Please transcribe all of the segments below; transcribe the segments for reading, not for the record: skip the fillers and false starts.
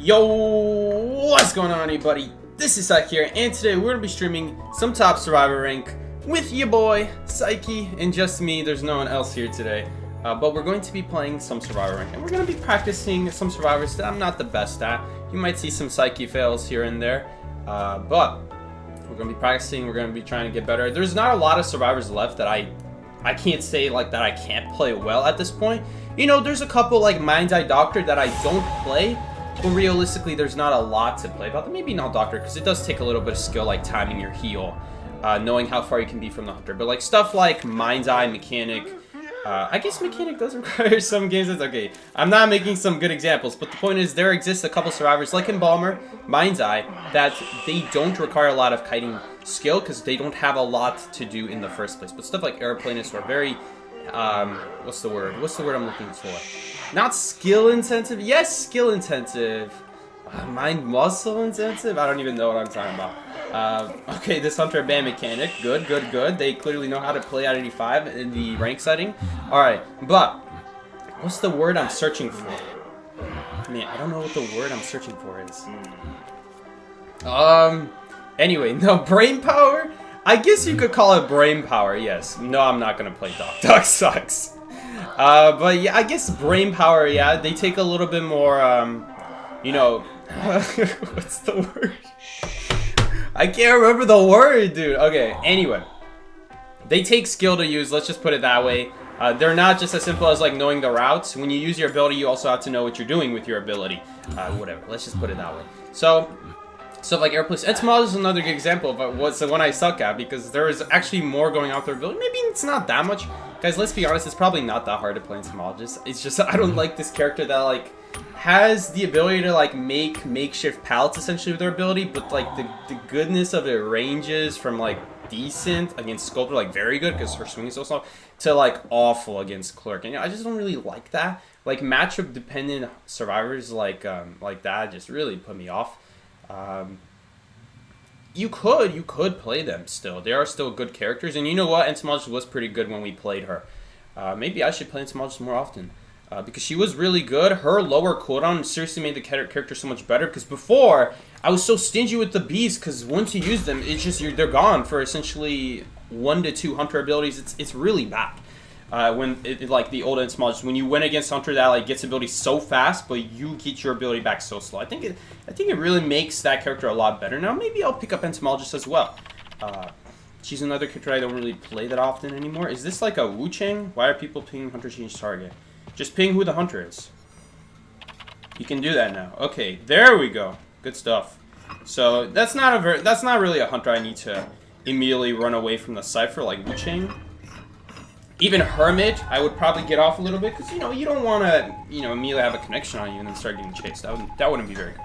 Yo, what's going on, everybody? This is Psyche here, and today we're gonna be streaming some top survivor rank with your boy Psyche and just me. There's no one else here today, but we're going to be playing some survivor rank, and we're gonna be practicing some survivors that I'm not the best at. You might see some Psyche fails here and there, but we're gonna be practicing. We're gonna be trying to get better. There's not a lot of survivors left that I can't say like that I can't play well at this point. You know, there's a couple like Mind's Eye Doctor that I don't play. Well, realistically, there's not a lot to play about. Maybe not Doctor, because it does take a little bit of skill, like timing your heal, knowing how far you can be from the Hunter. But like stuff like Mind's Eye, Mechanic, I guess Mechanic does require some games. That's okay. I'm not making some good examples, but the point is there exists a couple survivors like Embalmer, Mind's Eye, that they don't require a lot of kiting skill because they don't have a lot to do in the first place. But stuff like Aeroplanist are very, what's the word? What's the word I'm looking for? Not skill intensive. Yes, skill intensive. Mind muscle intensive. I don't even know what I'm talking about. Okay, this Hunter Band Mechanic. Good, good, good. They clearly know how to play at 85 in the rank setting. Alright, but what's the word I'm searching for? Man, I don't know what the word I'm searching for is. Anyway, no, brain power? I guess you could call it brain power, yes. No, I'm not gonna play Doc. Doc sucks. But yeah, I guess brain power, yeah, they take a little bit more, you know, what's the word? I can't remember the word, dude. Okay, anyway. They take skill to use, let's just put it that way. They're not just as simple as, like, knowing the routes. When you use your ability, you also have to know what you're doing with your ability. Whatever, let's just put it that way. So, stuff like Aeroplanist. Entomologist is another good example of what's the one I suck at, because there is actually more going on with their ability. Maybe it's not that much. Guys, let's be honest, it's probably not that hard to play Entomologist. It's just I don't like this character that, like, has the ability to, like, make makeshift pallets, essentially, with their ability, but, like, the goodness of it ranges from, like, decent against Sculptor, like, very good, because her swing is so slow, to, like, awful against Clerk. And, you know, I just don't really like that. Like, matchup-dependent survivors like that just really put me off. You could play them still. They are still good characters, and you know what? Entomologist was pretty good when we played her. Maybe I should play Entomologist more often, because she was really good. Her lower cooldown seriously made the character so much better, because before, I was so stingy with the bees, because once you use them, it's just, they're gone for essentially 1 to 2 Hunter abilities. It's really bad. Like the old Entomologist, when you win against Hunter that like gets ability so fast, but you get your ability back so slow. I think it really makes that character a lot better. Now maybe I'll pick up Entomologist as well. She's another character I don't really play that often anymore. Is this like a Wu Chang? Why are people pinging Hunter change target? Just ping who the Hunter is. You can do that now. Okay, there we go. Good stuff. So that's not really a Hunter I need to immediately run away from the Cypher like Wu Chang. Even Hermit, I would probably get off a little bit, because, you know, you don't want to, you know, immediately have a connection on you and then start getting chased. That wouldn't be very good.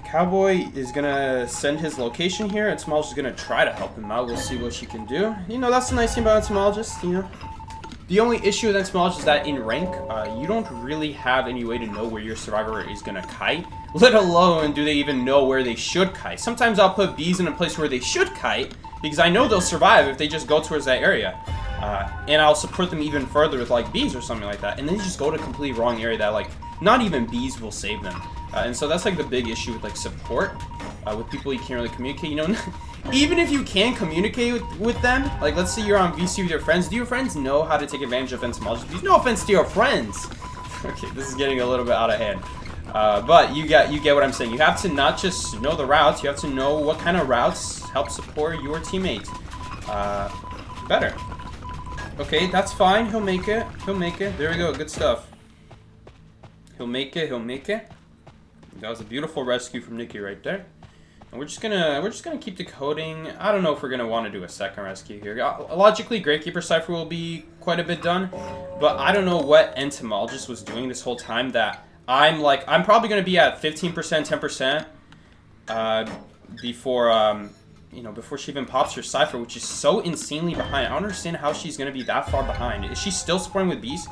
Cowboy is going to send his location here. Entomologist is going to try to help him out. We'll see what she can do. You know, that's the nice thing about Entomologist, you know. The only issue with Entomologist is that in rank, you don't really have any way to know where your survivor is going to kite, let alone do they even know where they should kite. Sometimes I'll put bees in a place where they should kite, because I know they'll survive if they just go towards that area. And I'll support them even further with, like, bees or something like that. And then just go to a completely wrong area that, like, not even bees will save them. And so that's, like, the big issue with, like, support. With people you can't really communicate. You know, even if you can communicate with them, like, let's say you're on VC with your friends. Do your friends know how to take advantage of Entomologists? No offense to your friends. Okay, this is getting a little bit out of hand. But you get what I'm saying. You have to not just know the routes, you have to know what kind of routes help support your teammate better. Okay, that's fine. He'll make it. He'll make it. There we go. Good stuff. He'll make it. He'll make it. That was a beautiful rescue from Nikki right there. And we're just gonna keep decoding. I don't know if we're gonna want to do a second rescue here. Logically, Gravekeeper Cypher will be quite a bit done, but I don't know what Entomologist was doing this whole time that I'm probably going to be at 15%, 10% before, you know, before she even pops her Cypher, which is so insanely behind. I don't understand how she's going to be that far behind. Is she still supporting with bees?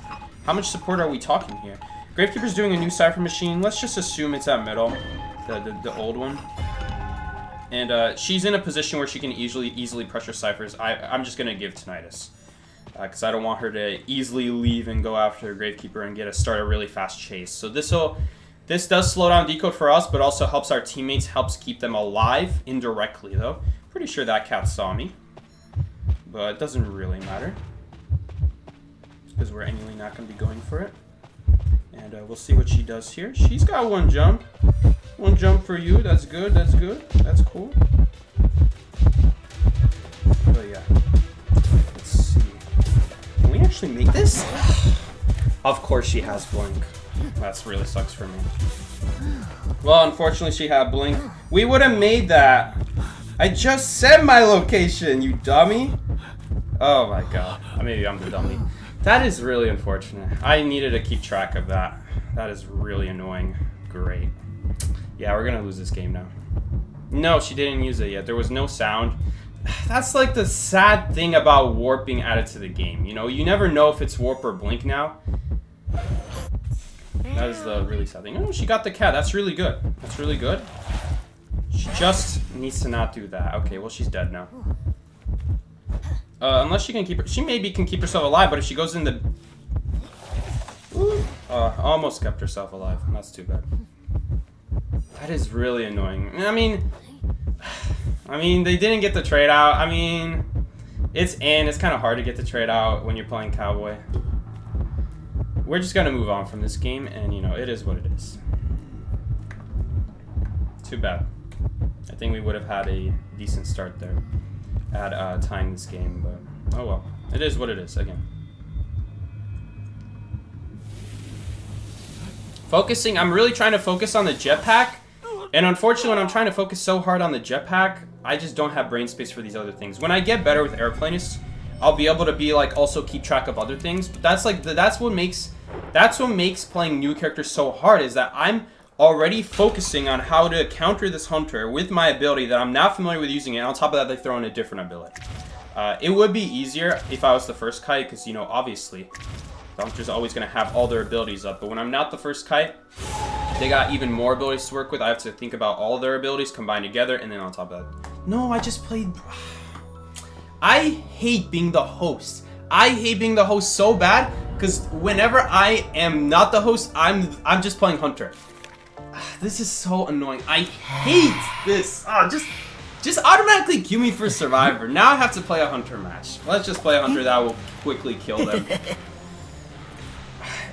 How much support are we talking here? Gravekeeper's doing a new Cypher machine. Let's just assume it's at middle, the old one. And she's in a position where she can easily pressure Cyphers. I'm just going to give Tinnitus. Because I don't want her to easily leave and go after Gravekeeper and start a really fast chase. So this This does slow down decode for us, but also helps our teammates, helps keep them alive indirectly, though. Pretty sure that cat saw me. But it doesn't really matter. Because we're anyway not going to be going for it. And we'll see what she does here. She's got one jump. One jump for you. That's good. That's good. That's cool. But yeah. Let's see. Can we actually make this? Of course she has blink. That really sucks for me. Well, unfortunately she had blink. We would have made that. I just said my location, you dummy. Oh my god. Maybe I'm the dummy. That is really unfortunate. I needed to keep track of that. That is really annoying. Great. Yeah, we're gonna lose this game now. No, she didn't use it yet. There was no sound. That's like the sad thing about warp being added to the game. You know, you never know if it's warp or blink now. That is the really sad thing. Oh, she got the cat. That's really good. That's really good. She just needs to not do that. Okay, well, she's dead now. Unless she can keep her... She maybe can keep herself alive, but if she goes in the... almost kept herself alive. That's too bad. That is really annoying. I mean, they didn't get the trade out. I mean, it's kind of hard to get the trade out when you're playing Cowboy. We're just going to move on from this game, and, you know, it is what it is. Too bad. I think we would have had a decent start there at tying this game, but oh well. It is what it is, again. Focusing, I'm really trying to focus on the jetpack, and unfortunately when I'm trying to focus so hard on the jetpack, I just don't have brain space for these other things. When I get better with Aeroplanist, I'll be able to be like also keep track of other things, but that's like that's what makes playing new characters so hard, is that I'm already focusing on how to counter this hunter with my ability that I'm not familiar with using it, and on top of that they throw in a different ability. It would be easier if I was the first kite, because, you know, obviously the hunter's always going to have all their abilities up, but when I'm not the first kite, they got even more abilities to work with. I have to think about all their abilities combined together, and then on top of that, no, I just played... I hate being the host. I hate being the host so bad, because whenever I am not the host, I'm just playing hunter. This is so annoying. I hate this. Just automatically queue me for Survivor. Now I have to play a hunter match. Let's just play a hunter that will quickly kill them.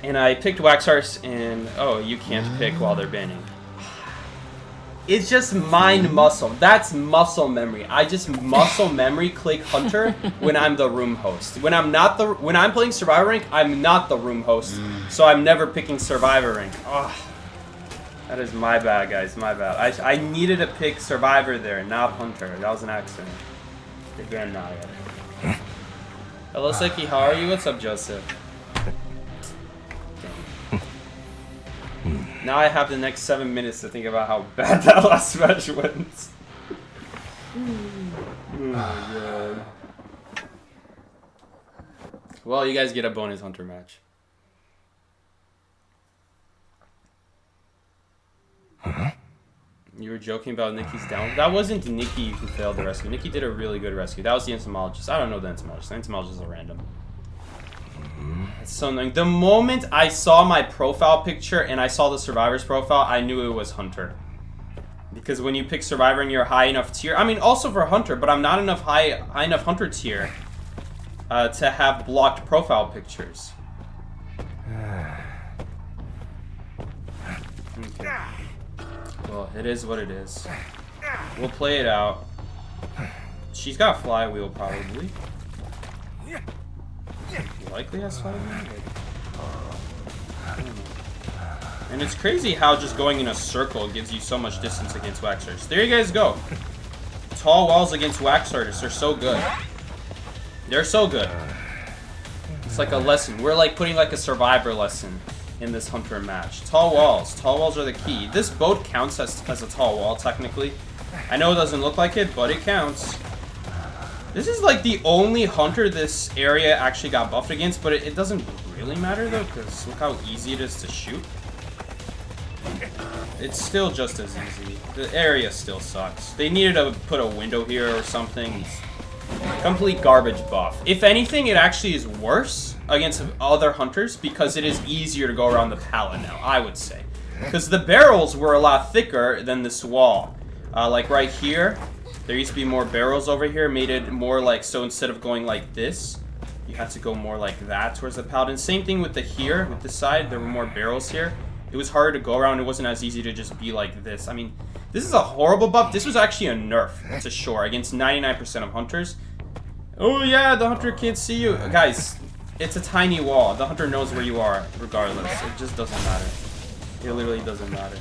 And I picked Waxarse, and oh, you can't pick while they're banning. It's just mind muscle. That's muscle memory. I just muscle memory click hunter when I'm the room host. When I'm playing Survivor rank, I'm not the room host, so I'm never picking Survivor rank. Oh, that is my bad, guys. My bad. I needed to pick Survivor there, not hunter. That was an accident. Again, not yet. Hello, Seki. How are you? What's up, Joseph? Now I have the next 7 minutes to think about how bad that last match went. Oh my god. Well, you guys get a bonus hunter match. You were joking about Nikki's down. That wasn't Nikki who failed the rescue. Nikki did a really good rescue. That was the entomologist. I don't know the entomologist. The entomologist is a random. That's so annoying. The moment I saw my profile picture and I saw the Survivor's profile, I knew it was Hunter. Because when you pick Survivor and you're high enough tier, I mean also for Hunter, but I'm not enough high enough Hunter tier to have blocked profile pictures. Okay. Well, it is what it is. We'll play it out. She's got flywheel probably. Likely has flywheel. And it's crazy how just going in a circle gives you so much distance against wax artists. There you guys go. Tall walls against wax artists are so good. They're so good. It's like a lesson. We're like putting like a Survivor lesson in this hunter match. Tall walls. Tall walls are the key. This boat counts as a tall wall technically. I know it doesn't look like it, but it counts. This is like the only hunter this area actually got buffed against, but it doesn't really matter though, because look how easy it is to shoot. It's still just as easy. The area still sucks. They needed to put a window here or something. Complete garbage buff. If anything, it actually is worse against other hunters because it is easier to go around the pallet now, I would say. because the barrels were a lot thicker than this wall. Like right here, there used to be more barrels over here, made it more like, so instead of going like this, you had to go more like that towards the paladin. Same thing with the here, with this side, there were more barrels here. It was harder to go around, it wasn't as easy to just be like this. I mean, this is a horrible buff. This was actually a nerf to Shore against 99% of hunters. Oh yeah, the hunter can't see you. Guys, it's a tiny wall. The hunter knows where you are, regardless. It just doesn't matter. It literally doesn't matter.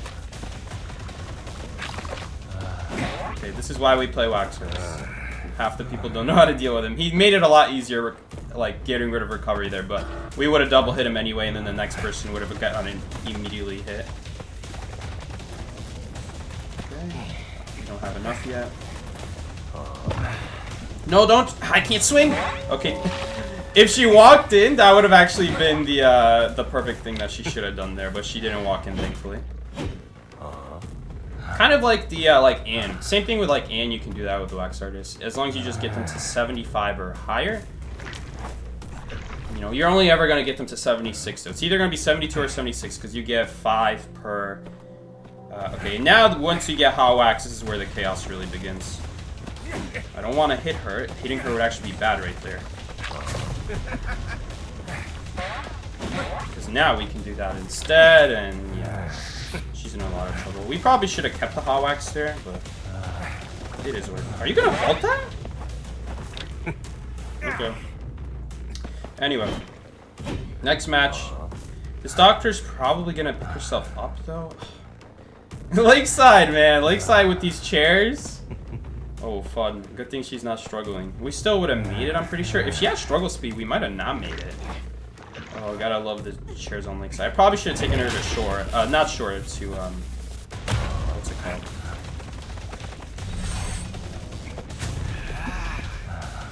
Okay, this is why we play Waxers. Half the people don't know how to deal with him. He made it a lot easier, like, getting rid of recovery there, but we would have double hit him anyway, and then the next person would have gotten immediately hit. Okay. We don't have enough yet. No, don't! I can't swing! Okay. If she walked in, that would have actually been the perfect thing that she should have done there, but she didn't walk in, thankfully. Kind of like the, like Anne. Same thing with like Anne, you can do that with the Wax Artist. As long as you just get them to 75 or higher. You know, you're only ever going to get them to 76, so it's either going to be 72 or 76, because you get 5 per... okay, now once you get Hot Wax, this is where the chaos really begins. I don't want to hit her. Hitting her would actually be bad right there. Because now we can do that instead, and yeah, she's in a lot of trouble. We probably should have kept the Hot Wax there, but it is working. Are you going to vault that? Okay. Anyway, next match. This doctor's probably going to pick herself up, though. Lakeside, man. Lakeside with these chairs. Oh, fun. Good thing she's not struggling. We still would have made it, I'm pretty sure. If she had struggle speed, we might have not made it. Oh, gotta love the chairs on Lakeside. I probably should have taken her to Shore. Not Shore, to, what's it called?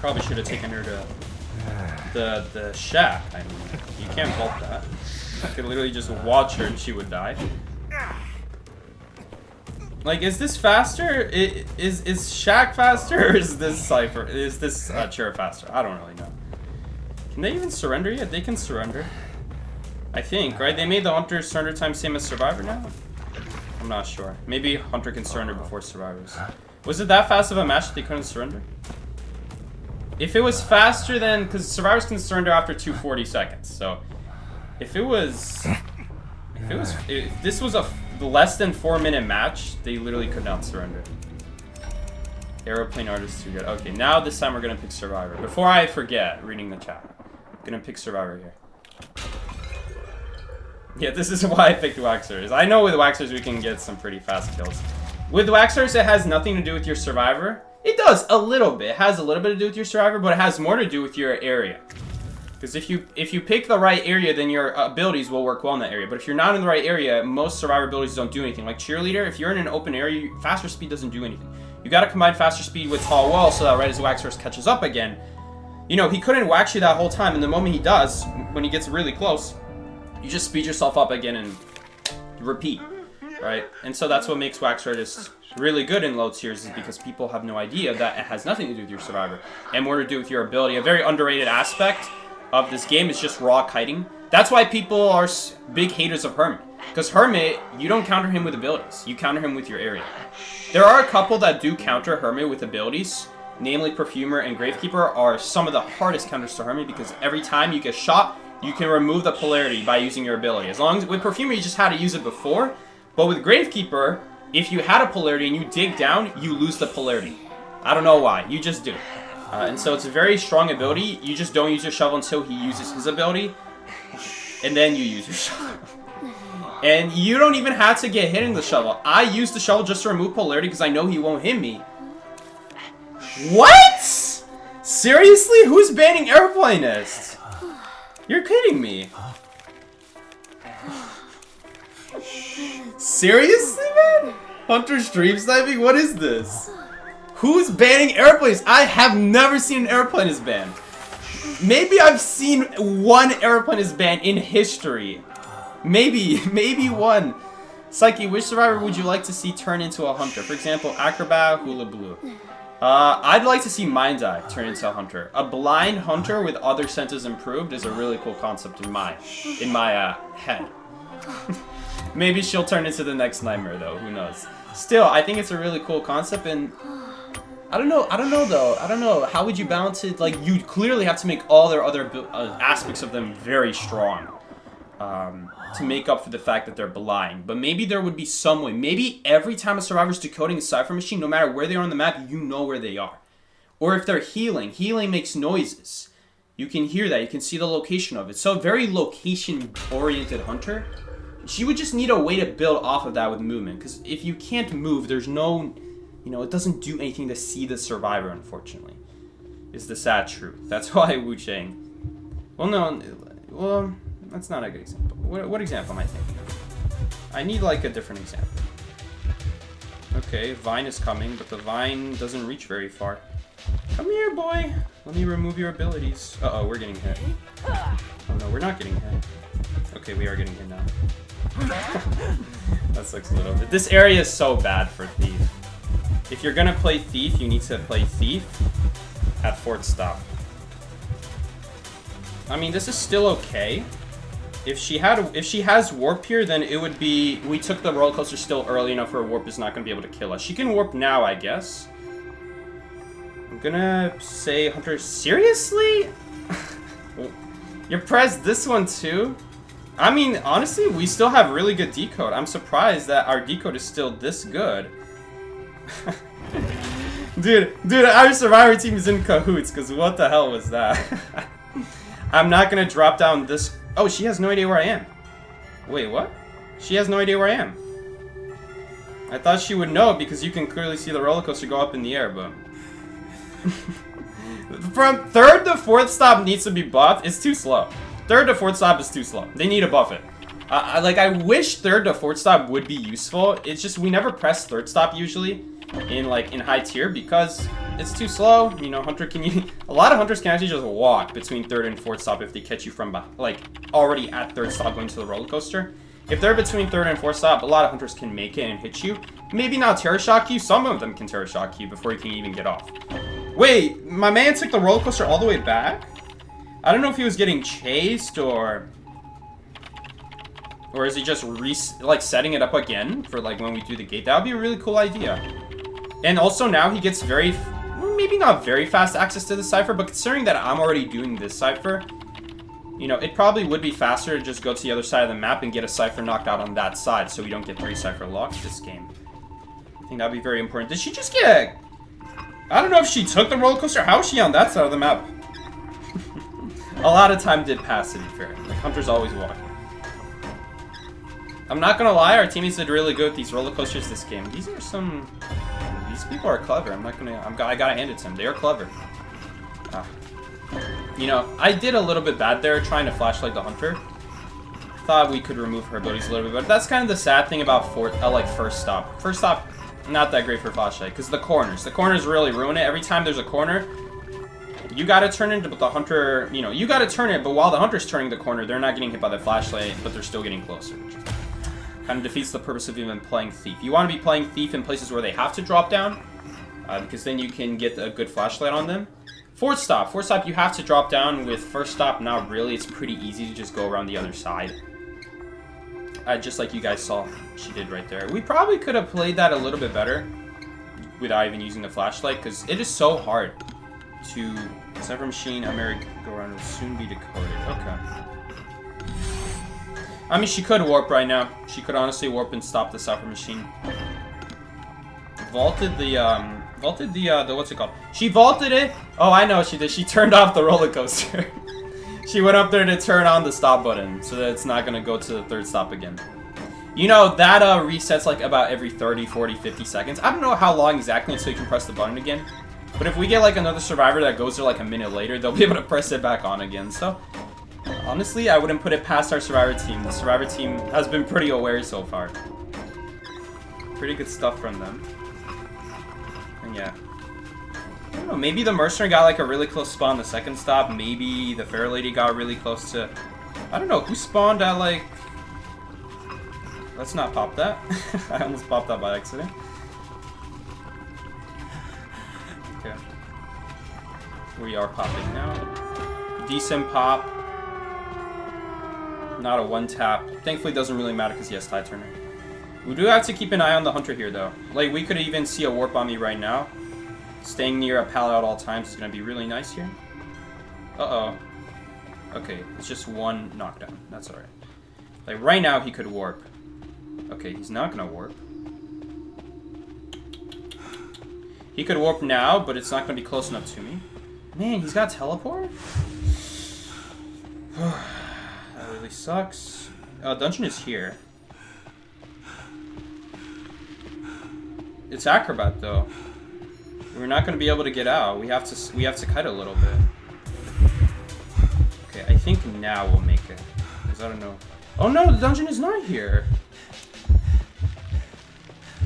Probably should have taken her to the shack. I mean, you can't vault that. I could literally just watch her and she would die. Like, is this faster? Is Shack faster, or is this Cypher? Is this chair faster? I don't really know. Can they even surrender yet? They can surrender. I think, right? They made the Hunter surrender time same as Survivor now? I'm not sure. Maybe Hunter can surrender before Survivors. Was it that fast of a match that they couldn't surrender? If it was faster than... Because Survivors can surrender after 240 seconds, so... If this was a less than 4-minute match, they literally could not surrender. Aeroplane Artist too good. Okay, now this time we're gonna pick Survivor. Before I forget reading the chat, I'm gonna pick Survivor here. Yeah, this is why I picked Waxers. I know with Waxers we can get some pretty fast kills. With Waxers, it has nothing to do with your Survivor. It does a little bit. It has a little bit to do with your Survivor, but it has more to do with your area. Because if you pick the right area, then your abilities will work well in that area. But if you're not in the right area, most Survivor abilities don't do anything. Like Cheerleader, if you're in an open area, faster speed doesn't do anything. You got to combine faster speed with tall wall so that right as Waxers catches up again, you know, he couldn't wax you that whole time. And the moment he does, when he gets really close, you just speed yourself up again and repeat, right? And so that's what makes Wax Artist really good in low tiers, is because people have no idea that it has nothing to do with your Survivor and more to do with your ability. A very underrated aspect of this game is just raw kiting. That's why people are big haters of Hermit. Because Hermit, you don't counter him with abilities. You counter him with your area. There are a couple that do counter Hermit with abilities. Namely, Perfumer and Gravekeeper are some of the hardest counters to Hermit, because every time you get shot, you can remove the polarity by using your ability. As long as with Perfumer, you just had to use it before. But with Gravekeeper, if you had a polarity and you dig down, you lose the polarity. I don't know why. You just do. And so it's a very strong ability. You just don't use your shovel until he uses his ability. And then you use your shovel. And you don't even have to get hit in the shovel. I use the shovel just to remove polarity because I know he won't hit me. What? Seriously? Who's banning Aeroplanist? You're kidding me. Seriously, man? Hunter stream sniping? What is this? Who's banning Aeroplanist? I have never seen an Aeroplanist ban. Maybe I've seen one Aeroplanist ban in history. Maybe one. Psyche, which Survivor would you like to see turn into a Hunter? For example, Acrobat, Hula Blue. I'd like to see Mind Eye turn into a Hunter. A blind Hunter with other senses improved is a really cool concept in my head. Maybe she'll turn into the next nightmare, though. Who knows? Still, I think it's a really cool concept, and I don't know though. I don't know. How would you balance it? Like, you clearly have to make all their other aspects of them very strong to make up for the fact that they're blind. But maybe there would be some way. Maybe every time a survivor's decoding a cipher machine, no matter where they are on the map, you know where they are. Or if they're healing makes noises. You can hear that. You can see the location of it. So, very location-oriented hunter. She would just need a way to build off of that with movement. Because if you can't move, there's no... You know, it doesn't do anything to see the survivor, unfortunately. Is the sad truth. That's why Wu Chang... Well, no... Well, that's not a good example. What example am I thinking of? I need, like, a different example. Okay, Vine is coming, but the Vine doesn't reach very far. Come here, boy. Let me remove your abilities. Uh-oh, we're getting hit. Oh, no, we're not getting hit. Okay, we are getting hit now. That sucks a little bit. This area is so bad for Thief. If you're gonna play Thief, you need to play Thief at Fort Stop. I mean, this is still okay. If she has warp here, then it would be... We took the roller coaster still early enough for warp is not gonna be able to kill us. She can warp now, I guess. I'm gonna say Hunter, seriously? You pressed this one too? I mean, honestly, we still have really good decode. I'm surprised that our decode is still this good. Dude, our survivor team is in cahoots, because what the hell was that? I'm not gonna drop down this... Oh, she has no idea where I am. Wait, what? She has no idea where I am. I thought she would know, because you can clearly see the roller coaster go up in the air, but... From 3rd to 4th stop needs to be buffed. It's too slow. 3rd to 4th stop is too slow. They need to buff it. I wish 3rd to 4th stop would be useful. It's just we never press 3rd stop usually in high tier because it's too slow. You know, a lot of hunters can actually just walk between 3rd and 4th stop if they catch you from already at 3rd stop going to the roller coaster. If they're between 3rd and 4th stop, a lot of hunters can make it and hit you. Maybe not terror shock you. Some of them can terror shock you before you can even get off. Wait, my man took the roller coaster all the way back? I don't know if he was getting chased or is he just setting it up again for when we do the gate? That would be a really cool idea. And also now he gets maybe not very fast access to the cipher, but considering that I'm already doing this cipher, you know, it probably would be faster to just go to the other side of the map and get a cipher knocked out on that side so we don't get 3 cipher locks this game. I think that'd be very important. Did she just get... I don't know if she took the roller coaster. How is she on that side of the map? A lot of time did pass, to be fair. Hunter's always walking. I'm not gonna lie, our teammates did really good with these roller coasters this game. These people are clever. I gotta hand it to them. They are clever. You know, I did a little bit bad there trying to flashlight the Hunter. Thought we could remove her abilities a little bit, but that's kind of the sad thing about First Stop. First Stop, not that great for flashlight, because the corners really ruin it. Every time there's a corner, you gotta turn it, but the Hunter, you know, you gotta turn it, but while the Hunter's turning the corner, they're not getting hit by the flashlight, but they're still getting closer, which kind of defeats the purpose of even playing Thief. You want to be playing Thief in places where they have to drop down, because then you can get a good flashlight on them. Fourth stop, you have to drop down. With First Stop, not really. It's pretty easy to just go around the other side. Just like you guys saw she did right there. We probably could have played that a little bit better without even using the flashlight, because it is so hard to... Cipher machine, a merry-go-round will soon be decoded. Okay. I mean, she could warp right now. She could honestly warp and stop the cipher machine. Vaulted the what's it called? She vaulted it. Oh, I know she did. She turned off the roller coaster. She went up there to turn on the stop button so that it's not gonna go to the 3rd stop again. You know, that resets about every 30, 40, 50 seconds. I don't know how long exactly until you can press the button again. But if we get another survivor that goes there a minute later, they'll be able to press it back on again. So honestly, I wouldn't put it past our survivor team. The survivor team has been pretty aware so far. Pretty good stuff from them. And yeah. I don't know, maybe the mercenary got a really close spawn on the 2nd stop. Maybe the fair lady got really close to... I don't know, who spawned at Let's not pop that. I almost popped that by accident. Okay. We are popping now. Decent pop. not a one tap. Thankfully, it doesn't really matter because he has Tide Turner. We do have to keep an eye on the Hunter here, though. Like, we could even see a warp on me right now. Staying near a pallet at all times is going to be really nice here. Uh-oh. Okay, it's just one knockdown. That's alright. Like, right now, he could warp. Okay, he's not going to warp. He could warp now, but it's not going to be close enough to me. Man, he's got teleport? That really sucks. Dungeon is here. It's Acrobat, though. We're not going to be able to get out. We have to kite a little bit. Okay, I think now we'll make it. Because I don't know. Oh no, the dungeon is not here.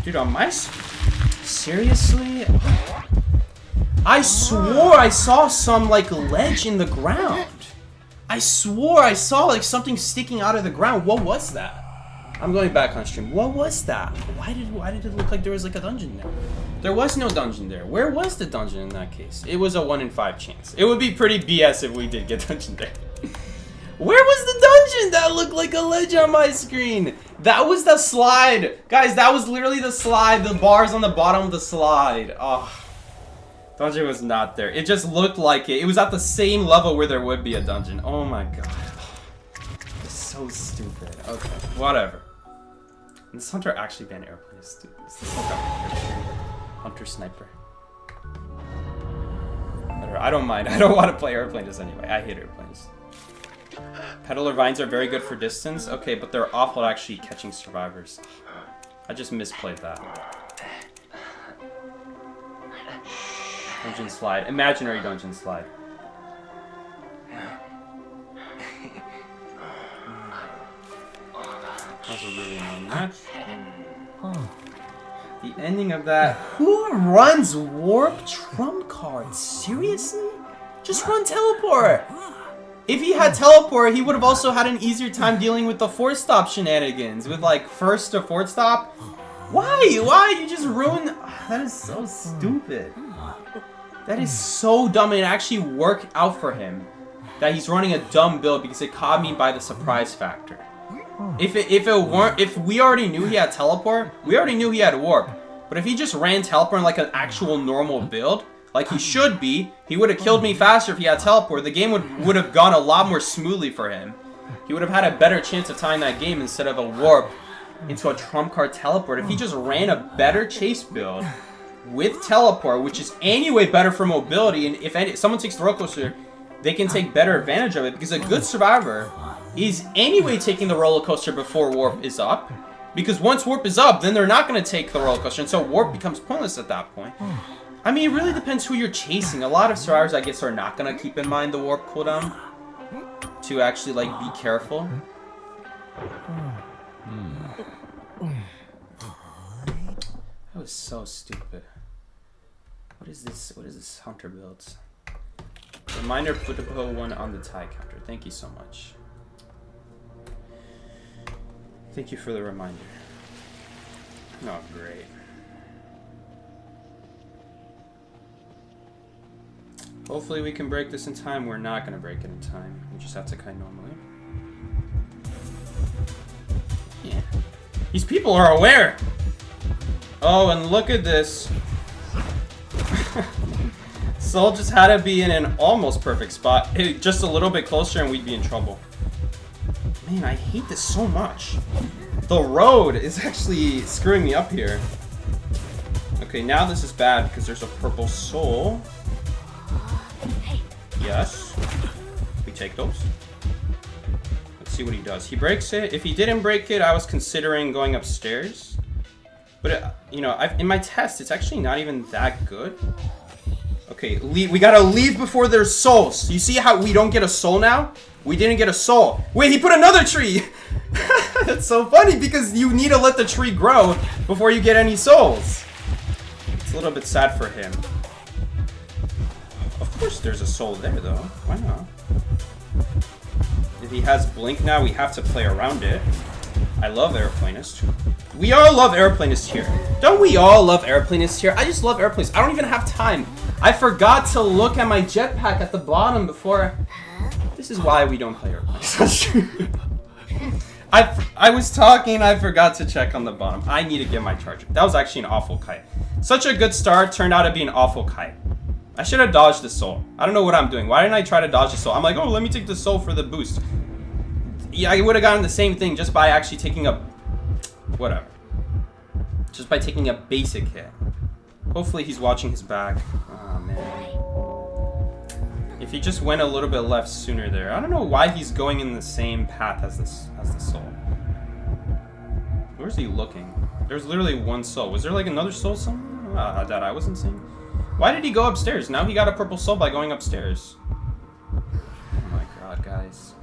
Dude, on my... Seriously? I swore I saw some, like, ledge in the ground. I swore I saw, like, something sticking out of the ground. What was that? I'm going back on stream. What was that? Why did it look like there was, like, a dungeon there? There was no dungeon there. Where was the dungeon in that case? It was a 1 in 5 chance. It would be pretty BS if we did get dungeon there. Where was the dungeon? That looked like a ledge on my screen. That was the slide. Guys, that was literally the slide. The bars on the bottom of the slide. Oh. Dungeon was not there. It just looked like it. It was at the same level where there would be a dungeon. Oh my god. It's so stupid. Okay, whatever. This Hunter actually banned Aeroplanist. This is like a Hunter Sniper. Whatever. I don't mind. I don't want to play Aeroplanist anyway. I hate Aeroplanist. Peddler Vines are very good for distance. Okay, but they're awful at actually catching survivors. I just misplayed that. Dungeon slide. Imaginary dungeon slide. That's a really annoying match. The ending of that. Who runs warp trump cards? Seriously? Just run teleport. If he had teleport, he would have also had an easier time dealing with the 4-stop shenanigans. With like first to 4th stop. Why? Why? You just ruined. That is so stupid. That is so dumb. It actually worked out for him that he's running a dumb build because it caught me by the surprise factor. If we already knew he had teleport, we already knew he had warp. But if he just ran teleport in like an actual normal build, like he should be, he would have killed me faster if he had teleport. The game would have gone a lot more smoothly for him. He would have had a better chance of tying that game instead of a warp into a trump card teleport. If he just ran a better chase build with teleport, which is anyway better for mobility, and if someone takes the roller coaster, they can take better advantage of it because a good survivor is anyway taking the roller coaster before warp is up. Because once warp is up, then they're not going to take the roller coaster, and so warp becomes pointless at that point. I mean, it really depends who you're chasing. A lot of survivors, I guess, are not going to keep in mind the warp cooldown to actually, like, be careful. That was so stupid. What is this? What is this Hunter builds? Reminder, put a 1 on the tie counter. Thank you so much. Thank you for the reminder. Oh, great. Hopefully we can break this in time. We're not going to break it in time. We just have to kite normally. Yeah. These people are aware! Oh, and look at this. Soul just had to be in an almost perfect spot. Hey, just a little bit closer and we'd be in trouble. Man, I hate this so much. The road is actually screwing me up here. Okay, now this is bad because there's a purple soul. Yes. We take those. Let's see what he does. He breaks it. If he didn't break it, I was considering going upstairs. But, you know, in my test, it's actually not even that good. Okay, we gotta leave before there's souls. You see how we don't get a soul now? We didn't get a soul. Wait, he put another tree! That's so funny because you need to let the tree grow before you get any souls. It's a little bit sad for him. Of course there's a soul there though. Why not? If he has blink now, we have to play around it. I love Aeroplanist. We all love Aeroplanist here. Don't we all love Aeroplanist here? I just love Aeroplanist. I don't even have time. I forgot to look at my jetpack at the bottom before. This is why we don't play Aeroplanist. I was talking, I forgot to check on the bottom. I need to get my charger. That was actually an awful kite. Such a good start turned out to be an awful kite. I should have dodged the soul. I don't know what I'm doing. Why didn't I try to dodge the soul? I'm like, oh, let me take the soul for the boost. Yeah, I would have gotten the same thing just by actually taking a... Whatever. Just by taking a basic hit. Hopefully he's watching his back. Oh, man. If he just went a little bit left sooner there. I don't know why he's going in the same path as the soul. Where's he looking? There's literally one soul. Was there like another soul somewhere that I wasn't seeing? Why did he go upstairs? Now he got a purple soul by going upstairs. Oh my god, guys.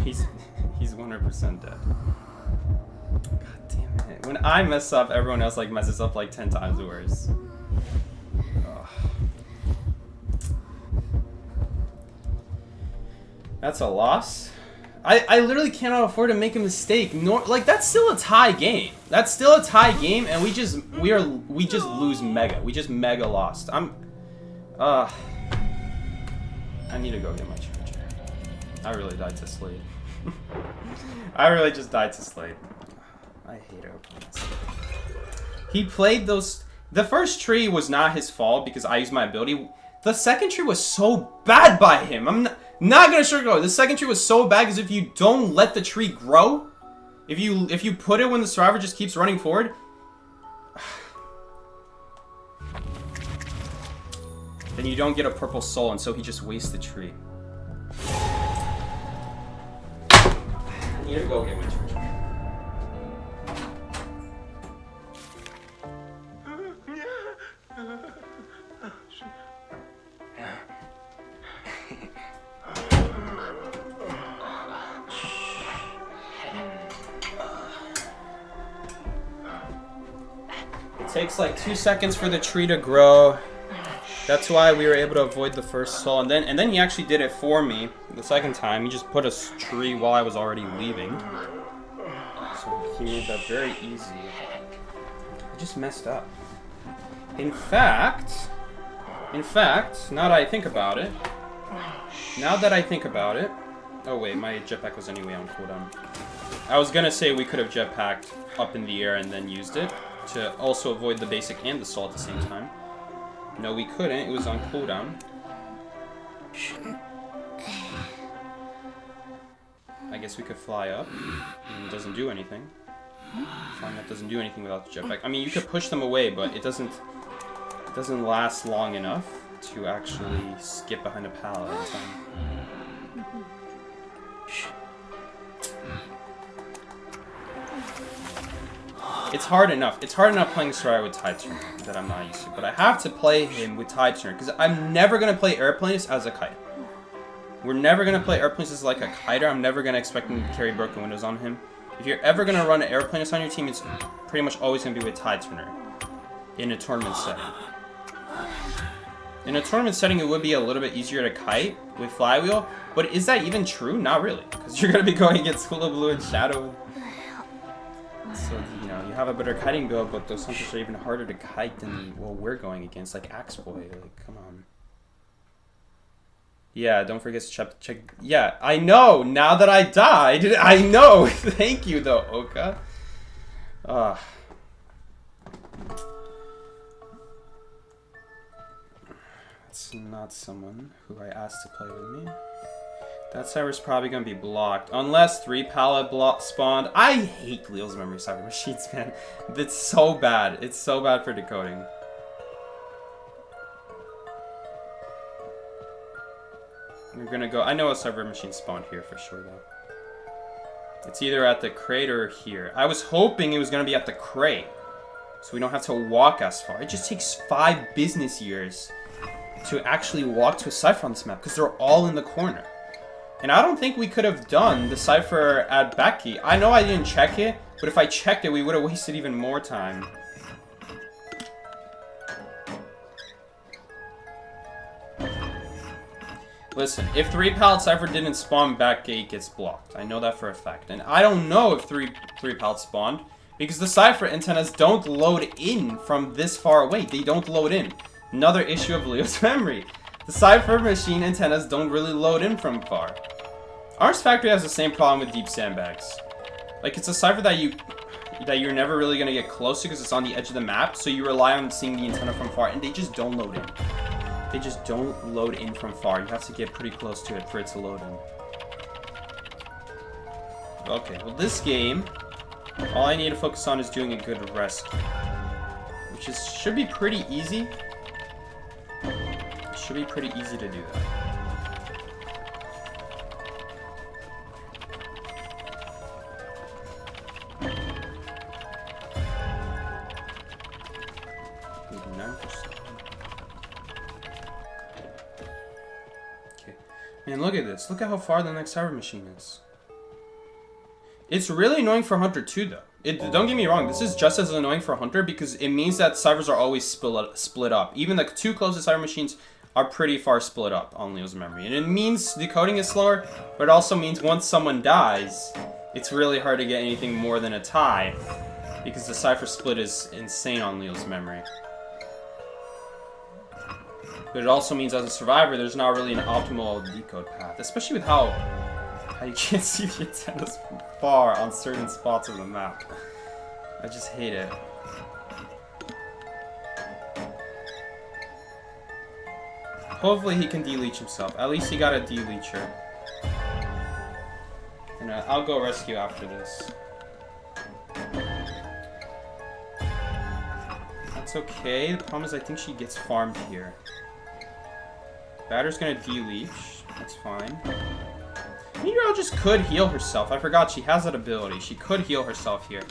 He's 100% dead. God damn it. When I mess up, everyone else like messes up like 10 times worse. Ugh. That's a loss. I literally cannot afford to make a mistake. Like that's still a tie game. That's still a tie game, and we just lose mega. We just mega lost. I need to go get my charger. I really died to Slade. I really just died to Slade. I hate Aeroplanist. He played those. The first tree was not his fault because I used my ability. The second tree was so bad by him. I'm not gonna sugarcoat. The second tree was so bad because if you don't let the tree grow, if you put it when the survivor just keeps running forward, then you don't get a purple soul, and so he just wastes the tree. I need to go get my charger. Takes like 2 seconds for the tree to grow. That's why we were able to avoid the first soul, and then he actually did it for me the second time. He just put a tree while I was already leaving, so he made that very easy. I just messed up. In fact, now that I think about it, oh wait, my jetpack was anyway on cooldown. I was gonna say we could have jetpacked up in the air and then used it to also avoid the basic and the soul at the same time. No, we couldn't. It was on cooldown. I guess we could fly up. And it doesn't do anything. Flying up doesn't do anything without the jetpack. I mean, you could push them away, but it doesn't last long enough to actually skip behind a pallet in time. It's hard enough. It's hard enough playing Soraya with Tide Turner that I'm not used to. But I have to play him with Tide Turner because I'm never going to play Aeroplanist as a kite. We're never going to play Aeroplanist as like a kiter. I'm never going to expect him to carry broken windows on him. If you're ever going to run an Aeroplanist on your team, it's pretty much always going to be with Tide Turner in a tournament setting. In a tournament setting, it would be a little bit easier to kite with Flywheel. But is that even true? Not really. Because you're going to be going against Hula Blue and Shadow. So, you know, you have a better kiting build, but those hunters are even harder to kite than what we're going against, like Axeboy. Like, come on. Yeah, don't forget to check. Yeah, I know. Now that I died, I know. Thank you, though, Oka. That's not someone who I asked to play with me. That cyber's probably going to be blocked. Unless 3 pallet spawned. I hate Leo's memory cyber machines, man. It's so bad. It's so bad for decoding. We're going to go... I know a cyber machine spawned here for sure, though. It's either at the crate or here. I was hoping it was going to be at the crate. So we don't have to walk as far. It just takes 5 business years to actually walk to a cipher on this map. Because they're all in the corner. And I don't think we could have done the cipher at Becky. I know I didn't check it, but if I checked it, we would have wasted even more time. Listen, if 3 pallet cipher didn't spawn, back gate gets blocked. I know that for a fact. And I don't know if 3 pallets spawned, because the cipher antennas don't load in from this far away. They don't load in. Another issue of Leo's memory. The cipher machine antennas don't really load in from far. Ours Factory has the same problem with deep sandbags. Like, it's a cipher that you're never really gonna get close to because it's on the edge of the map, so you rely on seeing the antenna from far, and they just don't load in. They just don't load in from far. You have to get pretty close to it for it to load in. Okay, well this game, all I need to focus on is doing a good rescue. Which should be pretty easy. It should be pretty easy to do that. Man, look at this. Look at how far the next cyber machine is. It's really annoying for Hunter too, though. Don't get me wrong, this is just as annoying for Hunter because it means that ciphers are always split up. Even the two closest cyber machines are pretty far split up on Leo's memory. And it means decoding is slower, but it also means once someone dies, it's really hard to get anything more than a tie because the cipher split is insane on Leo's memory. But it also means as a survivor, there's not really an optimal decode path, especially with how you can't see the antennas from far on certain spots of the map. I just hate it. Hopefully he can de-leech himself. At least he got a de-leecher. And I'll go rescue after this. That's okay. The problem is I think she gets farmed here. Batter's gonna de-leech. That's fine. Meteorologist could heal herself. I forgot she has that ability. She could heal herself here.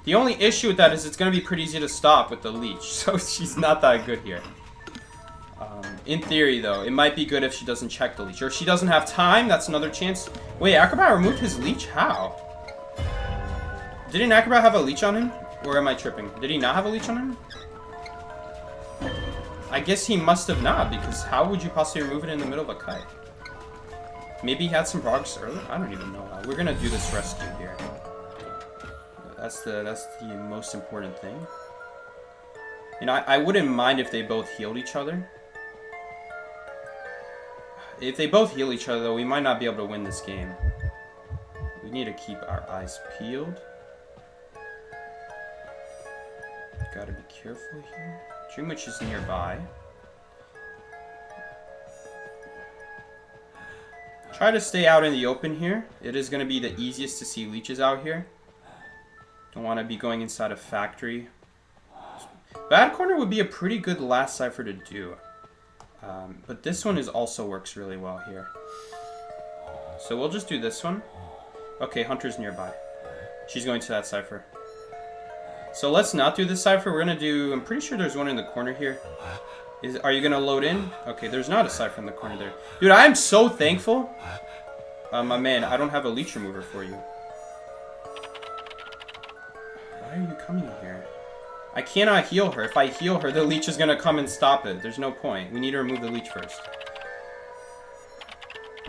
The only issue with that is it's gonna be pretty easy to stop with the leech, so she's not that good here. In theory, though, it might be good if she doesn't check the leech. Or if she doesn't have time, that's another chance. Wait, Acrobat removed his leech? How? Didn't Acrobat have a leech on him? Or am I tripping? Did he not have a leech on him? I guess he must have not, because how would you possibly remove it in the middle of a kite? Maybe he had some progress earlier? I don't even know how. We're gonna do this rescue here. That's the most important thing. You know, I wouldn't mind if they both healed each other. If they both heal each other, though, we might not be able to win this game. We need to keep our eyes peeled. Gotta be careful here. Dream Witch is nearby. Try to stay out in the open here. It is going to be the easiest to see leeches out here. Don't want to be going inside a factory. Bad Corner would be a pretty good last cipher to do. But this one also works really well here. So we'll just do this one. Okay, Hunter's nearby. She's going to that cipher. So let's not do this cipher. We're going to do... I'm pretty sure there's one in the corner here. Are you going to load in? Okay, there's not a cipher in the corner there. Dude, I am so thankful. My man, I don't have a leech remover for you. Why are you coming here? I cannot heal her. If I heal her, the leech is going to come and stop it. There's no point. We need to remove the leech first.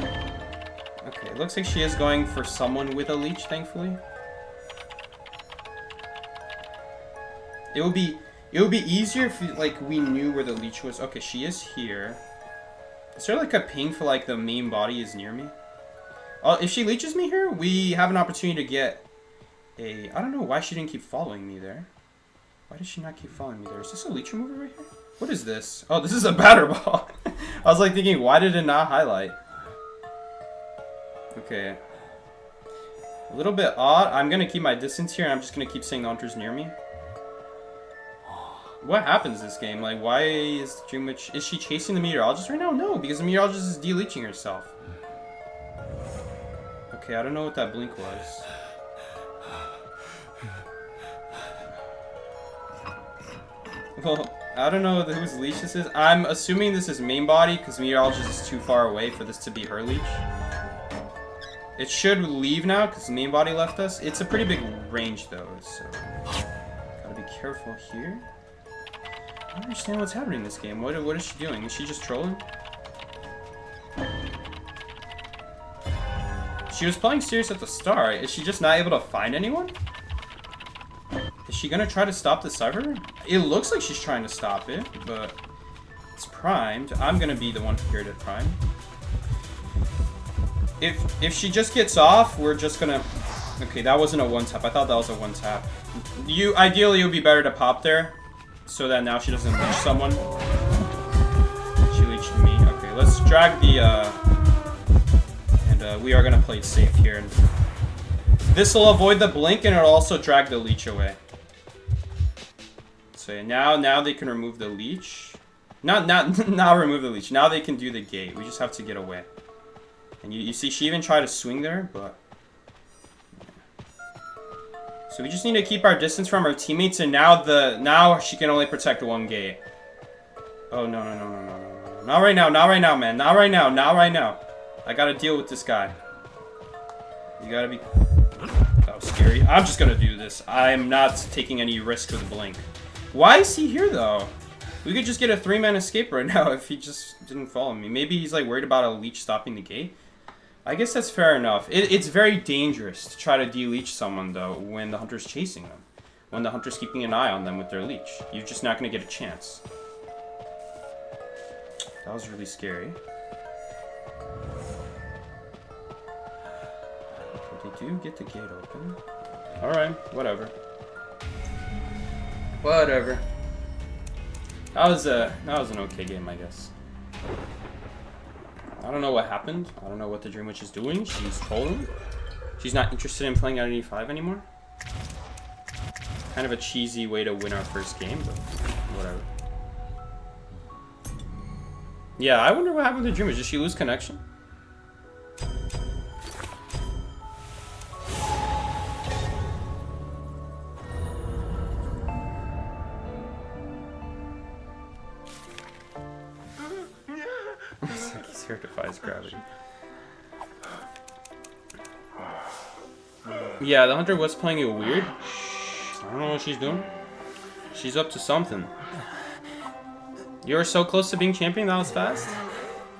Okay, it looks like she is going for someone with a leech, thankfully. It would be easier if we knew where the leech was. Okay, she is here. Is there like a ping for like the main body is near me? If she leeches me here, we have an opportunity to get a... I don't know why she didn't keep following me there. Why did she not keep following me there? Is this a leech remover right here? What is this? Oh, this is a batter ball. I was like thinking, why did it not highlight? Okay. A little bit odd. I'm gonna keep my distance here and I'm just gonna keep saying the Hunter's near me. What happens this game? Like, why is the Dream Witch... Is she chasing the Meteorologist right now? No, because the Meteorologist is de-leeching herself. Okay, I don't know what that blink was. Well, I don't know whose leech this is. I'm assuming this is main body, because Meteorologist is too far away for this to be her leech. It should leave now, because main body left us. It's a pretty big range, though, so... Gotta be careful here. I don't understand what's happening in this game. What is she doing? Is she just trolling? She was playing serious at the start. Is she just not able to find anyone? Is she gonna try to stop the cipher? It looks like she's trying to stop it, but it's primed. I'm gonna be the one here to prime. if she just gets off, we're just gonna... Okay, that wasn't a one-tap. I thought that was a one-tap. Ideally, it would be better to pop there, so that now she doesn't leech someone. She leeched me. Okay, let's drag the... And we are gonna play it safe here. And this will avoid the blink, and it'll also drag the leech away. So now they can remove the leech. Not remove the leech. Now they can do the gate. We just have to get away. And you see, she even tried to swing there, but... So we just need to keep our distance from our teammates, and now she can only protect one gate. Oh, no. Not right now, man. Not right now. I gotta deal with this guy. You gotta be... That was scary. I'm just gonna do this. I'm not taking any risk with Blink. Why is he here, though? We could just get a 3-man escape right now if he just didn't follow me. Maybe he's, like, worried about a leech stopping the gate. I guess that's fair enough. It's very dangerous to try to de-leech someone, though, when the hunter's chasing them. When the hunter's keeping an eye on them with their leech. You're just not going to get a chance. That was really scary. But they do get the gate open. Alright, whatever. Whatever. That was an okay game, I guess. I don't know what happened. I don't know what the Dream Witch is doing. She's trolling. She's not interested in playing at 85 anymore. Kind of a cheesy way to win our first game, but whatever. Yeah, I wonder what happened to Dream Witch. Did she lose connection? Here defies gravity. Yeah, the hunter was playing it weird. I don't know what she's doing. She's up to something. You were so close to being champion, that was fast?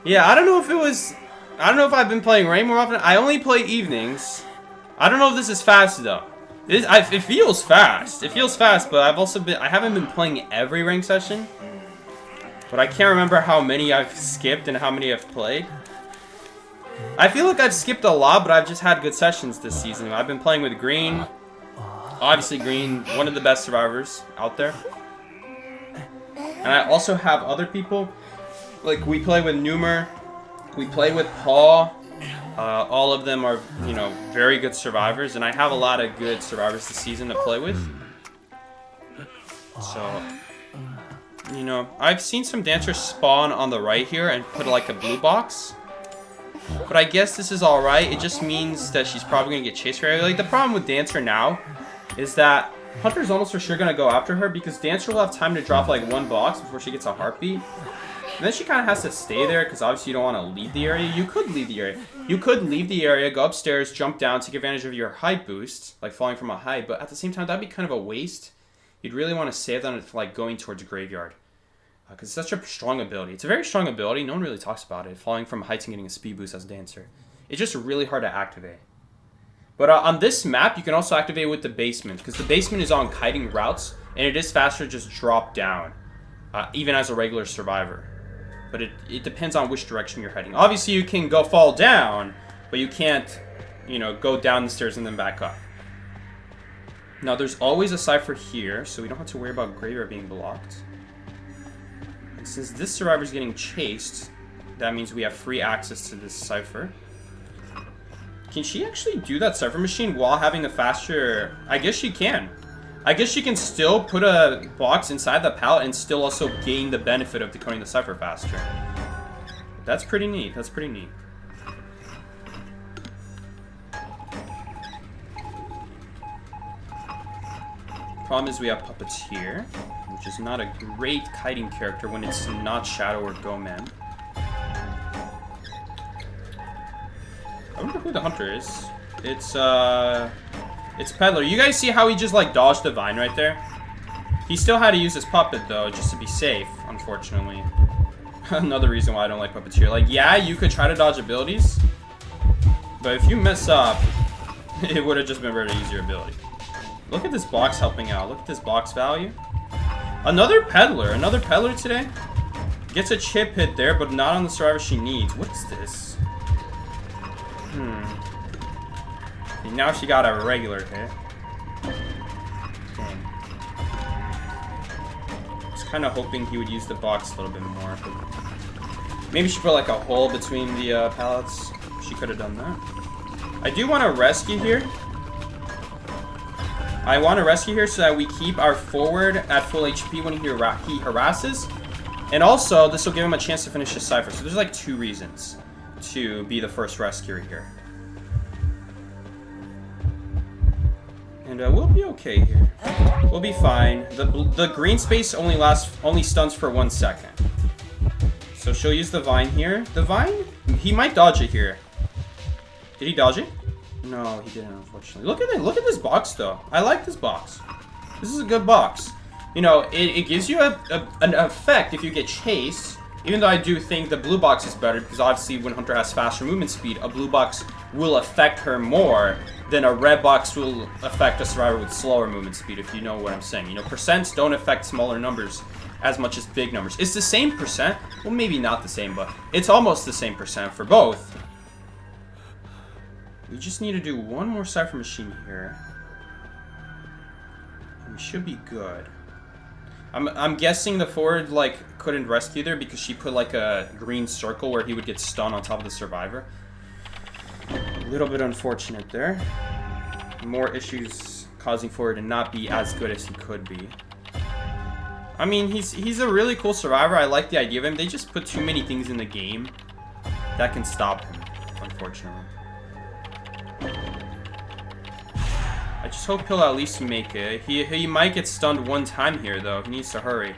Yeah, I don't know if it was... I don't know if I've been playing Rain more often. I only play evenings. I don't know if this is fast, though. It feels fast. It feels fast, but I haven't been playing every rank session. But I can't remember how many I've skipped and how many I've played. I feel like I've skipped a lot, but I've just had good sessions this season. I've been playing with Green. Obviously, Green, one of the best survivors out there. And I also have other people. Like, we play with Numer. We play with Paul. All of them are, you know, very good survivors. And I have a lot of good survivors this season to play with. So... You know, I've seen some dancers spawn on the right here and put like a blue box. But I guess this is alright. It just means that she's probably going to get chased very early. Like, the problem with Dancer now is that Hunter's almost for sure going to go after her because Dancer will have time to drop like one box before she gets a heartbeat. And then she kind of has to stay there because obviously you don't want to leave the area. You could leave the area. You could leave the area, go upstairs, jump down, take advantage of your height boost, like falling from a height. But at the same time, that'd be kind of a waste. You'd really want to save them for like going towards a graveyard. Because it's such a strong ability. It's a very strong ability. No one really talks about it. Falling from heights and getting a speed boost as a dancer. It's just really hard to activate. But on this map, you can also activate with the basement. Because the basement is on kiting routes. And it is faster to just drop down. Even as a regular survivor. But it depends on which direction you're heading. Obviously, you can go fall down. But you can't, you know, go down the stairs and then back up. Now, there's always a cipher here. So we don't have to worry about graveyard being blocked. Since this survivor is getting chased, that means we have free access to this cipher. Can she actually do that cipher machine while having the faster... I guess she can. I guess she can still put a box inside the pallet and still also gain the benefit of decoding the cipher faster. That's pretty neat. That's pretty neat. Problem is we have Puppeteer, which is not a great kiting character when it's not Shadow or Go-Man. I wonder who the hunter is. It's Peddler. You guys see how he just like dodged the vine right there? He still had to use his puppet though, just to be safe, unfortunately. Another reason why I don't like Puppeteer. Like, yeah, you could try to dodge abilities, but if you mess up, it would have just been a very easier ability. Look at this box helping out. Look at this box value. Another peddler today. Gets a chip hit there, but not on the survivor she needs. What is this? now she got a regular hit. Dang. I was kind of hoping he would use the box a little bit more. Maybe she put like a hole between the pallets. She could have done that. I do want to rescue here. I want to rescue here so that we keep our forward at full HP when he harasses. And also, this will give him a chance to finish his cipher. So there's like 2 reasons to be the first rescuer here. And we'll be okay here. We'll be fine. The green space only stuns for 1 second. So she'll use the vine here. The vine? He might dodge it here. Did he dodge it? No, he didn't, unfortunately. Look at it. Look at this box, though. I like this box. This is a good box. You know, it gives you an effect if you get chased. Even though I do think the blue box is better, because obviously when Hunter has faster movement speed, a blue box will affect her more than a red box will affect a survivor with slower movement speed, if you know what I'm saying. You know, percents don't affect smaller numbers as much as big numbers. It's the same percent. Well, maybe not the same, but it's almost the same percent for both. We just need to do one more cipher machine here. And we should be good. I'm guessing the forward, like, couldn't rescue there because she put, like, a green circle where he would get stunned on top of the survivor. A little bit unfortunate there. More issues causing forward to not be as good as he could be. I mean, he's a really cool survivor. I like the idea of him. They just put too many things in the game that can stop him, unfortunately. I just hope he'll at least make it. He might get stunned 1 time here, though. He needs to hurry.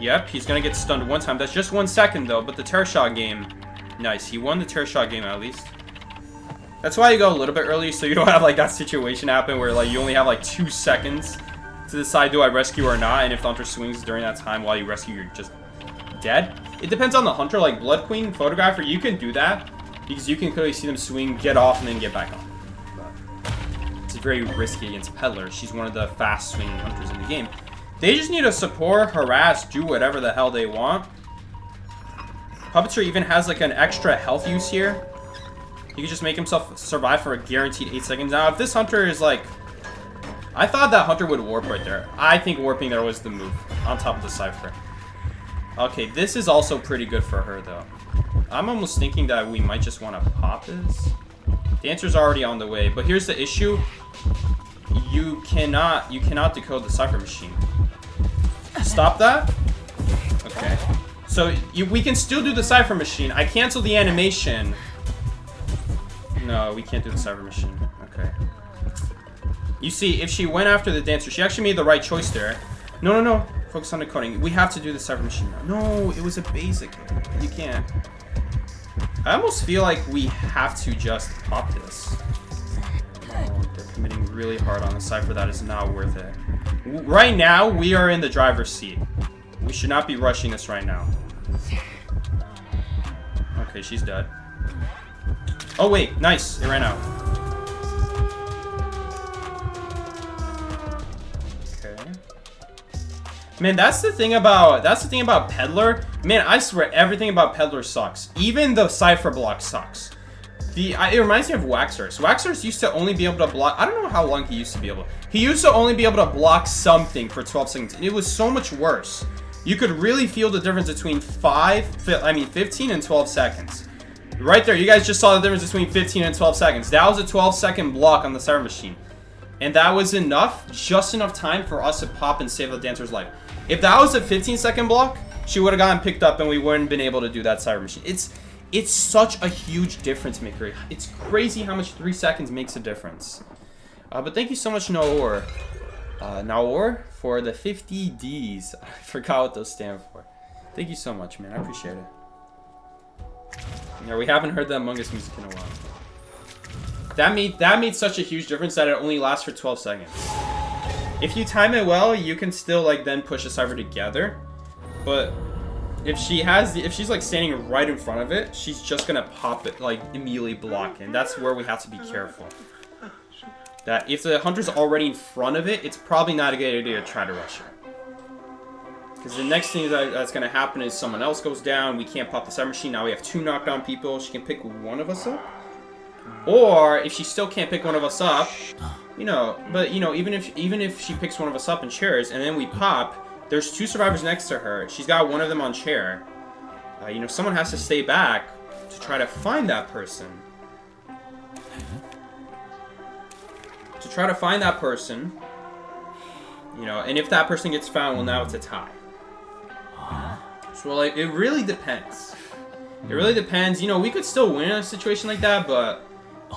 Yep, he's gonna get stunned 1 time. That's just 1 second, though, but the terror shot game. Nice, he won the terror shot game, at least. That's why you go a little bit early, so you don't have, like, that situation happen where, like, you only have, like, 2 seconds to decide, do I rescue or not, and if the Hunter swings during that time while you rescue, you're just dead. It depends on the Hunter. Like, Blood Queen, Photographer, you can do that, because you can clearly see them swing, get off, and then get back on. It's very risky against Peddler. She's one of the fast swinging hunters in the game. They just need to support, harass, do whatever the hell they want. Puppetry even has like an extra health use here. He can just make himself survive for a guaranteed 8 seconds. Now, if this Hunter is like... I thought that Hunter would warp right there. I think warping there was the move on top of the cipher. Okay, this is also pretty good for her, though. I'm almost thinking that we might just want to pop this. The answer's already on the way, but here's the issue. You cannot decode the cipher machine. Stop that? Okay. So we can still do the cipher machine. I cancel the animation. No, we can't do the cipher machine. Okay. You see, if she went after the dancer, she actually made the right choice there. No, no, no. Focus on the coding. We have to do the cipher machine now. No, it was a basic. You can't. I almost feel like we have to just pop this. Oh, they're committing really hard on the cipher. That is not worth it. Right now, we are in the driver's seat. We should not be rushing this right now. Okay, she's dead. Oh wait, nice. It ran out. Okay. Man, that's the thing about Peddler. Man, I swear everything about Peddler sucks. Even the cipher block sucks. It reminds me of Waxers. Waxers used to only be able to block... I don't know how long he used to be able to... He used to only be able to block something for 12 seconds. And it was so much worse. You could really feel the difference between 15 and 12 seconds. Right there, you guys just saw the difference between 15 and 12 seconds. That was a 12-second block on the cipher machine. And that was enough, just enough time for us to pop and save the dancer's life. If that was a 15-second block, she would have gotten picked up and we wouldn't have been able to do that cipher machine. It's such a huge difference maker. It's crazy how much 3 seconds makes a difference. But thank you so much, Naor. Naor for the 50 Ds. I forgot what those stand for. Thank you so much, man. I appreciate it. Yeah, we haven't heard the Among Us music in a while. That made such a huge difference that it only lasts for 12 seconds. If you time it well, you can still like then push a cipher together. But if she's like standing right in front of it, she's just gonna pop it, like immediately block it. And that's where we have to be careful. That if the hunter's already in front of it, it's probably not a good idea to try to rush her. Because the next thing that's going to happen is someone else goes down. We can't pop the cipher machine. Now we have 2 knockdown people. She can pick one of us up. Or if she still can't pick one of us up, you know, but you know, even if she picks one of us up in chairs and then we pop, there's 2 survivors next to her. She's got one of them on chair. You know, someone has to stay back to try to find that person. You know, and if that person gets found, well, now it's a tie. So, like, it really depends. It really depends. You know, we could still win in a situation like that, but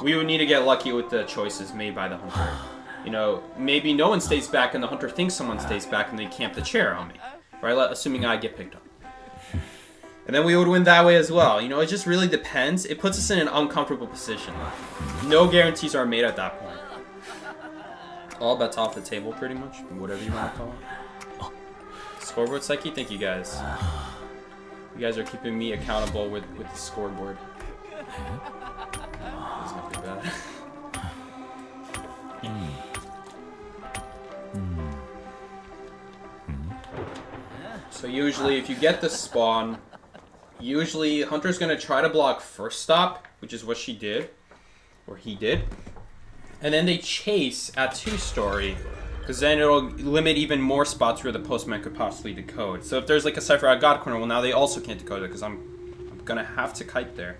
we would need to get lucky with the choices made by the hunter. You know, maybe no one stays back and the hunter thinks someone stays back and they camp the chair on me. Right? Assuming I get picked up. And then we would win that way as well. You know, it just really depends. It puts us in an uncomfortable position. No guarantees are made at that point. All bets off the table, pretty much. Whatever you want to call it. Scoreboard Psyche, thank you guys. You guys are keeping me accountable with the scoreboard. That's not too bad. So usually, if you get the spawn, usually Hunter's gonna try to block first stop, which is what she did, or he did, and then they chase at 2-story, because then it'll limit even more spots where the postman could possibly decode. So if there's like a cipher at God Corner, well now they also can't decode it, because I'm gonna have to kite there.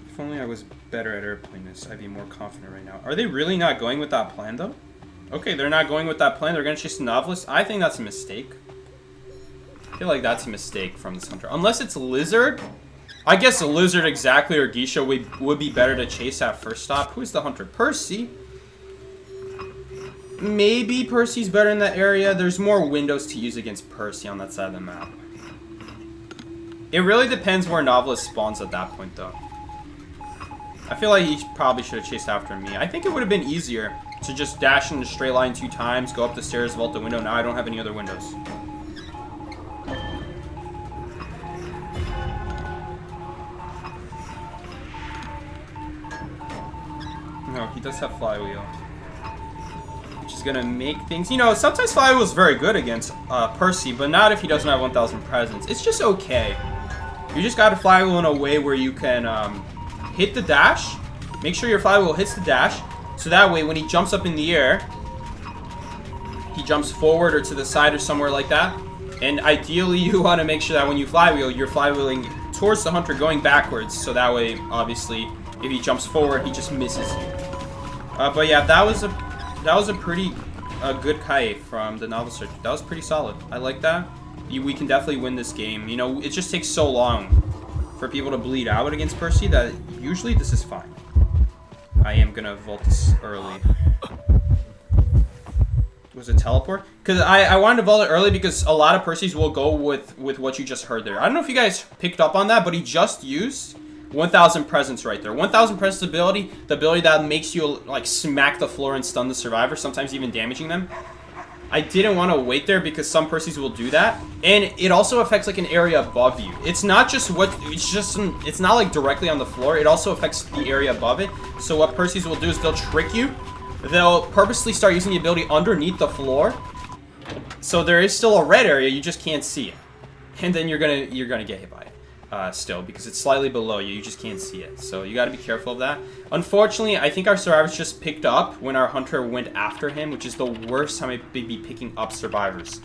If only I was better at Aeroplanist, I'd be more confident right now. Are they really not going with that plan though? Okay, they're not going with that plan. They're gonna chase the Novelist. I think that's a mistake. I feel like that's a mistake from this hunter. Unless it's Lizard. I guess a Lizard exactly or Geisha would be better to chase at first stop. Who's the hunter? Percy. Maybe Percy's better in that area. There's more windows to use against Percy on that side of the map. It really depends where Novelist spawns at that point though. I feel like he probably should have chased after me. I think it would have been easier to just dash in a straight line 2 times, go up the stairs, vault the window. Now I don't have any other windows. No, he does have Flywheel. Which is gonna make things... You know, sometimes Flywheel is very good against Percy, but not if he doesn't have 1000 presence. It's just okay. You just gotta Flywheel in a way where you can hit the dash. Make sure your Flywheel hits the dash. So that way, when he jumps up in the air, he jumps forward or to the side or somewhere like that. And ideally, you want to make sure that when you flywheel, you're flywheeling towards the hunter, going backwards. So that way, obviously, if he jumps forward, he just misses you. But yeah, that was a pretty good kite from the Novel Search. That was pretty solid. I like that. We can definitely win this game. You know, it just takes so long for people to bleed out against Percy that usually this is fine. I am gonna vault this early. Was it teleport? Because I wanted to vault it early because a lot of Percys will go with what you just heard there. I don't know if you guys picked up on that, but he just used 1000 presence right there. 1000 presence ability, the ability that makes you like smack the floor and stun the survivor, sometimes even damaging them. I didn't want to wait there because some Percys will do that, and it also affects like an area above you. It's not just it's not like directly on the floor. It also affects the area above it. So what Percys will do is they'll trick you. They'll purposely start using the ability underneath the floor, so there is still a red area. You just can't see it, and then you're gonna get hit by it still because it's slightly below you. You just can't see it, so you got to be careful of that. Unfortunately, I think our survivors just picked up when our hunter went after him, which is the worst time I'd be picking up survivors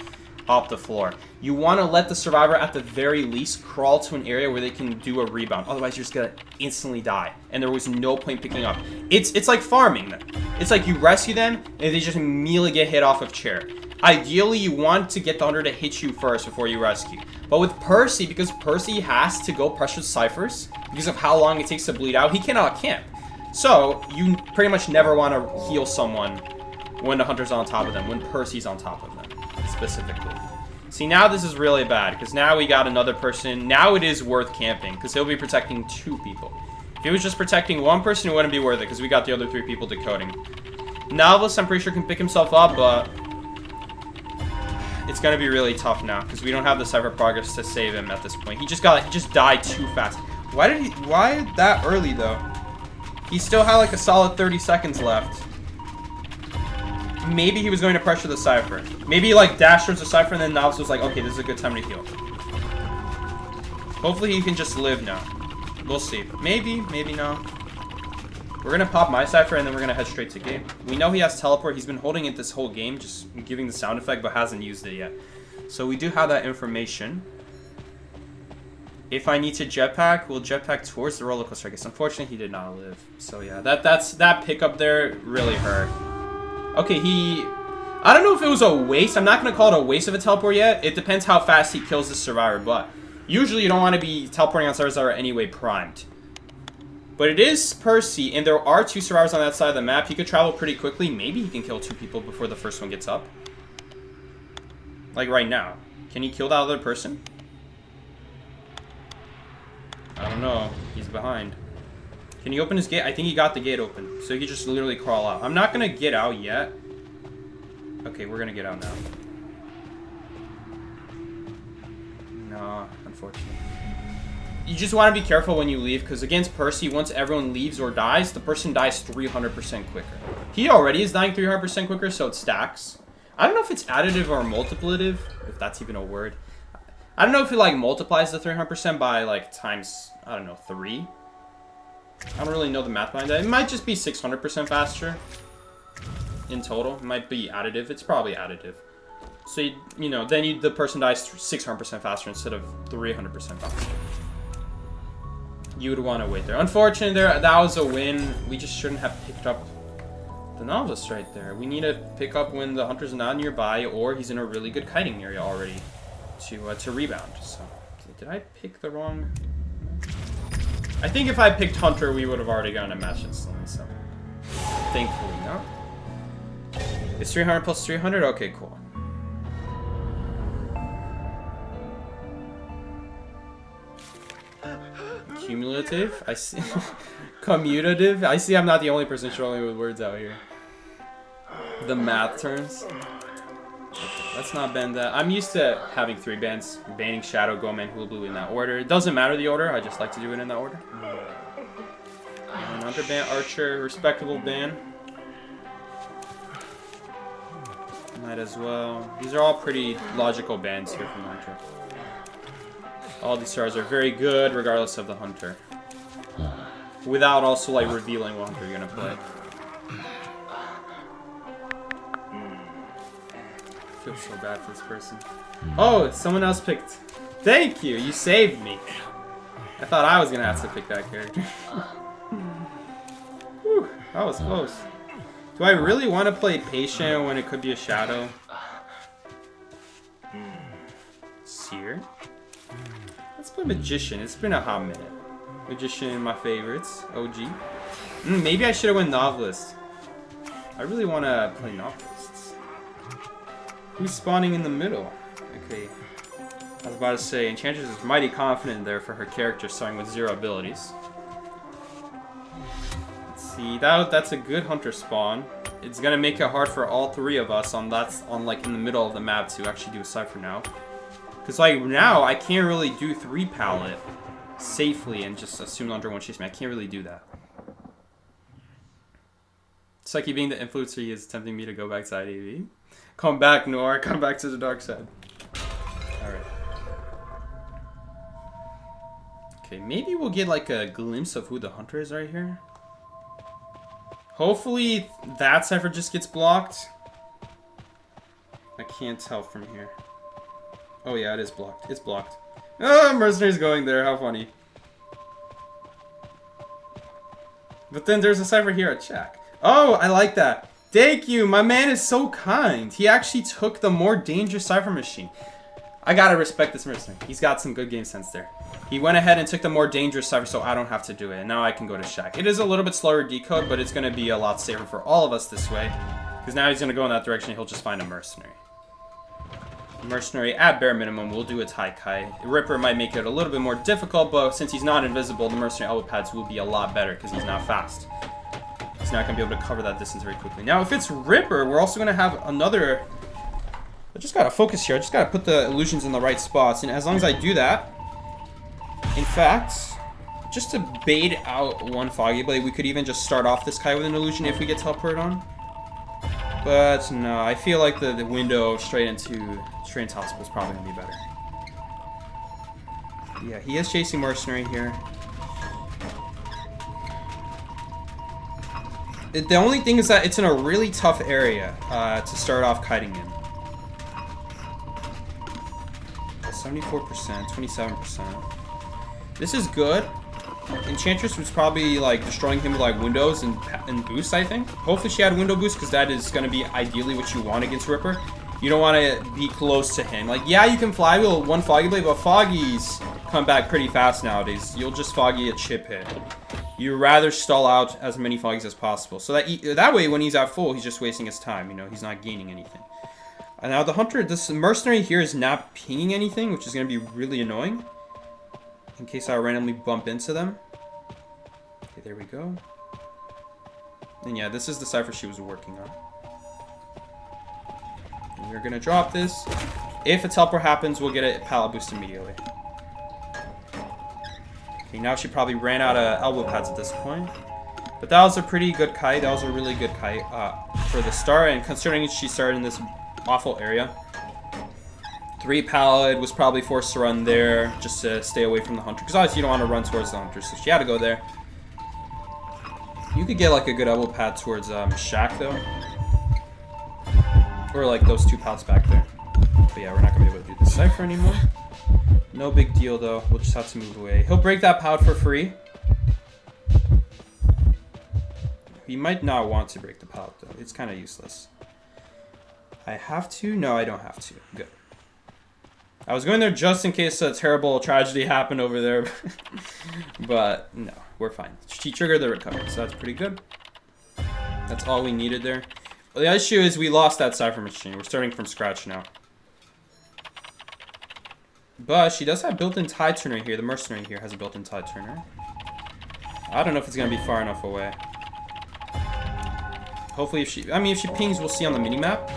off the floor. You want to let the survivor at the very least crawl to an area where they can do a rebound. Otherwise, you're just gonna instantly die, and there was no point picking up. It's like farming them. It's like you rescue them, and they just immediately get hit off of chair. Ideally, you want to get the hunter to hit you first before you rescue. But with Percy, because Percy has to go pressure ciphers, because of how long it takes to bleed out, he cannot camp. So, you pretty much never want to heal someone when the hunter's on top of them, when Percy's on top of them, specifically. See, now this is really bad, because now we got another person. Now it is worth camping, because he'll be protecting 2 people. If he was just protecting 1 person, it wouldn't be worth it, because we got the other 3 people decoding. Novelist, I'm pretty sure, can pick himself up, but it's going to be really tough now, because we don't have the cipher progress to save him at this point. He just died too fast. Why that early, though? He still had like a solid 30 seconds left. Maybe he was going to pressure the cipher. Maybe he like dashed towards the cipher and then Novelist was like, okay, this is a good time to heal. Hopefully he can just live now. We'll see. Maybe, maybe not. We're gonna pop my cipher and then we're gonna head straight to game. We know he has teleport. He's been holding it this whole game, just giving the sound effect, but hasn't used it yet. So we do have that information. If I need to jetpack, we'll jetpack towards the roller coaster, I guess. Unfortunately, he did not live. So yeah, that pickup there really hurt. Okay, I don't know if it was a waste. I'm not gonna call it a waste of a teleport yet. It depends how fast he kills the survivor, but usually you don't want to be teleporting on survivors that are anyway primed. But it is Percy, and there are 2 survivors on that side of the map. He could travel pretty quickly. Maybe he can kill 2 people before the first one gets up. Like right now. Can he kill that other person? I don't know. He's behind. Can he open his gate? I think he got the gate open. So he could just literally crawl out. I'm not going to get out yet. Okay, we're going to get out now. No, unfortunately. You just want to be careful when you leave, because against Percy, once everyone leaves or dies, the person dies 300% quicker. He already is dying 300% quicker, so it stacks. I don't know if it's additive or multiplicative, if that's even a word. I don't know if it like multiplies the 300% by like times, I don't know, 3. I don't really know the math behind that. It might just be 600% faster in total. It might be additive. It's probably additive. So, you know, then the person dies 600% faster instead of 300% faster. You would want to wait there. Unfortunately, that was a win. We just shouldn't have picked up the novelist right there. We need to pick up when the hunter's not nearby or he's in a really good kiting area already to rebound. So, did I pick the wrong? I think if I picked hunter, we would have already gotten a match instantly. So, thankfully, no. It's 300 plus 300. Okay, cool. Cumulative, I see. Commutative, I see. I'm not the only person struggling with words out here. The math terms. Okay, let's not bend that. I'm used to having 3 bands: banning, shadow, Goman, Hula Blue in that order. It doesn't matter the order. I just like to do it in that order. Another band, Archer, respectable band. Might as well. These are all pretty logical bands here from Archer. All these stars are very good, regardless of the hunter. Without also like revealing what hunter you're gonna play. I feel so bad for this person. Oh, someone else picked. Thank you, you saved me. I thought I was gonna have to pick that character. Whew, that was close. Do I really want to play patient when it could be a shadow? Seer? Let's play Magician. It's been a hot minute. Magician, my favorites. OG. Maybe I should have went Novelist. I really want to play Novelists. Who's spawning in the middle? Okay. I was about to say, Enchantress is mighty confident there for her character starting with 0 abilities. Let's see. That's a good hunter spawn. It's going to make it hard for all 3 of us on like in the middle of the map to actually do a cipher now. Because, like, now, I can't really do 3 pallet safely and just assume under one chase me. I can't really do that. It's like he being the influencer he is tempting me to go back to IDV. Come back, Noir. Come back to the dark side. Alright. Okay, maybe we'll get, like, a glimpse of who the hunter is right here. Hopefully, that cipher just gets blocked. I can't tell from here. Oh yeah, it is blocked. It's blocked. Oh, Mercenary's going there. How funny. But then there's a cipher here at check. Oh, I like that. Thank you. My man is so kind. He actually took the more dangerous cipher machine. I gotta respect this Mercenary. He's got some good game sense there. He went ahead and took the more dangerous cipher so I don't have to do it. And now I can go to Shack. It is a little bit slower decode, but it's going to be a lot safer for all of us this way. Because now he's going to go in that direction. He'll just find a Mercenary. Mercenary, at bare minimum, will do a tie kite. Ripper might make it a little bit more difficult, but since he's not invisible, the Mercenary elbow pads will be a lot better because he's not fast. He's not going to be able to cover that distance very quickly. Now, if it's Ripper, we're also going to have another... I just got to focus here. I just got to put the illusions in the right spots. And as long as I do that... In fact, just to bait out one Foggy Blade, we could even just start off this kite with an illusion if we get teleported on. But no, I feel like the window straight into hospital is probably going to be better. Yeah, he is chasing Mercenary here. The only thing is that it's in a really tough area to start off kiting in. 74%, 27%. This is good. Enchantress was probably like destroying him with like windows and boost, I think. Hopefully she had window boost because that is going to be ideally what you want against Ripper. You don't want to be close to him. Like, yeah, you can fly wheel one Foggy Blade, but Foggies come back pretty fast nowadays. You'll just Foggy a chip hit. You'd rather stall out as many Foggies as possible. So that way, when he's at full, he's just wasting his time. You know, he's not gaining anything. And now the Hunter, this Mercenary here is not pinging anything, which is going to be really annoying. In case I randomly bump into them. Okay, there we go. And yeah, this is the cipher she was working on. And we're going to drop this. If a teleport happens, we'll get a pallet boost immediately. Okay, now she probably ran out of elbow pads at this point. But that was a pretty good kite. That was a really good kite for the start. And considering she started in this awful area. 3 pallet was probably forced to run there just to stay away from the Hunter. Because obviously you don't want to run towards the Hunter, so she had to go there. You could get like a good elbow pad towards Shack though. Or like those 2 pallets back there. But yeah, we're not going to be able to do the cipher anymore. No big deal though. We'll just have to move away. He'll break that pallet for free. He might not want to break the pallet though. It's kind of useless. I have to? No, I don't have to. Good. I was going there just in case a terrible tragedy happened over there. But no, we're fine. She triggered the recovery, so that's pretty good. That's all we needed there. Well, the issue is we lost that cipher machine. We're starting from scratch now. But she does have built-in tide turner here. The Mercenary here has a built-in tide turner. I don't know if it's going to be far enough away. Hopefully if she pings, we'll see on the mini-map.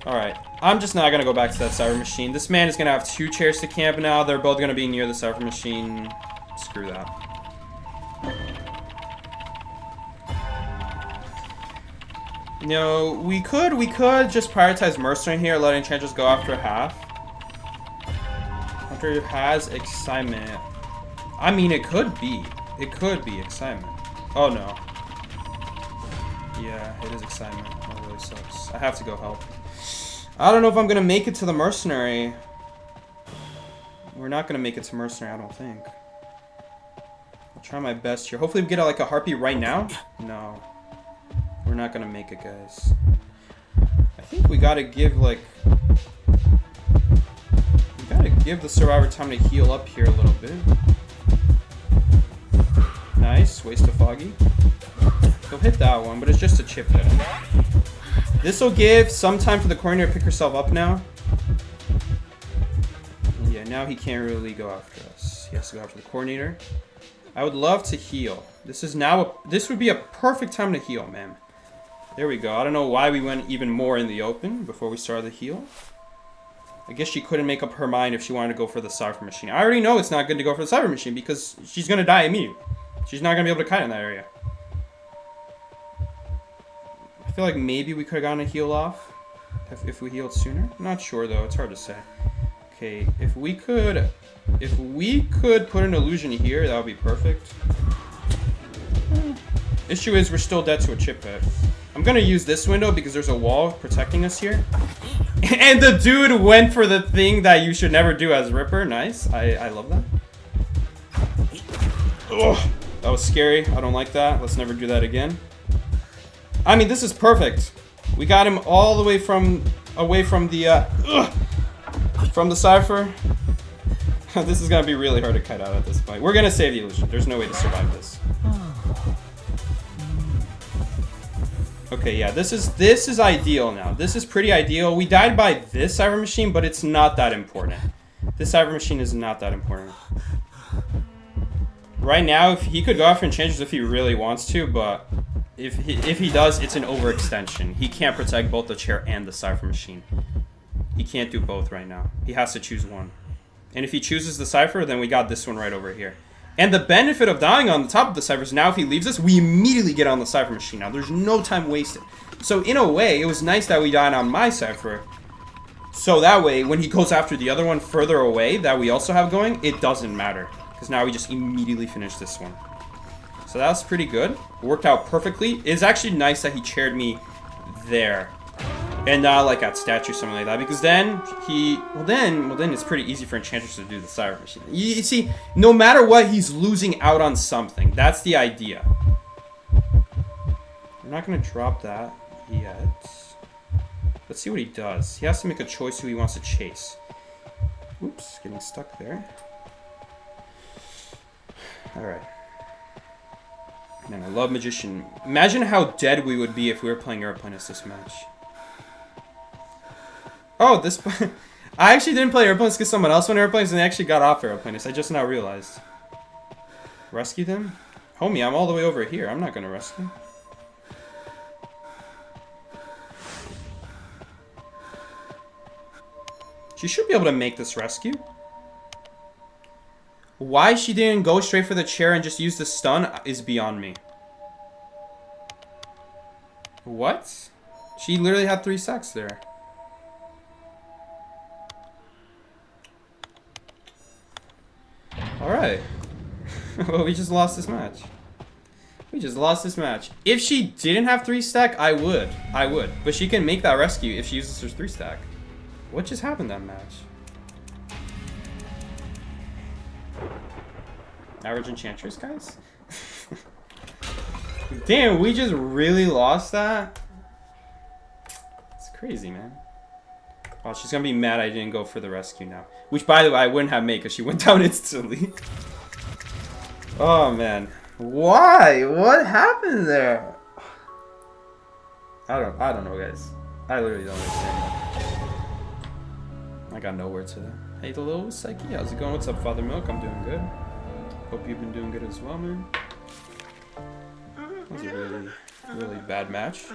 Alright, I'm just not going to go back to that cipher machine. This man is going to have 2 chairs to camp now. They're both going to be near the cipher machine. Screw that. You know, we could just prioritize Mercenary here, letting Enchantress go after half. Hunter has excitement. I mean, it could be. It could be excitement. Oh, no. Yeah, it is excitement. That really sucks. I have to go help. I don't know if I'm going to make it to the Mercenary. We're not going to make it to Mercenary, I don't think. I'll try my best here. Hopefully we get like a Harpy right now. No. We're not going to make it, guys. I think we got to give like... We got to give the Survivor time to heal up here a little bit. Nice. Waste of Foggy. He'll hit that one, but it's just a chip hit. This will give some time for the coordinator to pick herself up now. And yeah, now he can't really go after us. He has to go after the coordinator. I would love to heal. This would be a perfect time to heal, man. There we go. I don't know why we went even more in the open before we started the heal. I guess she couldn't make up her mind if she wanted to go for the cipher machine. I already know it's not good to go for the cipher machine because she's going to die immediately. She's not going to be able to kite in that area. I feel like maybe we could have gotten a heal off if we healed sooner. I'm not sure though. It's hard to say. Okay, if we could put an illusion here, that would be perfect. Issue is we're still dead to a chip hit. I'm gonna use this window because there's a wall protecting us here. And the dude went for the thing that you should never do as Ripper. Nice. I love that. Ugh, that was scary. I don't like that. Let's never do that again. I mean, this is perfect. We got him all the way away from the cipher. This is gonna be really hard to kite out at this point. We're gonna save the illusion. There's no way to survive this. Okay, yeah, this is ideal now. This is pretty ideal. We died by this cipher machine, but it's not that important. This cipher machine is not that important. Right now, if he could go after Enchantress if he really wants to, but if he does, it's an overextension. He can't protect both the chair and the cipher machine. He can't do both right now. He has to choose one. And if he chooses the cipher, then we got this one right over here. And the benefit of dying on the top of the cipher is now if he leaves us, we immediately get on the cipher machine. Now, there's no time wasted. So, in a way, it was nice that we died on my cipher. So that way, when he goes after the other one further away that we also have going, it doesn't matter. Because now we just immediately finish this one. So that was pretty good. It worked out perfectly. It's actually nice that he chaired me there. And not like at statue or something like that. Because then well then it's pretty easy for Enchantress to do the Cypher Machine. You see, no matter what, he's losing out on something. That's the idea. I'm not going to drop that yet. Let's see what he does. He has to make a choice who he wants to chase. Oops, getting stuck there. Alright. Man, I love Magician. Imagine how dead we would be if we were playing Aeroplanist this match. Oh, this... I actually didn't play Aeroplanist because someone else went Aeroplanist and they actually got off Aeroplanist. I just now realized. Rescue them? Homie, I'm all the way over here. I'm not going to rescue. She should be able to make this rescue. Why she didn't go straight for the chair and just use the stun is beyond me. What? She literally had 3 sacks there. Alright. Well, we just lost this match. We just lost this match. If she didn't have 3 stack, I would. But she can make that rescue if she uses her 3 stack. What just happened that match? Average Enchantress, guys? Damn, we just really lost that? It's crazy, man. Oh, she's gonna be mad I didn't go for the rescue now. Which, by the way, I wouldn't have made because she went down instantly. Oh, man. Why? What happened there? I don't know, guys. I literally don't understand. I got no words for that. Hey, the little Psyche, how's it going? What's up, Father Milk? I'm doing good. Hope you've been doing good as well, man. That was a really, really bad match.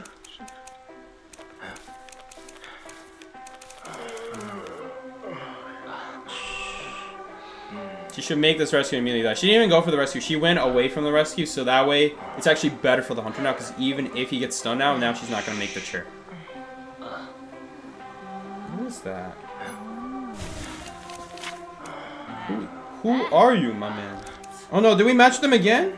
She should make this rescue immediately. She didn't even go for the rescue. She went away from the rescue, so that way it's actually better for the hunter now, because even if he gets stunned now she's not going to make the chair. What is that? Who are you, my man? Oh no, did we match them again?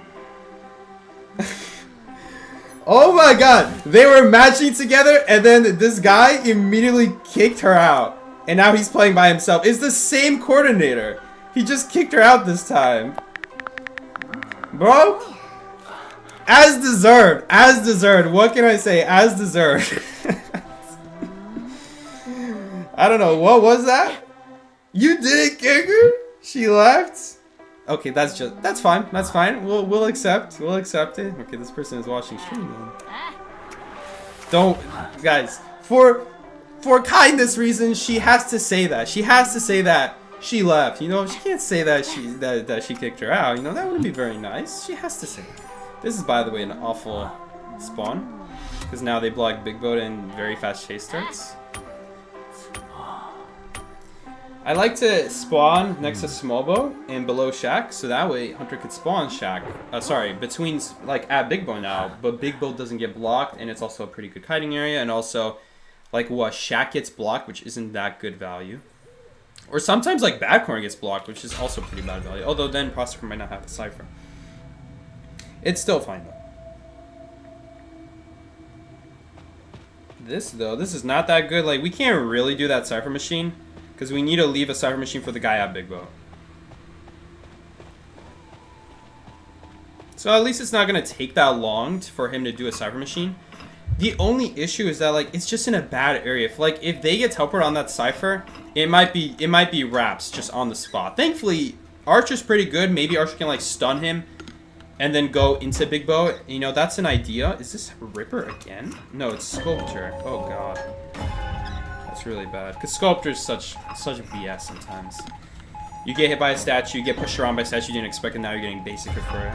Oh my god! They were matching together and then this guy immediately kicked her out. And now he's playing by himself. It's the same coordinator. He just kicked her out this time. Bro? As deserved. As deserved. What can I say? As deserved. I don't know. What was that? You didn't kick her? She left? Okay, that's fine. That's fine. We'll accept. We'll accept it. Okay, this person is watching stream, man. Don't, guys. For kindness reasons, she has to say that. She has to say that she left. You know, she can't say that she kicked her out. You know, that wouldn't be very nice. She has to say that. This is, by the way, an awful spawn, because now they block Big Boat and very fast chase starts. I like to spawn next to Small Boat and below Shack, so that way Hunter could spawn Shack. Sorry, between, like, at Big Boat now, but Big Boat doesn't get blocked, and it's also a pretty good kiting area, and also, like, what, Shack gets blocked, which isn't that good value. Or sometimes, like, Bad Corner gets blocked, which is also pretty bad value, although then Prospector might not have the Cypher. It's still fine, though. This, though, this is not that good. Like, we can't really do that Cypher Machine, because we need to leave a Cypher Machine for the guy at Big Boat. So at least it's not going to take that long for him to do a Cypher Machine. The only issue is that, like, it's just in a bad area. If they get teleported on that Cypher, it might be wraps just on the spot. Thankfully, Archer's pretty good. Maybe Archer can, like, stun him and then go into Big Boat. You know, that's an idea. Is this Ripper again? No, it's Sculptor. Oh, God. That's really bad. Because Sculptor is such BS sometimes. You get hit by a statue, you get pushed around by a statue you didn't expect, and now you're getting basic for it.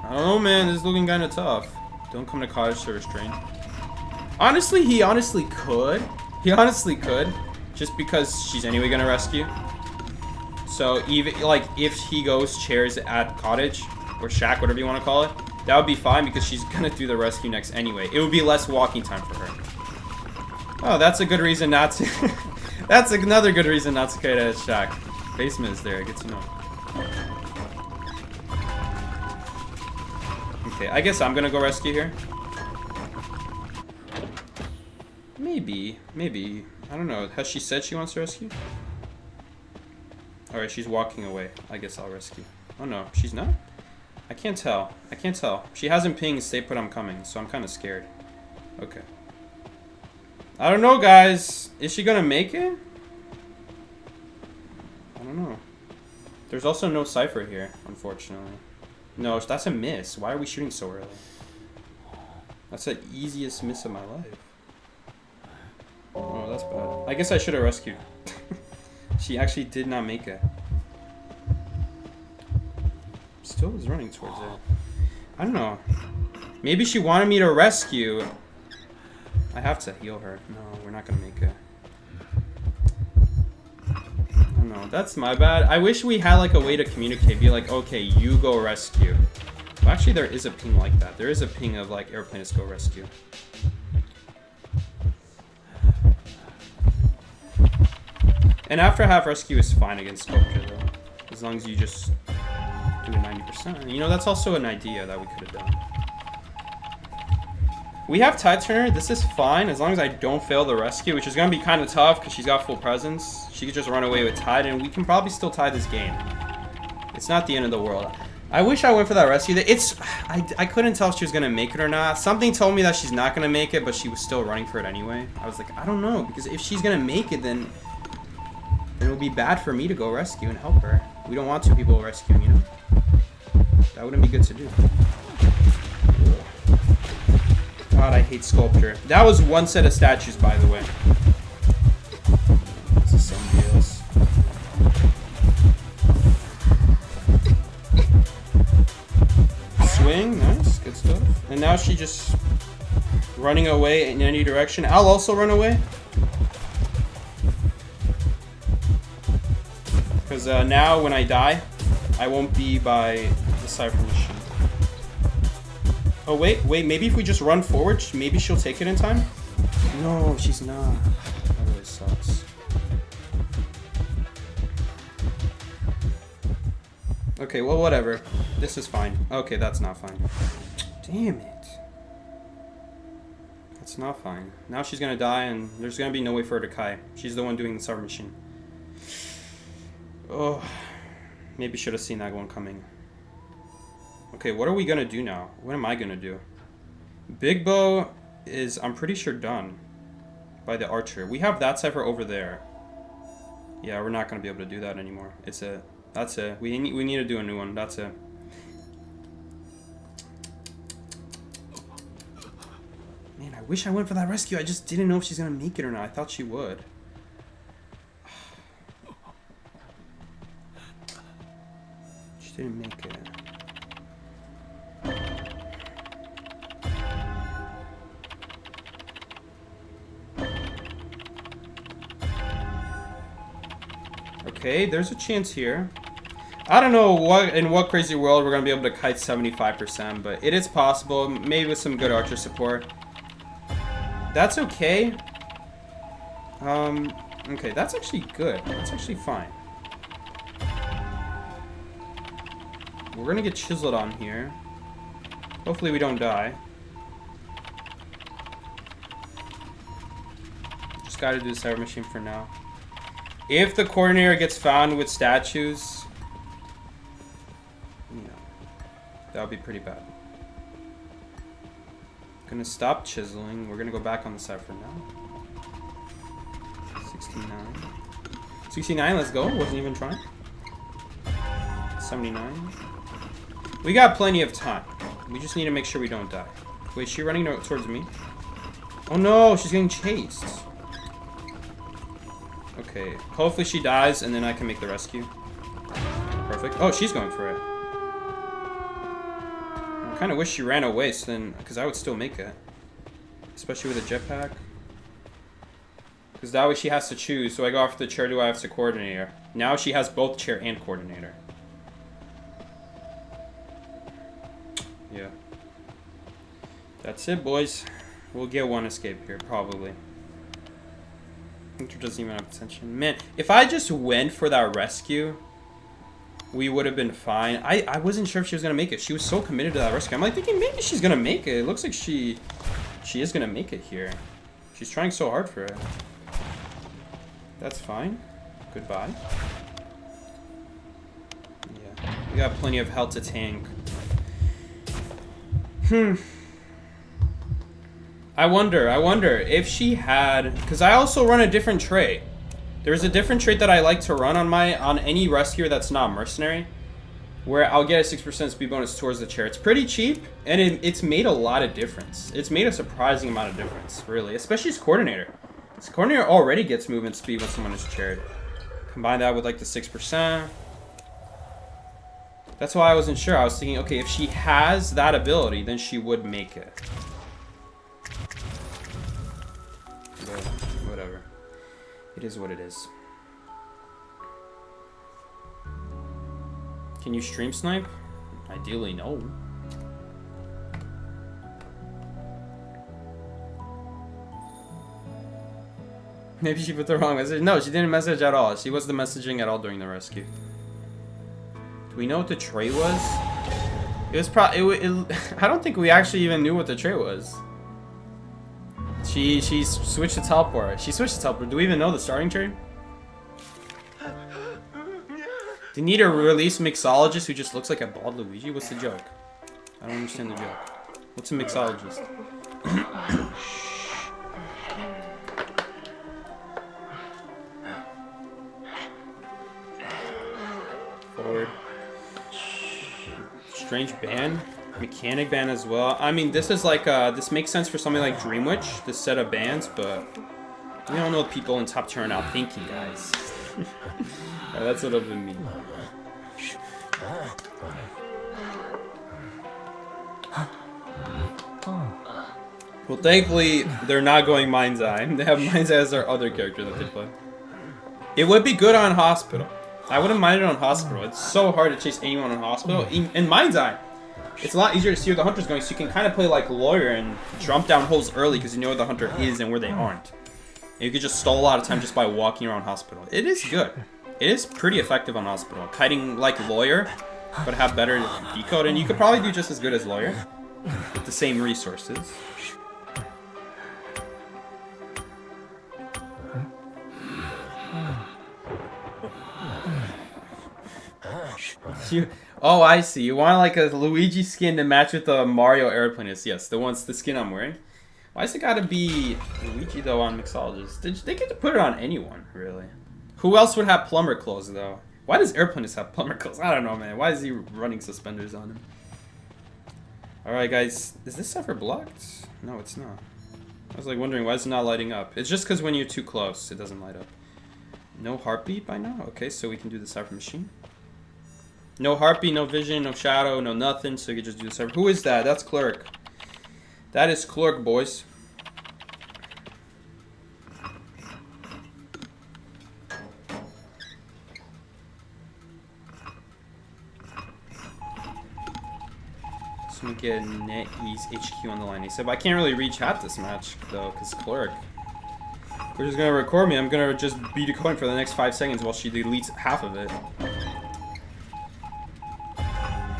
I don't know, man. This is looking kind of tough. Don't come to Cottage Service Train. Honestly, he honestly could. He honestly could. Just because she's anyway going to rescue. So even like if he goes chairs at cottage or shack, whatever you want to call it, that would be fine because she's gonna do the rescue next anyway. It would be less walking time for her. Oh, that's a good reason not to. That's another good reason not to kite at shack. Basement is there. Good to know. Okay, I guess I'm gonna go rescue here. Maybe. I don't know. Has she said she wants to rescue? Alright, she's walking away. I guess I'll rescue. Oh no, she's not? I can't tell. She hasn't pinged stay put I'm coming, so I'm kind of scared. Okay. I don't know, guys. Is she gonna make it? I don't know. There's also no cipher here, unfortunately. No, that's a miss. Why are we shooting so early? That's the easiest miss of my life. Oh, that's bad. I guess I should have rescued. She actually did not make it. Still is running towards it. I don't know. Maybe she wanted me to rescue. I have to heal her. No, we're not gonna make it. I don't know. That's my bad. I wish we had like a way to communicate. Be like, okay, you go rescue. Well, actually, there is a ping like that. There is a ping of like Aeroplanist go rescue. And after half rescue is fine against Sculpture though. As long as you just do a 90%. You know, that's also an idea that we could have done. We have Tide Turner. This is fine as long as I don't fail the rescue, which is going to be kind of tough because she's got full presence. She could just run away with Tide and we can probably still tie this game. It's not the end of the world. I wish I went for that rescue. I couldn't tell if she was going to make it or not. Something told me that she's not going to make it, but she was still running for it anyway. I was like, I don't know, because if she's going to make it, then it would be bad for me to go rescue and help her. We don't want two people rescuing, you know? That wouldn't be good to do. God, I hate Sculpture. That was one set of statues, by the way. This is somebody else. Swing, nice, good stuff. And now she just running away in any direction. I'll also run away. Because now when I die, I won't be by the cipher machine. Oh, wait, maybe if we just run forward, maybe she'll take it in time? No, she's not. That really sucks. Okay, well, whatever. This is fine. Okay, that's not fine. Damn it. That's not fine. Now she's gonna die, and there's gonna be no way for her to kite. She's the one doing the cipher machine. Oh, maybe should have seen that one coming. Okay, what are we gonna do now? What am I gonna do? Big bow is, I'm pretty sure, done by the archer. We have that cipher over there. Yeah, we're not gonna be able to do that anymore. That's it. We need to do a new one. That's it. Man, I wish I went for that rescue. I just didn't know if she's gonna make it or not. I thought she would. She didn't make it. Okay, there's a chance here. I don't know in what crazy world we're gonna be able to kite 75%, but it is possible. Maybe with some good archer support. That's okay. Okay, that's actually good. That's actually fine. We're gonna get chiseled on here. Hopefully we don't die. Just gotta do the cyber machine for now. If the coordinator gets found with statues, you know, that would be pretty bad. Gonna stop chiseling. We're gonna go back on the cipher now. 69. 69, let's go. Wasn't even trying. 79. We got plenty of time. We just need to make sure we don't die. Wait, is she running towards me? Oh no, she's getting chased. Okay, hopefully she dies and then I can make the rescue. Perfect. Oh, she's going for it. I kind of wish she ran away, so then, because I would still make it. Especially with a jetpack. Because that way she has to choose. Do I go after the chair, do I have to coordinator? Now she has both chair and coordinator. Yeah. That's it, boys. We'll get one escape here, probably. Hunter doesn't even have attention. Man, if I just went for that rescue, we would have been fine. I wasn't sure if she was going to make it. She was so committed to that rescue. I'm like thinking maybe she's going to make it. It looks like she is going to make it here. She's trying so hard for it. That's fine. Goodbye. Yeah, we got plenty of health to tank. I wonder if she had, because I also run a different trait. There's a different trait that I like to run on any rescuer that's not mercenary, where I'll get a 6% speed bonus towards the chair. It's pretty cheap, and it's made a lot of difference. It's made a surprising amount of difference, really, especially as coordinator. This coordinator already gets movement speed when someone is chaired. Combine that with like the 6%. That's why I wasn't sure. I was thinking, okay, if she has that ability, then she would make it. But whatever. It is what it is. Can you stream snipe? Ideally, no. Maybe she put the wrong message. No, she didn't message at all. She wasn't messaging at all during the rescue. Do we know what the trait was? It was probably. I don't think we actually even knew what the trait was. She switched to teleport. She switched to teleport. Do we even know the starting trait? They need to release mixologist who just looks like a bald Luigi. What's the joke? I don't understand the joke. What's a mixologist? Forward. Strange ban. Mechanic ban as well. I mean, this is like, this makes sense for something like Dream Witch, this set of bans, but we don't know what people in top tier are now thinking, guys. That's what I've been mean. Well, thankfully, they're not going Mind's Eye. They have Mind's Eye as their other character that they play. It would be good on Hospital. I wouldn't mind it on Hospital. It's so hard to chase anyone on Hospital. In Mind's Eye, it's a lot easier to see where the hunter's going, so you can kind of play like Lawyer and jump down holes early because you know where the hunter is and where they aren't. And you could just stall a lot of time just by walking around Hospital. It is good. It is pretty effective on Hospital. Kiting like Lawyer, but have better decode, and you could probably do just as good as Lawyer with the same resources. Oh, I see. You want like a Luigi skin to match with the Mario Aeroplanist. Yes, the skin I'm wearing. Why is it gotta be Luigi though on Mixologist? They get to put it on anyone, really. Who else would have plumber clothes though? Why does Aeroplanist have plumber clothes? I don't know, man. Why is he running suspenders on him? Alright, guys. Is this ever blocked? No, it's not. I was like wondering why is it not lighting up. It's just because when you're too close, it doesn't light up. No heartbeat by now? Okay, so we can do the cipher machine. No heartbeat, no vision, no shadow, no nothing, so you can just do the cipher. Who is that? That's Clerk. That is Clerk, boys. So we get NetEase HQ on the line. He said, but I can't really reach chat this match, though, because Clerk. We're just going to record me. I'm going to just be decoding for the next 5 seconds while she deletes half of it.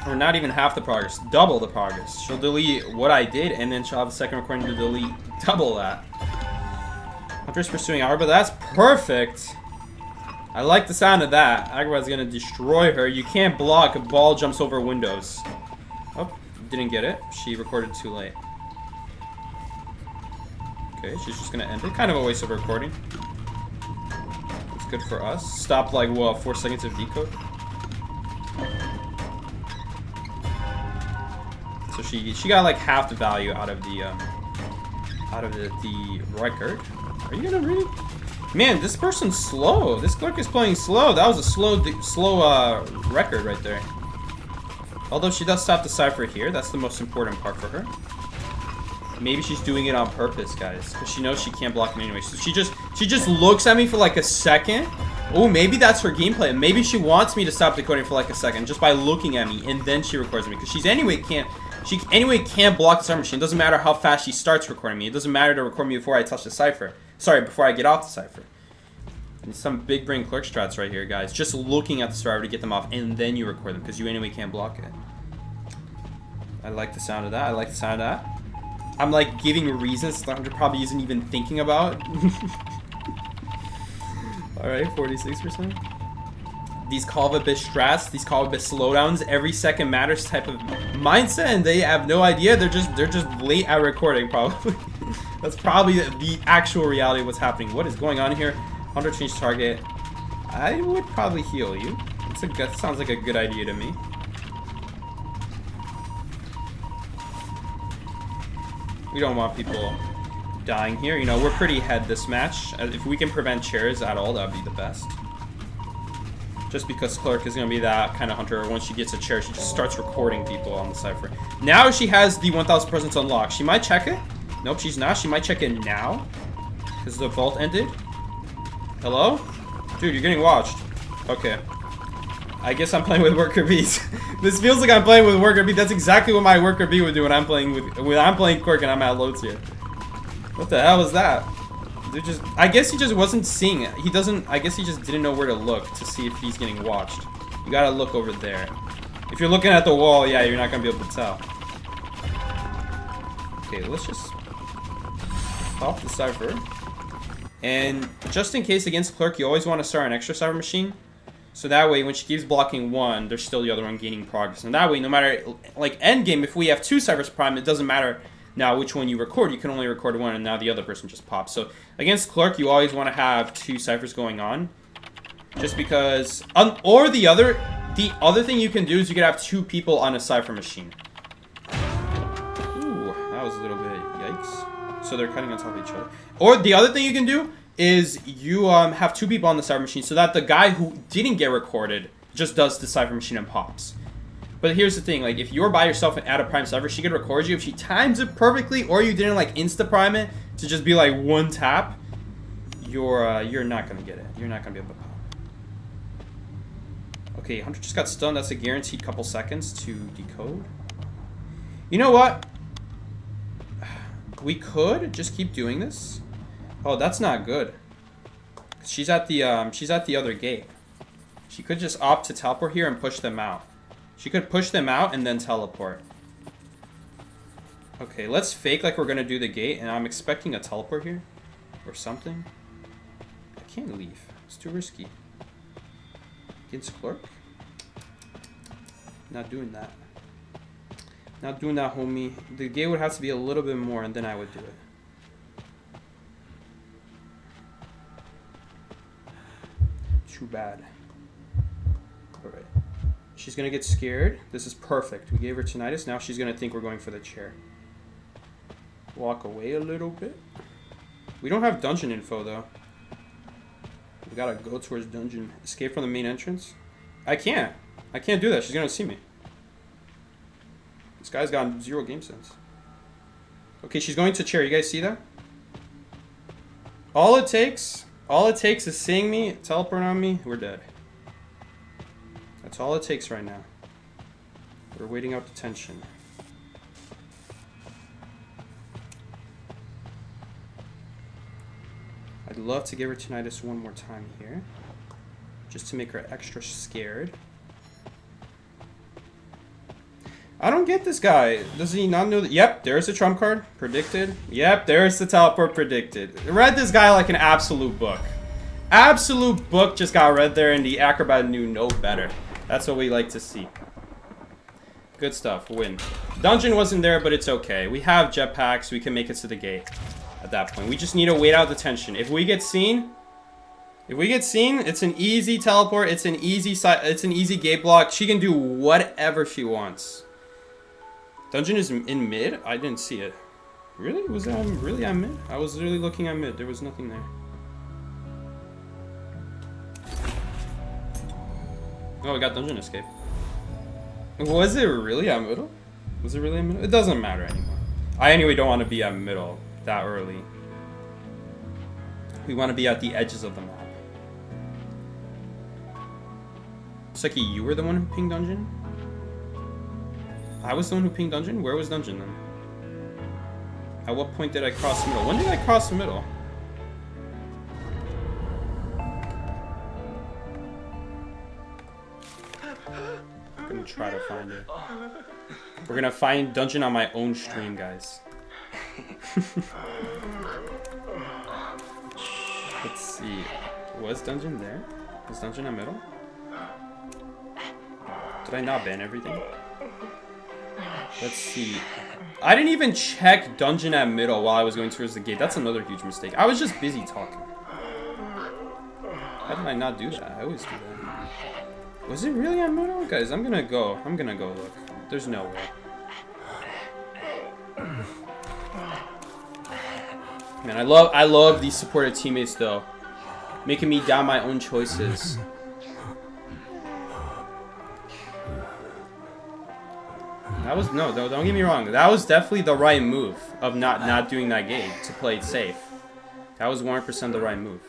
Or not even half the progress, double the progress. She'll delete what I did, and then she'll have a second recording to delete double that. Hunter's pursuing Agra, but that's perfect. I like the sound of that. Agra's gonna destroy her. You can't block. A ball jumps over windows. Oh, didn't get it. She recorded too late. Okay, she's just gonna end it. Kind of a waste of a recording. It's good for us. Stopped like, what, 4 seconds of decode? So she got like half the value out of the record. Are you gonna read? Man, this person's slow. This Clerk is playing slow. That was a slow record right there. Although she does stop the cipher here. That's the most important part for her. Maybe she's doing it on purpose, guys, because she knows she can't block me anyway. So she just looks at me for like a second. Oh, maybe that's her gameplay. Maybe she wants me to stop decoding for like a second just by looking at me, and then she records me, because she anyway can't block the cipher machine. It doesn't matter how fast she starts recording me. It doesn't matter to record me before I touch the cipher. Sorry, before I get off the cipher. And some big brain clerk strats right here, guys. Just looking at the cipher to get them off, and then you record them, because you anyway can't block it. I like the sound of that. I like the sound of that. I'm like giving reasons Thunder probably isn't even thinking about. Alright, 46%. These call of a bit strats, these call of a bit slowdowns, every second matters type of mindset, and they have no idea. They're just late at recording, probably. That's probably the actual reality of what's happening. What is going on here? Hunter change target. I would probably heal you. That sounds like a good idea to me. We don't want people dying here. You know, we're pretty ahead this match. If we can prevent chairs at all, that would be the best. Just because Clerk is going to be that kind of hunter. Once she gets a chair, she just starts recording people on the cipher. Now she has the 1000 presence unlocked. She might check it. Nope, she's not. She might check it now, because the vault ended. Hello? Dude, you're getting watched. Okay. I guess I'm playing with worker bees. This feels like I'm playing with worker bee. That's exactly what my worker bee would do when I'm playing Quirk and I'm at loads here. What the hell is that? Dude, I guess he just wasn't seeing it. I guess he just didn't know where to look to see if he's getting watched. You gotta look over there. If you're looking at the wall, yeah, you're not gonna be able to tell. Okay, let's just pop the cipher. And just in case against Clerk, you always want to start an extra cipher machine. So that way, when she keeps blocking one, there's still the other one gaining progress. And that way, no matter, like, end game, if we have 2 ciphers prime, it doesn't matter now which one you record. You can only record one, and now the other person just pops. So against Clerk, you always want to have 2 ciphers going on. Just because... or the other thing you can do is you can have 2 people on a cipher machine. Ooh, that was a little bit yikes. So they're cutting on top of each other. Or the other thing you can do is you have 2 people on the cipher machine so that the guy who didn't get recorded just does the cipher machine and pops. But here's the thing, like, if you're by yourself and at a prime cipher, she could record you. If she times it perfectly, or you didn't like insta prime it to just be like 1 tap, you're not gonna get it. You're not gonna be able to pop. Okay, Hunter just got stunned. That's a guaranteed couple seconds to decode. You know what? We could just keep doing this. Oh, that's not good. She's at the other gate. She could just opt to teleport here and push them out. She could push them out and then teleport. Okay, let's fake like we're gonna do the gate, and I'm expecting a teleport here or something. I can't leave. It's too risky. Against Clerk? Not doing that. Not doing that, homie. The gate would have to be a little bit more, and then I would do it. Too bad. Alright. She's gonna get scared. This is perfect. We gave her tinnitus. Now she's gonna think we're going for the chair. Walk away a little bit. We don't have dungeon info, though. We gotta go towards dungeon. Escape from the main entrance? I can't. I can't do that. She's gonna see me. This guy's got 0 game sense. Okay, she's going to chair. You guys see that? All it takes is seeing me, teleport on me, we're dead. That's all it takes right now. We're waiting out the tension. I'd love to give her tinnitus one more time here, just to make her extra scared. I don't get this guy. Does he not know that? Yep, there's the trump card. Predicted. Yep, there's the teleport predicted. Read this guy like an absolute book. Absolute book just got read there, and the acrobat knew no better. That's what we like to see. Good stuff. Win. Dungeon wasn't there, but it's okay. We have jetpacks. We can make it to the gate at that point. We just need to wait out the tension. If we get seen, it's an easy teleport. It's an easy gate block. She can do whatever she wants. Dungeon is in mid? I didn't see it. Really? Was that really at mid? I was really looking at mid. There was nothing there. Oh, we got dungeon escape. Was it really at middle? Was it really at middle? It doesn't matter anymore. I anyway don't want to be at middle that early. We want to be at the edges of the map. Seki, you were the one who pinged dungeon? I was the one who pinged dungeon? Where was dungeon then? At what point did I cross the middle? When did I cross the middle? I'm gonna try to find it. We're gonna find dungeon on my own stream, guys. Let's see. Was dungeon there? Was dungeon in the middle? Did I not ban everything? Let's see. I didn't even check dungeon at middle while I was going towards the gate. That's another huge mistake. I was just busy talking. How did I not do that? I always do that. Was it really at middle? Guys, I'm gonna go look. There's no way. Man, I love these supportive teammates though. Making me doubt my own choices. That was, no, don't get me wrong. That was definitely the right move of not doing that gate to play it safe. That was 100% the right move.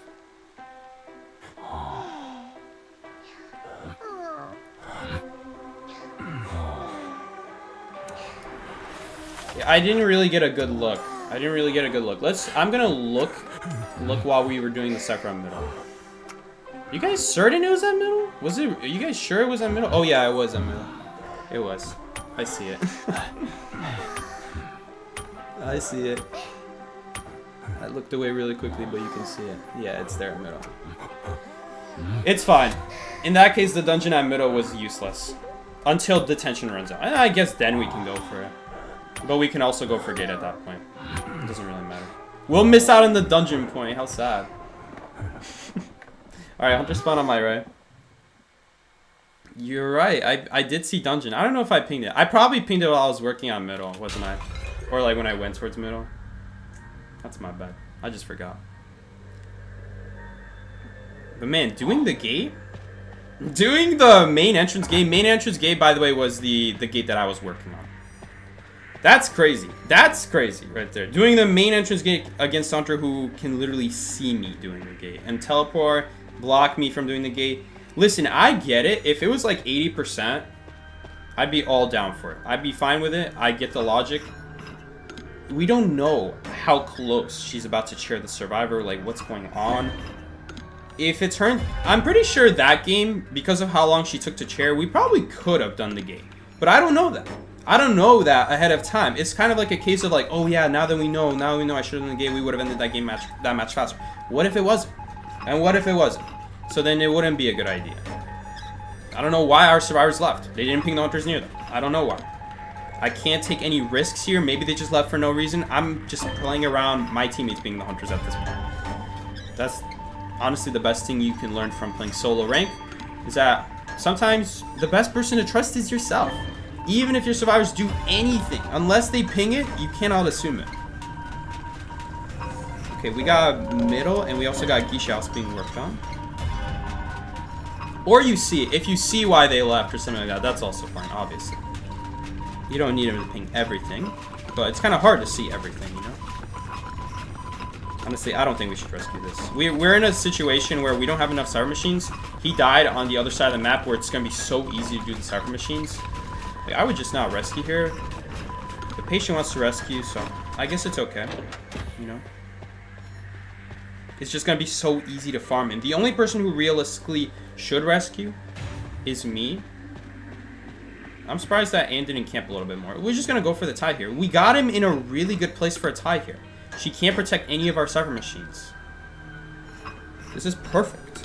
Yeah, I didn't really get a good look. I'm gonna look while we were doing the second middle. You guys certain it was at middle? Was it? Are you guys sure it was at middle? Oh yeah, it was at middle. It was. I see it. I see it. I looked away really quickly, but you can see it. Yeah, it's there at middle. It's fine. In that case, the dungeon at middle was useless. Until detention runs out. And I guess then we can go for it. But we can also go for gate at that point. It doesn't really matter. We'll miss out on the dungeon point. How sad. Alright, Hunter spawn on my right. You're right. I did see dungeon. I don't know if I pinged it. I probably pinged it while I was working on middle, wasn't I? Or like when I went towards middle. That's my bad. I just forgot. But man, doing the gate? Doing the main entrance gate. Main entrance gate, by the way, was the gate that I was working on. That's crazy. That's crazy right there. Doing the main entrance gate against Hunter who can literally see me doing the gate. And teleport, block me from doing the gate. Listen, I get it. If it was like 80%, I'd be all down for it. I'd be fine with it. I get the logic. We don't know how close she's about to chair the survivor, like what's going on. If it's her, I'm pretty sure that game, because of how long she took to chair, we probably could have done the gate. But I don't know that. I don't know that ahead of time. It's kind of like a case of like, oh yeah, now that we know I should have done the gate, we would have ended that match faster. What if it wasn't? And what if it wasn't? So then it wouldn't be a good idea. I don't know why our survivors left. They didn't ping the hunters near them. I don't know why. I can't take any risks here. Maybe they just left for no reason. I'm just playing around my teammates being the hunters at this point. That's honestly the best thing you can learn from playing solo rank, is that sometimes the best person to trust is yourself. Even if your survivors do anything, unless they ping it, you cannot assume it. Okay, we got middle, and we also got Geisha House being worked on. Or you see it. If you see why they left or something like that, that's also fine, obviously. You don't need him to ping everything, but it's kind of hard to see everything, you know? Honestly, I don't think we should rescue this. We're in a situation where we don't have enough cypher machines. He died on the other side of the map where it's going to be so easy to do the cypher machines. Like, I would just not rescue here. The patient wants to rescue, so I guess it's okay, you know? It's just going to be so easy to farm him. The only person who realistically should rescue is me. I'm surprised that Anne didn't camp a little bit more. We're just going to go for the tie here. We got him in a really good place for a tie here. She can't protect any of our cypher machines. This is perfect.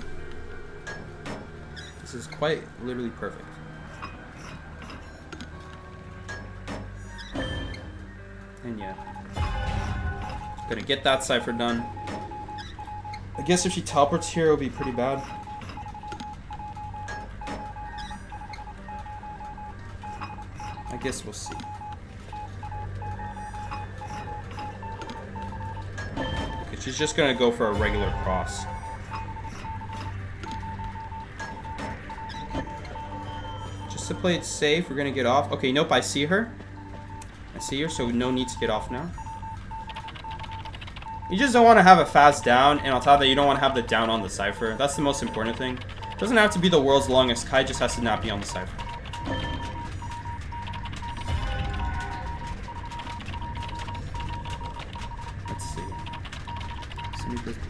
This is quite literally perfect. And yeah. Gonna get that cypher done. I guess if she teleports here, it'll be pretty bad. I guess we'll see. Okay, she's just gonna go for a regular cross. Just to play it safe, we're gonna get off. Okay, nope, I see her. I see her, so no need to get off now. You just don't want to have a fast down, and on top of that, you don't want to have the down on the cipher. That's the most important thing. It doesn't have to be the world's longest kite, just has to not be on the cipher. Let's see.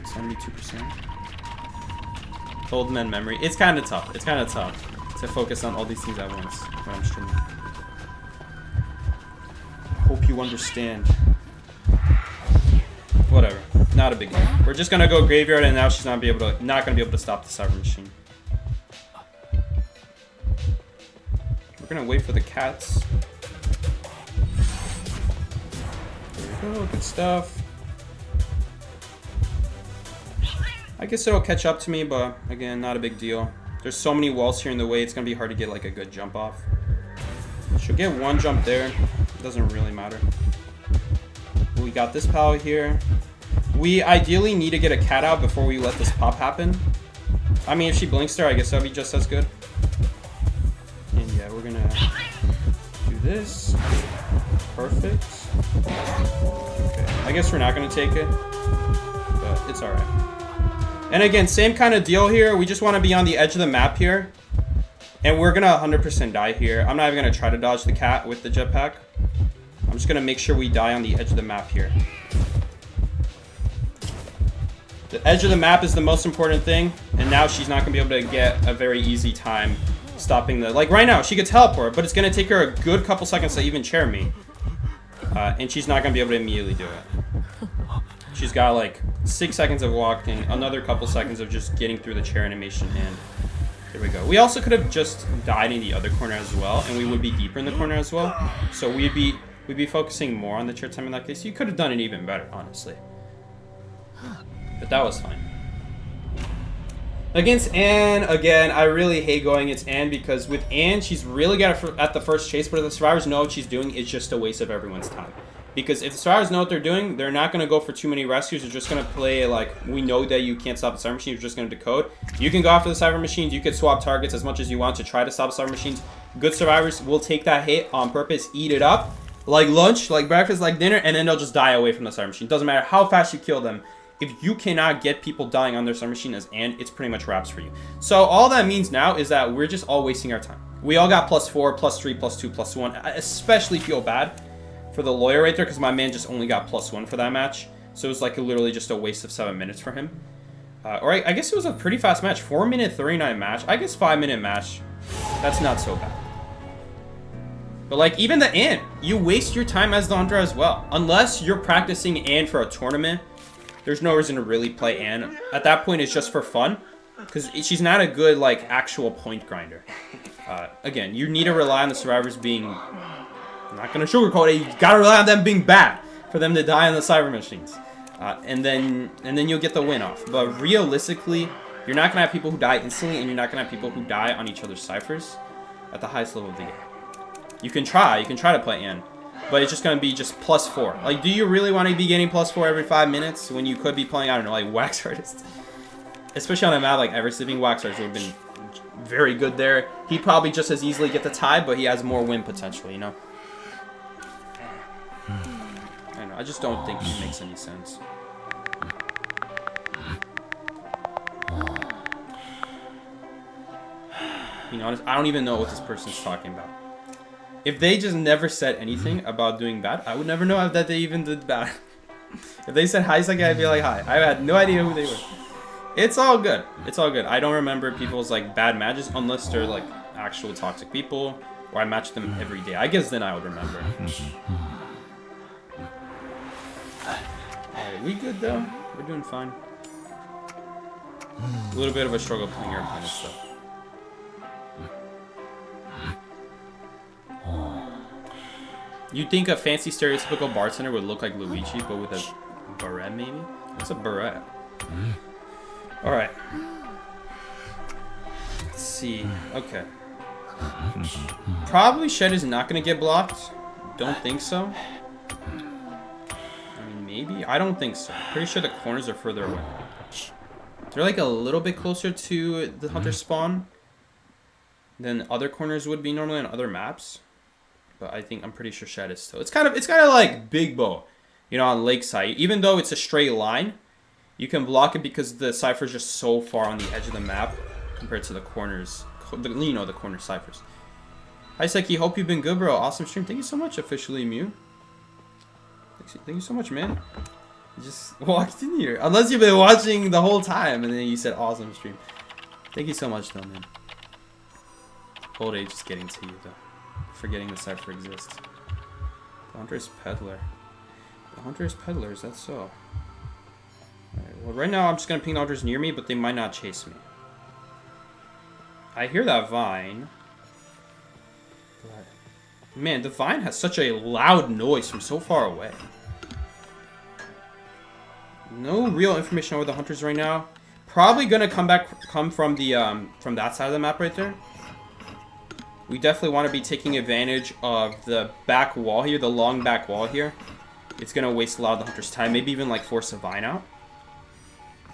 72%. Old man memory. It's kind of tough. It's kind of tough to focus on all these things at once when I'm streaming. Hope you understand. Whatever, not a big deal. We're just gonna go graveyard, and now she's not gonna be able to stop the cyber machine. We're gonna wait for the cats. There we go, good stuff. I guess it'll catch up to me, but again, not a big deal. There's so many walls here in the way, it's gonna be hard to get like a good jump off. She'll get one jump there. It doesn't really matter. We got this pal here. We ideally need to get a cat out before we let this pop happen. I mean, if she blinks there, I guess that'd be just as good. And yeah, we're gonna do this. Perfect. Okay, I guess we're not gonna take it, but it's all right. And again, same kind of deal here. We just want to be on the edge of the map here. And we're gonna 100% die here. I'm not even gonna try to dodge the cat with the jetpack. I'm just gonna make sure we die on the edge of the map here. The edge of the map is the most important thing, and now she's not gonna be able to get a very easy time stopping the, like right now, she could teleport, but it's gonna take her a good couple seconds to even chair me. And she's not gonna be able to immediately do it. She's got like 6 seconds of walking, another couple seconds of just getting through the chair animation, and there we go. We also could have just died in the other corner as well, and we would be deeper in the corner as well. So we'd be focusing more on the chair time in that case. You could have done it even better, honestly. But that was fine. Against Anne, again, I really hate going against Anne because with Anne, she's really good at the first chase, but if the survivors know what she's doing, it's just a waste of everyone's time. Because if the survivors know what they're doing, they're not going to go for too many rescues. They're just going to play like, we know that you can't stop the cyber machine. You're just going to decode. You can go after the cyber machines. You can swap targets as much as you want to try to stop cyber machines. Good survivors will take that hit on purpose, eat it up, like lunch, like breakfast, like dinner, and then they'll just die away from the cyber machine. Doesn't matter how fast you kill them. If you cannot get people dying on their cyber machine as Anne, it's pretty much wraps for you. So all that means now is that we're just all wasting our time. We all got +4, +3, +2, +1. I especially feel bad for the lawyer right there because my man just only got +1 for that match. So it was like literally just a waste of 7 minutes for him. Or I guess it was a pretty fast match. 4-minute 39 match. I guess 5-minute match. That's not so bad. But like even the Anne, you waste your time as the hunter as well. Unless you're practicing Anne for a tournament, there's no reason to really play Anne. At that point, it's just for fun. Because she's not a good like actual point grinder. Again, you need to rely on the survivors being... I'm not going to sugarcoat it. You got to rely on them being bad for them to die on the cyber machines. And then you'll get the win off. But realistically, you're not going to have people who die instantly, and you're not going to have people who die on each other's ciphers at the highest level of the game. You can try to play Anne, but it's just going to be just +4. Like, do you really want to be getting +4 every 5 minutes when you could be playing, I don't know, like Wax Artist? Especially on a map like Ever Sleeping, Wax Artist would have been very good there. He'd probably just as easily get the tie, but he has more win potential, you know? I don't know, I just don't think it makes any sense. Being honest, I don't even know what this person's talking about. If they just never said anything about doing bad, I would never know that they even did bad. If they said hi, I'd be like, hi. I had no idea who they were. It's all good. It's all good. I don't remember people's like bad matches unless they're like actual toxic people or I match them every day. I guess then I would remember. Alright, we good though? We're doing fine. A little bit of a struggle playing Aeroplanist though. You'd think a fancy stereotypical bartender would look like Luigi, but with a beret maybe? What's a beret? Alright. Let's see. Okay. Probably Shed is not going to get blocked. Don't think so. I mean, maybe? I don't think so. Pretty sure the corners are further away. They're like a little bit closer to the hunter spawn than other corners would be normally on other maps. but I'm pretty sure Shed is still. It's kind of like Big Bow, you know, on Lakeside. Even though it's a straight line, you can block it because the cipher is just so far on the edge of the map compared to the corners. You know, the corner ciphers. Hi Seki, hope you've been good, bro. Awesome stream. Thank you so much, officially Mew. Thank you so much, man. You just walked in here. Unless you've been watching the whole time and then you said awesome stream. Thank you so much, though, man. Old age is getting to you, though. Forgetting the cipher exists. The Hunter's Peddler. The Hunter's Peddler, is that so? Alright, well, right now I'm just gonna ping the Hunters near me, but they might not chase me. I hear that Vine. But, man, the Vine has such a loud noise from so far away. No real information over the Hunters right now. Probably gonna come from the from that side of the map right there. We definitely want to be taking advantage of the back wall here, the long back wall here. It's gonna waste a lot of the Hunter's time, maybe even like force a Vine out.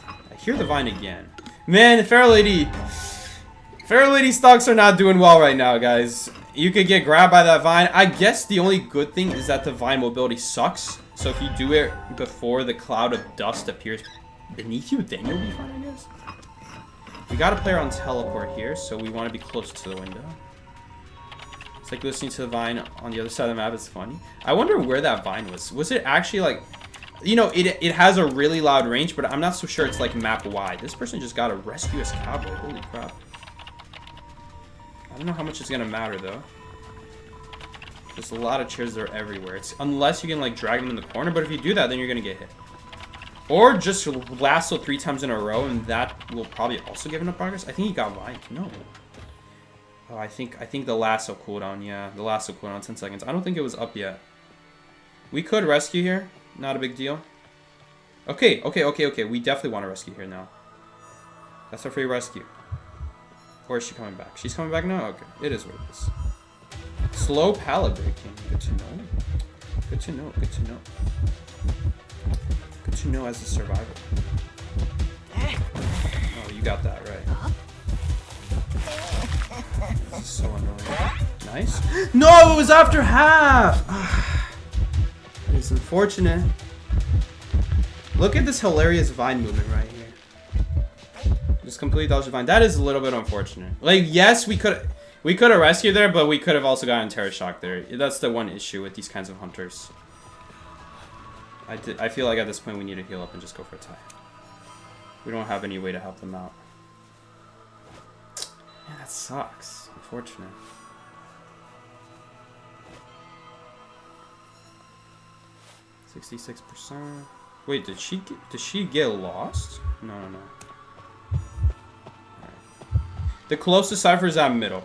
I hear the Vine again. Man, Fair Lady stocks are not doing well right now, guys. You could get grabbed by that Vine. I guess the only good thing is that the Vine mobility sucks. So if you do it before the cloud of dust appears beneath you, then you'll be fine, I guess. We got a player on teleport here, so we want to be close to the window. It's like listening to the Vine on the other side of the map. It's funny. I wonder where that Vine was. Was it actually like, you know, it has a really loud range, but I'm not so sure it's like map wide. This person just got a rescue as cowboy. Holy crap. I don't know how much it's gonna matter though. There's a lot of chairs that are everywhere. It's unless you can like drag them in the corner, but if you do that, then you're gonna get hit. Or just lasso 3 times in a row, and that will probably also give enough progress. I think he got Vine. No. Oh, I think the lasso cooldown. Yeah, the lasso cooldown 10 seconds. I don't think it was up yet. We could rescue here. Not a big deal. Okay. We definitely want to rescue here now. That's our free rescue. Or is she coming back? She's coming back now? Okay. It is what it is. Slow pallet breaking. Good to know. Good to know. Good to know. Good to know as a survivor. Oh, you got that right. This is so annoying. Nice. No, it was after half! It's unfortunate. Look at this hilarious Vine movement right here. Just completely dodged the Vine. That is a little bit unfortunate. Like, yes, we could have rescued there, but we could have also gotten Terror Shock there. That's the one issue with these kinds of Hunters. I feel like at this point we need to heal up and just go for a tie. We don't have any way to help them out. Man, that sucks. Unfortunate. %66%. Wait, did she get lost? No. Right. The closest cipher is at middle.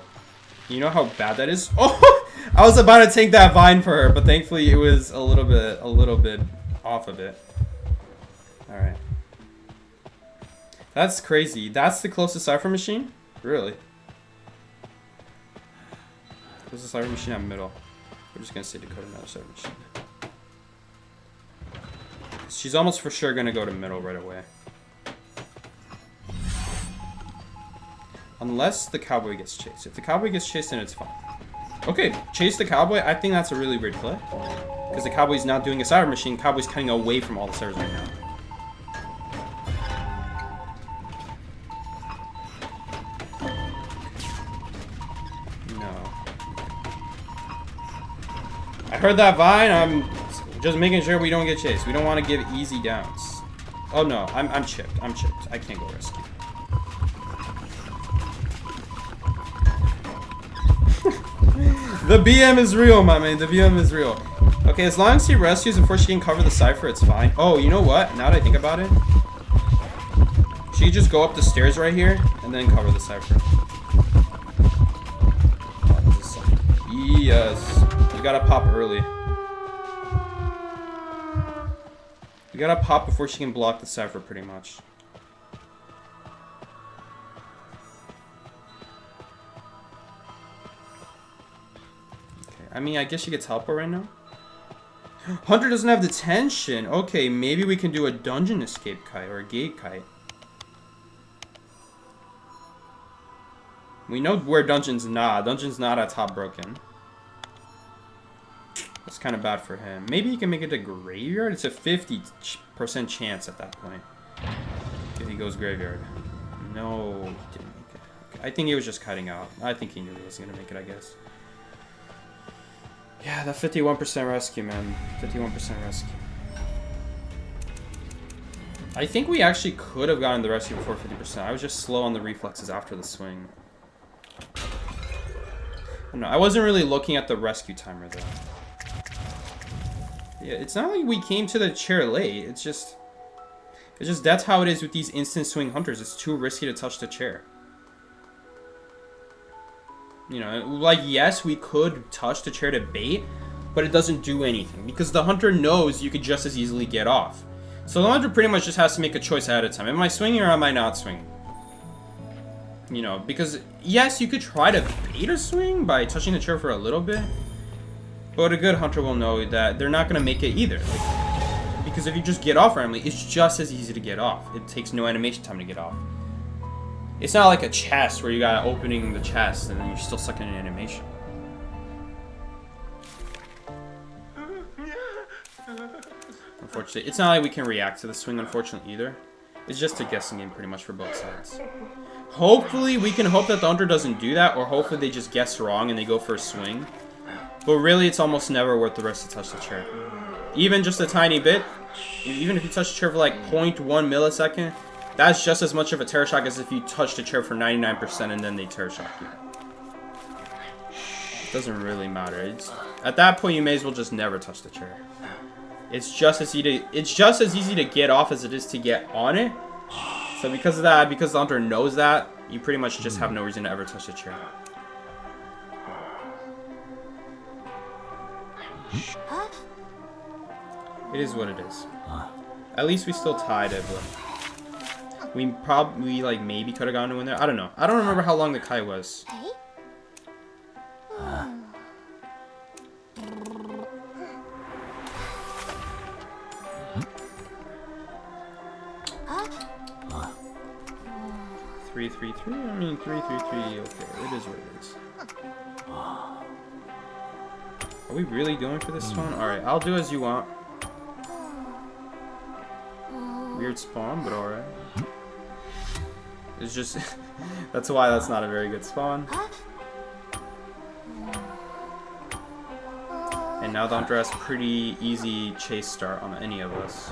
You know how bad that is? Oh, I was about to take that Vine for her, but thankfully it was a little bit off of it. All right. That's crazy. That's the closest cipher machine? Really? Closest cipher machine at middle. We're just gonna say Dakota another cipher machine. She's almost for sure gonna go to middle right away. Unless the cowboy gets chased. If the cowboy gets chased, then it's fine. Okay, chase the cowboy. I think that's a really weird play. Because the cowboy's not doing a cyber machine. Cowboy's cutting away from all the cybers right now. No. I heard that Vine. I'm just making sure we don't get chased. We don't want to give easy downs. Oh no, I'm chipped. I'm chipped. I can't go rescue. The BM is real, my man. The BM is real. Okay, as long as he rescues before she can cover the cipher, it's fine. Oh, you know what? Now that I think about it, she could just go up the stairs right here and then cover the cipher. Yes. You gotta pop early. You gotta pop before she can block the cipher, pretty much. I mean, I guess she gets teleport right now. Hunter doesn't have detention. Okay, maybe we can do a dungeon escape kite or a gate kite. We know where dungeon's not. Dungeon's not at top broken. That's kind of bad for him. Maybe he can make it to graveyard? It's a 50% chance at that point. If he goes graveyard. No, he didn't make it. Okay. I think he was just kiting out. I think he knew he wasn't going to make it, I guess. Yeah, that 51% rescue, man. 51% rescue. I think we actually could have gotten the rescue before 50%. I was just slow on the reflexes after the swing. I don't know. I wasn't really looking at the rescue timer, though. Yeah, it's not like we came to the chair late. It's just that's how it is with these instant swing hunters. It's too risky to touch the chair. You know, like, yes, we could touch the chair to bait, but it doesn't do anything because the hunter knows you could just as easily get off. So the hunter pretty much just has to make a choice ahead of time. Am I swinging or am I not swinging? You know, because yes, you could try to bait a swing by touching the chair for a little bit, but a good hunter will know that they're not going to make it either. Like, because if you just get off randomly, it's just as easy to get off. It takes no animation time to get off. It's not like a chest where you got opening the chest and then you're still stuck in an animation. Unfortunately, it's not like we can react to the swing, unfortunately, either. It's just a guessing game pretty much for both sides. Hopefully, we can hope that the hunter doesn't do that, or hopefully they just guess wrong and they go for a swing. But really, it's almost never worth the risk to touch the chair. Even just a tiny bit, even if you touch the chair for like 0.1 millisecond, that's just as much of a terror shock as if you touch the chair for 99% and then they terror shock you. It doesn't really matter. At that point, you may as well just never touch the chair. It's just as easy to get off as it is to get on it. So because of that, because the hunter knows that, you pretty much just have no reason to ever touch the chair. It is what it is. At least we still tied it, but we probably like maybe could have gotten to win there. I don't know. I don't remember how long the kite was. 3-3-3. I mean 3-3-3. Okay, it is what it is. Are we really going for this spawn? Alright, I'll do as you want. Weird spawn, but alright. It's just... that's why that's not a very good spawn. And now the hunter has pretty easy chase start on any of us.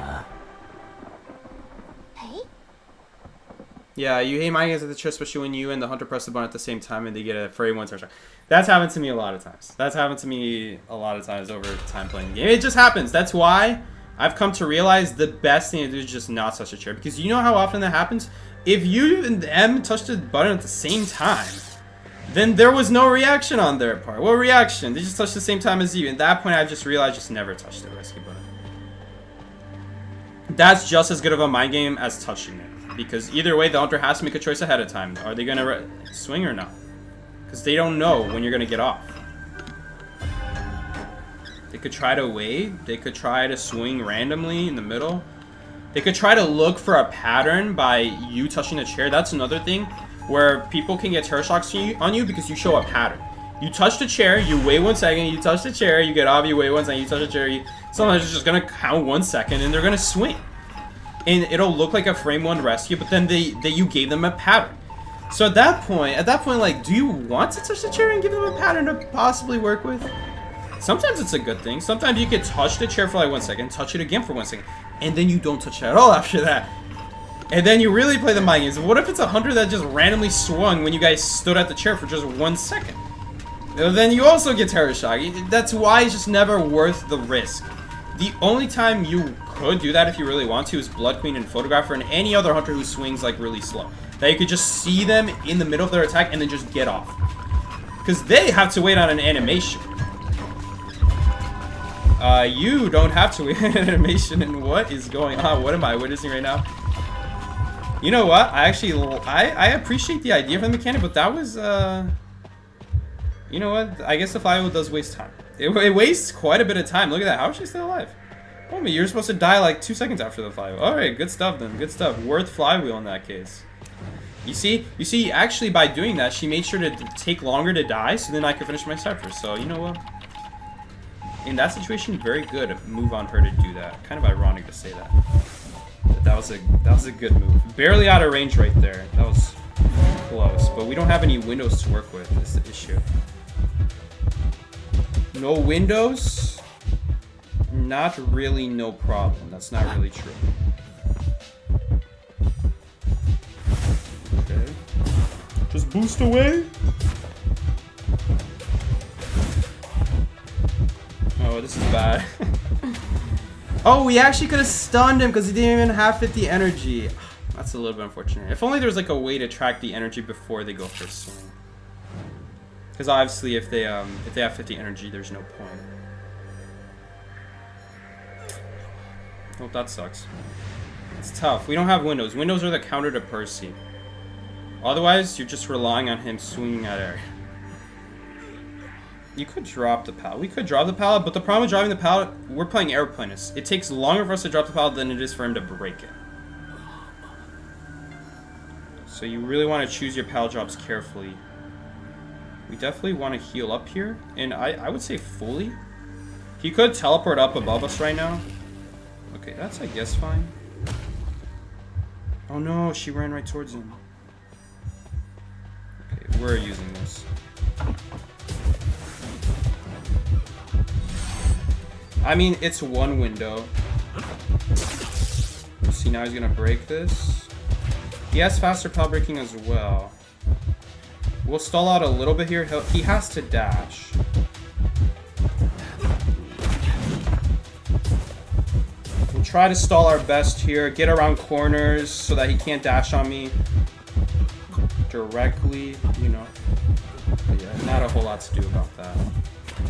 Yeah, you hate my games at the chair, especially when you and the hunter press the button at the same time and they get a free one turn shot. That's happened to me a lot of times. That's happened to me a lot of times over time playing the game. It just happens. That's why I've come to realize the best thing to do is just not touch a chair. Because you know how often that happens? If you and them touch the button at the same time, then there was no reaction on their part. What reaction? They just touched the same time as you. At that point, I just realized just never touch the rescue button. That's just as good of a mind game as touching it. Because either way, the hunter has to make a choice ahead of time. Are they going to swing or not? Because they don't know when you're going to get off. They could try to wait. They could try to swing randomly in the middle. They could try to look for a pattern by you touching the chair. That's another thing where people can get terror shocks on you because you show a pattern. You touch the chair, you wait 1 second, you touch the chair, you get off, you wait 1 second, you touch the chair. Sometimes it's just going to count 1 second and they're going to swing. And it'll look like a frame 1 rescue, but then you gave them a pattern. So at that point, like, do you want to touch the chair and give them a pattern to possibly work with? Sometimes it's a good thing. Sometimes you could touch the chair for like 1 second, touch it again for 1 second, and then you don't touch it at all after that. And then you really play the mind games. What if it's a hunter that just randomly swung when you guys stood at the chair for just 1 second? Then you also get terror shock. That's why it's just never worth the risk. The only time you could do that if you really want to is Blood Queen and Photographer and any other hunter who swings like really slow. That you could just see them in the middle of their attack and then just get off. Because they have to wait on an animation. You don't have to wait on an animation, and what is going on? What am I witnessing right now? You know what? I appreciate the idea from the mechanic, but that was, you know what? I guess the flywheel does waste time. It wastes quite a bit of time. Look at that. How is she still alive? Oh, but you're supposed to die like 2 seconds after the flywheel. Alright, good stuff then. Good stuff. Worth flywheel in that case. You see, actually by doing that, she made sure to take longer to die so then I could finish my cipher. So, you know what? in that situation, very good move on her to do that. Kind of ironic to say that. But that was a good move. Barely out of range right there. That was close. But we don't have any windows to work with. Is the issue. No windows? Not really no problem. That's not really true. Okay. Just boost away. Oh, this is bad. Oh, we actually could have stunned him because he didn't even have 50 energy. That's a little bit unfortunate. If only there was like a way to track the energy before they go for a swing. Because obviously, if they have 50 energy, there's no point. Oh, that sucks. It's tough. We don't have windows. Windows are the counter to Percy. Otherwise, you're just relying on him swinging at air. You could drop the pallet. We could drop the pallet, but the problem with dropping the pallet, we're playing Aeroplanist. It takes longer for us to drop the pallet than it is for him to break it. So you really want to choose your pallet drops carefully. We definitely want to heal up here, and I would say fully. He could teleport up above us right now. Okay, that's I guess fine. Oh no, she ran right towards him. Okay, we're using this. I mean, it's one window. See, now he's gonna break this. He has faster pallet breaking as well. We'll stall out a little bit here. He has to dash. We'll try to stall our best here. Get around corners so that he can't dash on me directly, you know. But yeah, not a whole lot to do about that.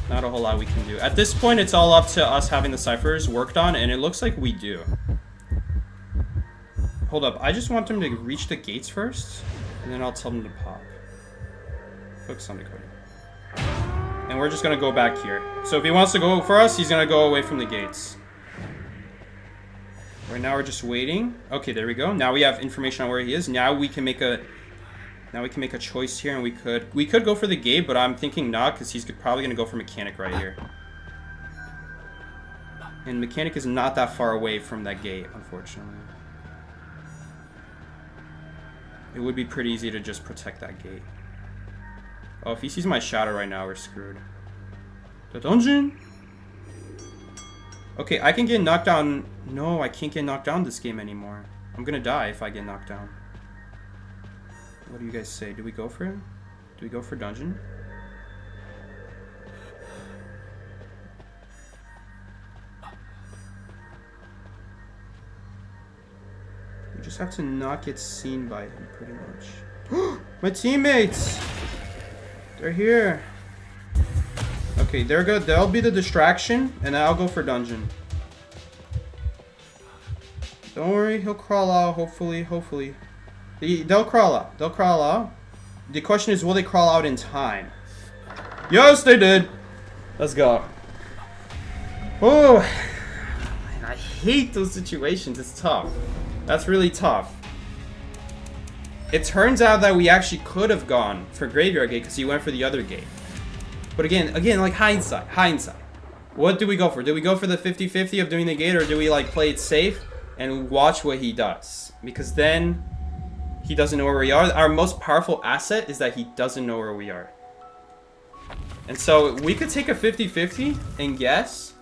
Not a whole lot we can do. At this point, it's all up to us having the ciphers worked on, and it looks like we do. Hold up. I just want them to reach the gates first, and then I'll tell them to pop. Focus on the code. And we're just going to go back here. So if he wants to go for us, he's going to go away from the gates. Right now, we're just waiting. Okay, there we go. Now we have information on where he is. Now we can make a... Now we can make a choice here, and we could go for the gate, but I'm thinking not, because he's probably going to go for mechanic right here. And mechanic is not that far away from that gate, unfortunately. It would be pretty easy to just protect that gate. Oh, if he sees my shadow right now, we're screwed. The dungeon! Okay, I can get knocked down. No, I can't get knocked down this game anymore. I'm going to die if I get knocked down. What do you guys say? Do we go for him? Do we go for dungeon? We just have to not get seen by him, pretty much. My teammates! They're here. Okay, they're good. They'll be the distraction, and I'll go for dungeon. Don't worry, he'll crawl out, hopefully. They'll crawl out. They'll crawl out. The question is, will they crawl out in time? Yes, they did. Let's go. Oh, man, I hate those situations. It's tough. That's really tough. It turns out that we actually could have gone for graveyard gate because he went for the other gate. But again, like hindsight. What do we go for? Do we go for the 50-50 of doing the gate, or do we like play it safe and watch what he does? Because then he doesn't know where we are. Our most powerful asset is that he doesn't know where we are. And so we could take a 50-50 and guess,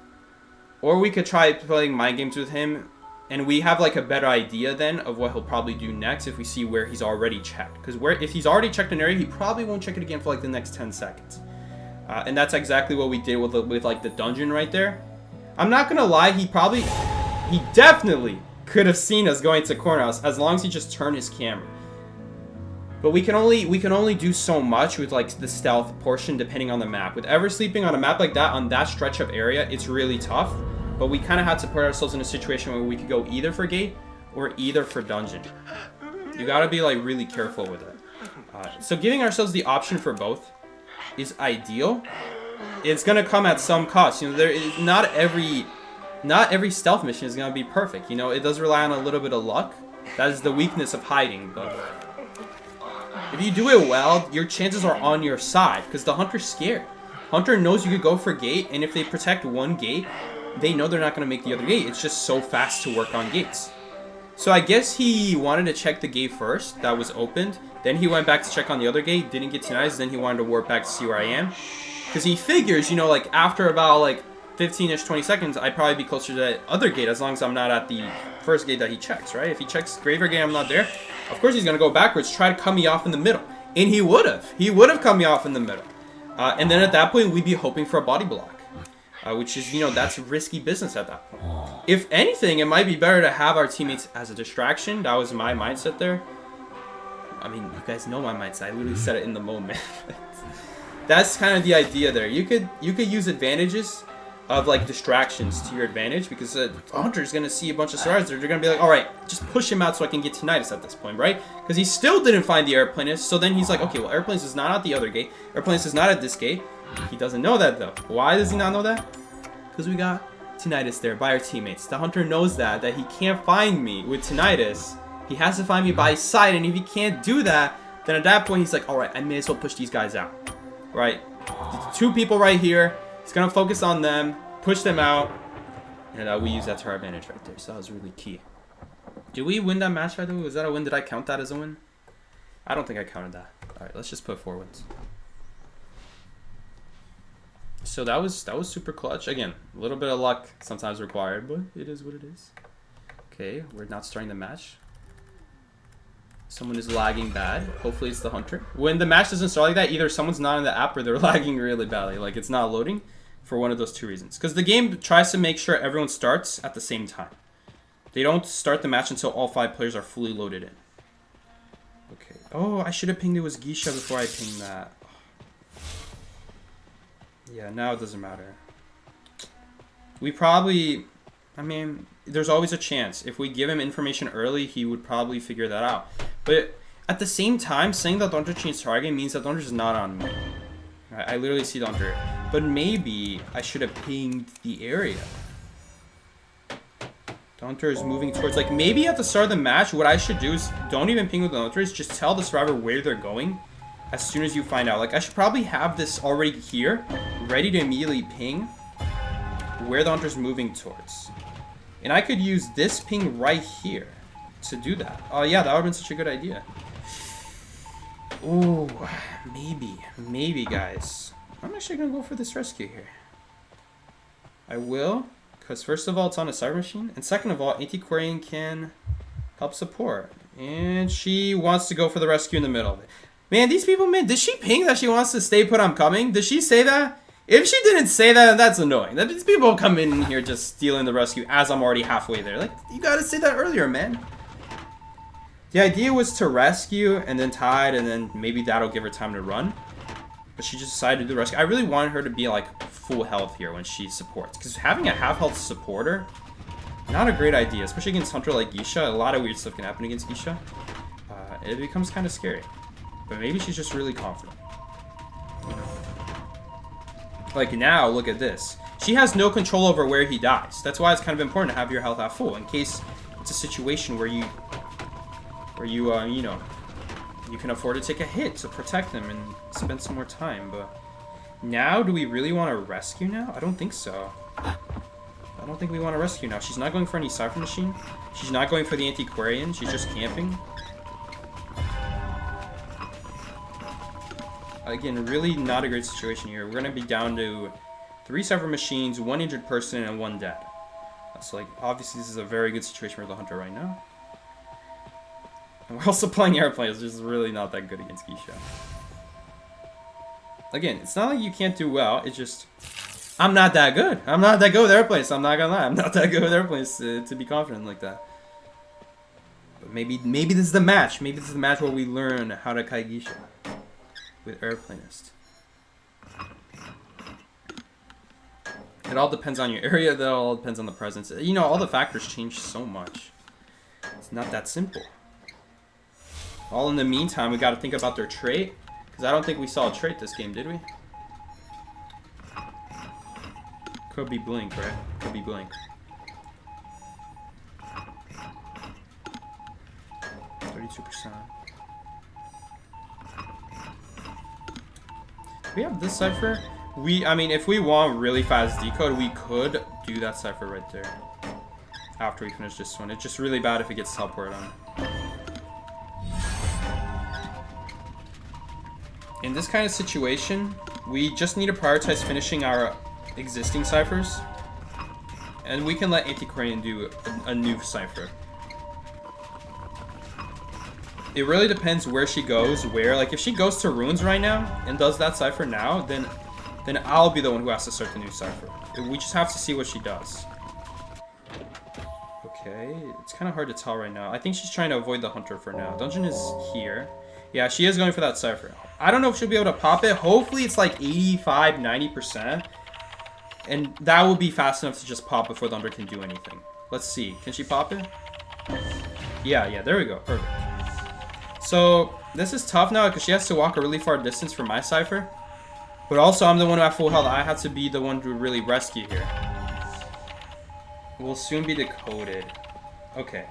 or we could try playing mind games with him, and we have like a better idea then of what he'll probably do next if we see where he's already checked. Because if he's already checked an area, he probably won't check it again for like the next 10 seconds. And that's exactly what we did with like the dungeon right there. I'm not gonna lie, he definitely could have seen us going to corner house as long as he just turned his camera. But we can only do so much with like the stealth portion depending on the map. With ever sleeping on a map like that, on that stretch of area, it's really tough. But we kind of had to put ourselves in a situation where we could go either for gate or either for dungeon. You gotta be like really careful with it. So giving ourselves the option for both is ideal. It's gonna come at some cost. You know, there is not every stealth mission is gonna be perfect. You know, it does rely on a little bit of luck. That is the weakness of hiding. But if you do it well, your chances are on your side because the hunter's scared. Hunter knows you could go for gate, and if they protect one gate, they know they're not going to make the other gate. It's just so fast to work on gates. So I guess he wanted to check the gate first that was opened. Then he went back to check on the other gate, didn't get tinnitus. Then he wanted to warp back to see where I am. Because he figures, you know, like after about like 15-ish, 20 seconds, I'd probably be closer to that other gate as long as I'm not at the first gate that he checks, right? If he checks graveyard gate, I'm not there. Of course he's going to go backwards, try to cut me off in the middle. And he would have. He would have cut me off in the middle. And then at that point, we'd be hoping for a body block. Which is, you know, that's risky business at that point. If anything, it might be better to have our teammates as a distraction. That was my mindset there. I mean, you guys know my mindset. I literally said it in the moment. That's kind of the idea there. You could use advantages of like distractions to your advantage, because the Hunter's going to see a bunch of survivors. They're going to be like, all right, just push him out so I can get tinnitus at this point, right? Because he still didn't find the Aeroplanist. So then he's like, okay, well, Aeroplanist is not at the other gate. Aeroplanist is not at this gate. He doesn't know that though. Why does he not know that? Because we got tinnitus there by our teammates. The Hunter knows that he can't find me with tinnitus. He has to find me by side, and if he can't do that, then at that point he's like, all right, I may as well push these guys out. Right? Two people right here. He's gonna focus on them, push them out, and we use that to our advantage right there. So that was really key. Did we win that match by the way? Was that a win? Did I count that as a win? I don't think I counted that. All right, let's just put 4 wins. So that was super clutch. Again, a little bit of luck sometimes required, but it is what it is. Okay, we're not starting the match. Someone is lagging bad. Hopefully it's the Hunter. When the match doesn't start like that, either someone's not in the app or they're lagging really badly. Like it's not loading for one of those two reasons. Because the game tries to make sure everyone starts at the same time. They don't start the match until all 5 players are fully loaded in. Okay. Oh, I should have pinged it was Geisha before I pinged that. Yeah, now it doesn't matter. We probably... I mean, there's always a chance. If we give him information early, he would probably figure that out. But at the same time, saying that Hunter changed target means that Hunter's not on me. Right? I literally see the Hunter. But maybe I should have pinged the area. The Hunter is moving towards... Like, maybe at the start of the match, what I should do is don't even ping with the Hunter. Just tell the survivor where they're going as soon as you find out. Like, I should probably have this already here, ready to immediately ping where the Hunter's moving towards. And I could use this ping right here to do that. Oh, yeah, that would have been such a good idea. Oh, maybe, guys. I'm actually going to go for this rescue here. I will, because first of all, it's on a cyber machine. And second of all, Antiquarian can help support. And she wants to go for the rescue in the middle of it. Man, these people, man, did she ping that she wants to stay put, I'm coming? Did she say that? If she didn't say that, that's annoying. That these people come in here just stealing the rescue as I'm already halfway there. Like, you gotta say that earlier, man. The idea was to rescue and then tide, and then maybe that'll give her time to run. But she just decided to do the rescue. I really wanted her to be like full health here when she supports. Because having a half health supporter, not a great idea. Especially against Hunter like Geisha. A lot of weird stuff can happen against Geisha. It becomes kind of scary. But maybe she's just really confident. Like now, look at this. She has no control over where he dies. That's why it's kind of important to have your health half full in case it's a situation where you know, you can afford to take a hit to protect them and spend some more time. But now, do we really want to rescue now? I don't think so. I don't think we want to rescue now. She's not going for any Cypher Machine. She's not going for the Antiquarian. She's just camping. Again, really not a great situation here. We're going to be down to 3 Cypher Machines, 1 injured person, and 1 dead. So, like, obviously this is a very good situation for the Hunter right now. And we're also playing Aeroplanist, which is really not that good against Geisha. Again, it's not like you can't do well, it's just... I'm not that good. I'm not that good with Aeroplanist, I'm not gonna lie. I'm not that good with Aeroplanist to be confident like that. But maybe this is the match. Maybe this is the match where we learn how to kite Geisha with Aeroplanist. It all depends on your area, though. It all depends on the presence. You know, all the factors change so much. It's not that simple. All in the meantime, we got to think about their trait. Because I don't think we saw a trait this game, did we? Could be Blink, right? Could be Blink. 32%. We have this Cypher. I mean, if we want really fast decode, we could do that cipher right there. After we finish this one. It's just really bad if it gets teleport on. In this kind of situation, we just need to prioritize finishing our existing ciphers. And we can let Antiquarian do a new cipher. It really depends where she goes, where. Like, if she goes to Ruins right now and does that cipher now, then I'll be the one who has to start the new cipher. We just have to see what she does. Okay, it's kind of hard to tell right now. I think she's trying to avoid the hunter for now. Dungeon is here. Yeah, she is going for that cipher. I don't know if she'll be able to pop it. Hopefully it's like 85, 90%. And that will be fast enough to just pop before the hunter can do anything. Let's see. Can she pop it? Yeah, there we go. Perfect. So, this is tough now because she has to walk a really far distance for my cipher. But also, I'm the one who has full health. I have to be the one to really rescue here. Will soon be decoded. Okay.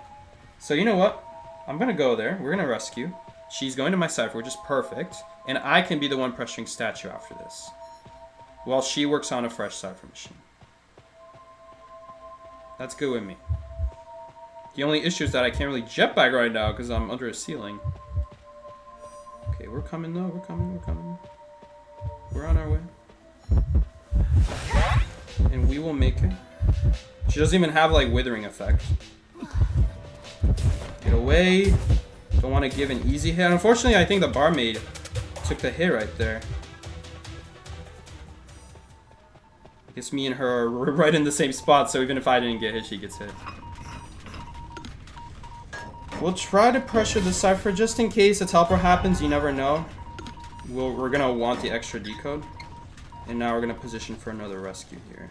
So, you know what? I'm going to go there. We're going to rescue. She's going to my cipher, which is perfect. And I can be the one pressuring statue after this. While she works on a fresh cipher machine. That's good with me. The only issue is that I can't really jetpack right now because I'm under a ceiling. Okay, we're coming though. We're coming. We're on our way. And we will make it. She doesn't even have like withering effect. Get away. Don't want to give an easy hit. Unfortunately, I think the barmaid took the hit right there. I guess me and her are right in the same spot, so even if I didn't get hit, she gets hit. We'll try to pressure the cipher just in case a teleport happens. You never know. We're going to want the extra decode. And now we're going to position for another rescue here.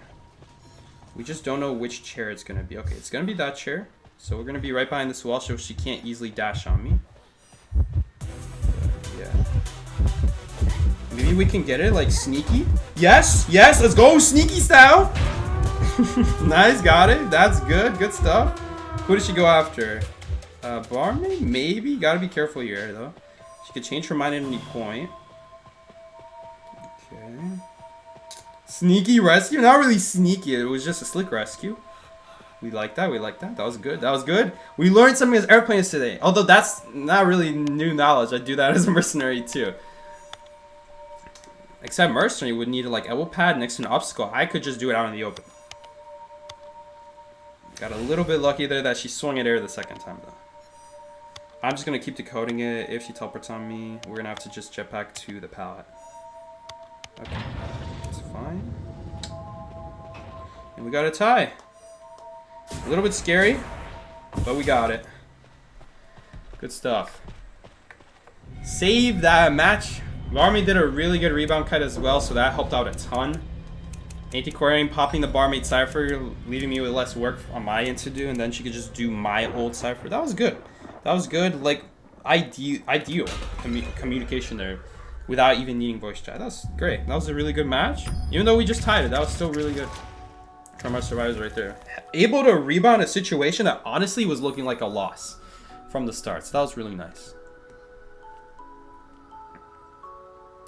We just don't know which chair it's going to be. Okay, it's going to be that chair. So we're going to be right behind this wall so she can't easily dash on me. Yeah. Maybe we can get it like sneaky. Yes, let's go sneaky style. Nice, got it. That's good. Good stuff. Who did she go after? Barmaid? Maybe. Gotta be careful here though. She could change her mind at any point. Okay. Sneaky rescue? Not really sneaky. It was just a slick rescue. We like that. That was good. We learned something as Aeroplanist today. Although that's not really new knowledge. I do that as a mercenary too. Except mercenary would need a like elbow pad next to an obstacle. I could just do it out in the open. Got a little bit lucky there that she swung at air the second time though. I'm just gonna keep decoding it. If she teleports on me, we're gonna have to just jetpack to the pallet. Okay, that's fine. And we got a tie. A little bit scary, but we got it. Good stuff. Save that match. Barmaid did a really good rebound kite as well, so that helped out a ton. Antiquarian popping the barmaid cipher, leaving me with less work on my end to do, and then she could just do my old cipher. That was good. That was good. Like, ideal communication there without even needing voice chat. That was great. That was a really good match. Even though we just tied it, that was still really good. From our survivors right there. Able to rebound a situation that honestly was looking like a loss from the start. So that was really nice.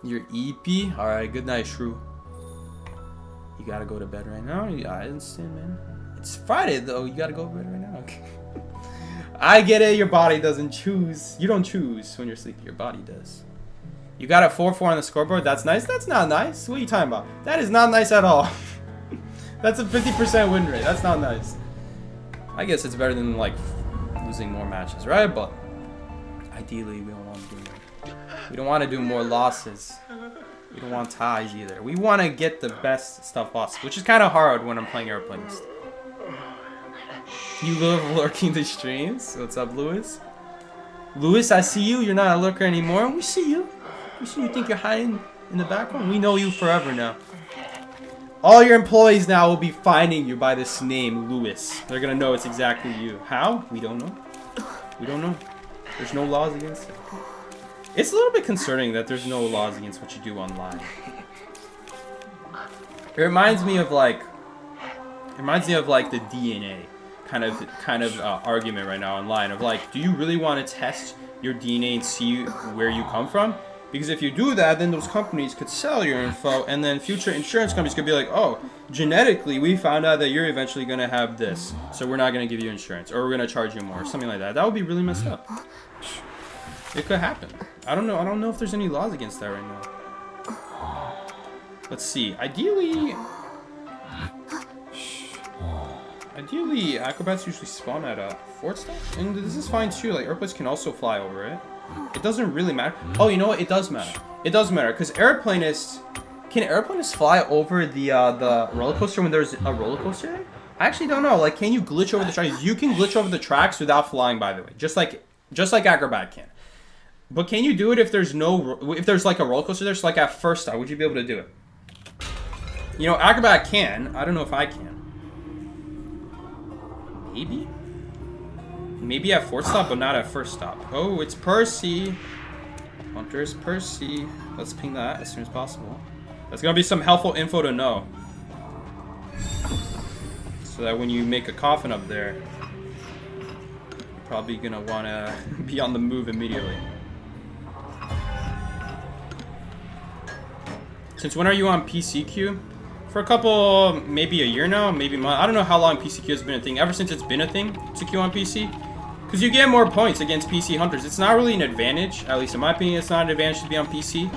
Your EP? Alright, good night, Shrew. You gotta go to bed right now? Yeah, I understand, man. It's Friday, though. You gotta go to bed right now. Okay. I get it. Your body doesn't choose. You don't choose when you're sleeping. Your body does. You got a 4-4 on the scoreboard. That's nice. That's not nice. What are you talking about? That is not nice at all. That's a 50% win rate. That's not nice. I guess it's better than, like, losing more matches, right? But ideally, we don't want to do more. We don't want to do more losses. We don't want ties either. We want to get the best stuff possible, which is kind of hard when I'm playing Aeroplanist. You love lurking the streams. What's up, Lewis? Lewis, I see you. You're not a lurker anymore. We see you. We see you think you're hiding in the background. We know you forever now. All your employees now will be finding you by this name, Lewis. They're gonna know it's exactly you. How? We don't know. We don't know. There's no laws against it. It's a little bit concerning that there's no laws against what you do online. It reminds me of like the DNA kind of argument right now online of like, do you really want to test your DNA and see where you come from? Because if you do that, then those companies could sell your info, and then future insurance companies could be like, oh, genetically, we found out that you're eventually going to have this, so we're not going to give you insurance, or we're going to charge you more, or something like that. That would be really messed up. It could happen. I don't know if there's any laws against that right now. Let's see. Ideally, acrobats usually spawn at a fort stop, and this is fine too. Like, airplanes can also fly over it. It doesn't really matter. Oh, you know what? It does matter. It does matter because aeroplanists can fly over the roller coaster when there's a roller coaster? I actually don't know. Like, can you glitch over the tracks? You can glitch over the tracks without flying, by the way, just like acrobat can. But can you do it if there's like a roller coaster there? So like at first stop, would you be able to do it? You know, acrobat can. I don't know if I can. Maybe? Maybe at fourth stop, but not at first stop. Oh, it's Percy. Hunter's Percy. Let's ping that as soon as possible. That's gonna be some helpful info to know. So that when you make a coffin up there, you're probably gonna wanna be on the move immediately. Since when are you on PCQ? For a couple, maybe a year now, maybe a month. I don't know how long PCQ has been a thing. Ever since it's been a thing to queue on PC. Because you get more points against PC hunters. It's not really an advantage, at least in my opinion, it's not an advantage to be on PC.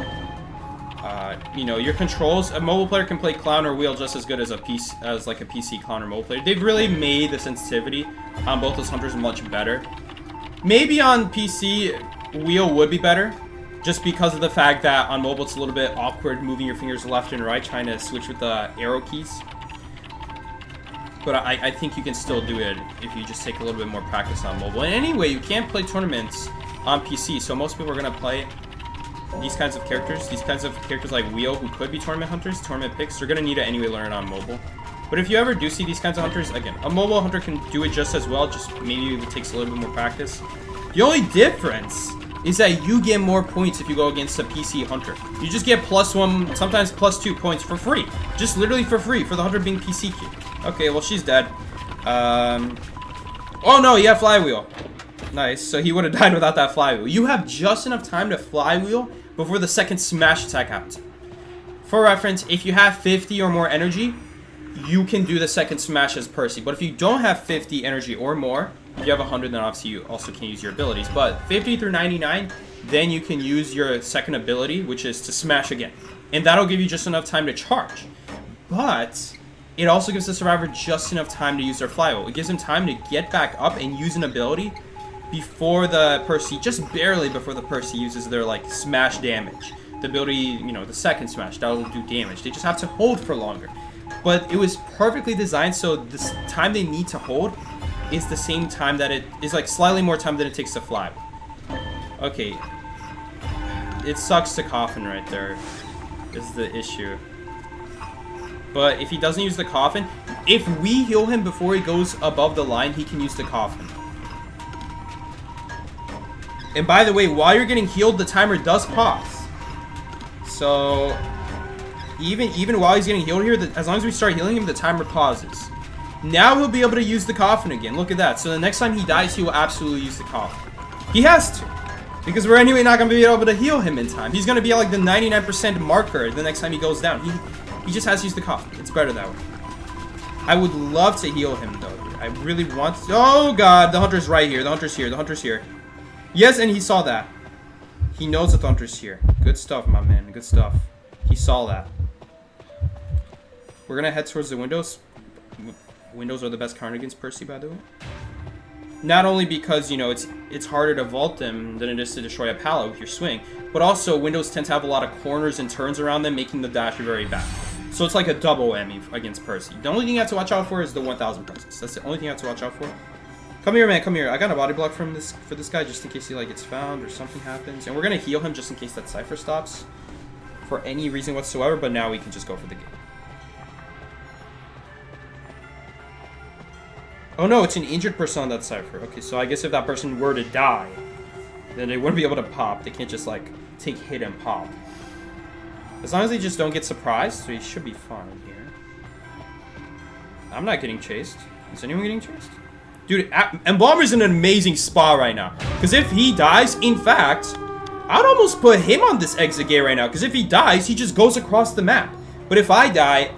You know, your controls, a mobile player can play clown or wheel just as good as like a PC clown or mobile player. They've really made the sensitivity on both those hunters much better. Maybe on PC, wheel would be better, just because of the fact that on mobile it's a little bit awkward moving your fingers left and right, trying to switch with the arrow keys. But I think you can still do it if you just take a little bit more practice on mobile. And anyway, you can't play tournaments on PC, so most people are going to play these kinds of characters like Wheel, who could be tournament hunters, tournament picks. They're going to need to anyway learn it on mobile. But if you ever do see these kinds of hunters, again, a mobile hunter can do it just as well, just maybe it takes a little bit more practice. The only difference is that you get more points if you go against a PC hunter. You just get +1, sometimes +2 points for free. Just literally for free, for the hunter being PC queue. Okay, well, she's dead. Oh no, he had flywheel. Nice, so he would have died without that flywheel. You have just enough time to flywheel before the second smash attack happens. For reference, if you have 50 or more energy, you can do the second smash as Percy. But if you don't have 50 energy or more, if you have 100, then obviously you also can use your abilities. But 50 through 99, then you can use your second ability, which is to smash again. And that'll give you just enough time to charge. But it also gives the survivor just enough time to use their flywheel. It gives them time to get back up and use an ability before the Percy, just barely before the Percy uses their, like, smash damage. The ability, you know, the second smash, that'll do damage. They just have to hold for longer. But it was perfectly designed so this time they need to hold is the same time that it is, like, slightly more time than it takes to fly. Okay. It sucks to coffin right there, is the issue. But if he doesn't use the coffin, if we heal him before he goes above the line, he can use the coffin. And by the way, while you're getting healed, the timer does pause. So even while he's getting healed here, as long as we start healing him, the timer pauses. Now he'll be able to use the coffin again. Look at that. So the next time he dies, he will absolutely use the coffin. He has to. Because we're anyway not going to be able to heal him in time. He's going to be at like the 99% marker the next time he goes down. He just has to use the coffin. It's better that way. I would love to heal him, though. I really want to. Oh, God. The hunter's right here. The hunter's here. The hunter's here. Yes, and he saw that. He knows that the hunter's here. Good stuff, my man. Good stuff. He saw that. We're going to head towards the windows. Windows are the best counter against Percy, by the way. Not only because, you know, it's harder to vault them than it is to destroy a pallet with your swing, but also windows tend to have a lot of corners and turns around them, making the dash very bad. So it's like a double whammy against Percy. The only thing you have to watch out for is the 1000 presence. That's the only thing you have to watch out for. Come here, man. Come here. I got a body block for this guy just in case he like gets found or something happens. And we're gonna heal him just in case that cipher stops for any reason whatsoever. But now we can just go for the game. Oh no, it's an injured person on that cipher. Okay, so I guess if that person were to die, then they wouldn't be able to pop. They can't just like take hit and pop. As long as they just don't get surprised, so he should be fine here. I'm not getting chased. Is anyone getting chased? Dude, Embalmer's in an amazing spot right now. Because if he dies, in fact, I'd almost put him on this exit gate right now, because if he dies, he just goes across the map. But if I die,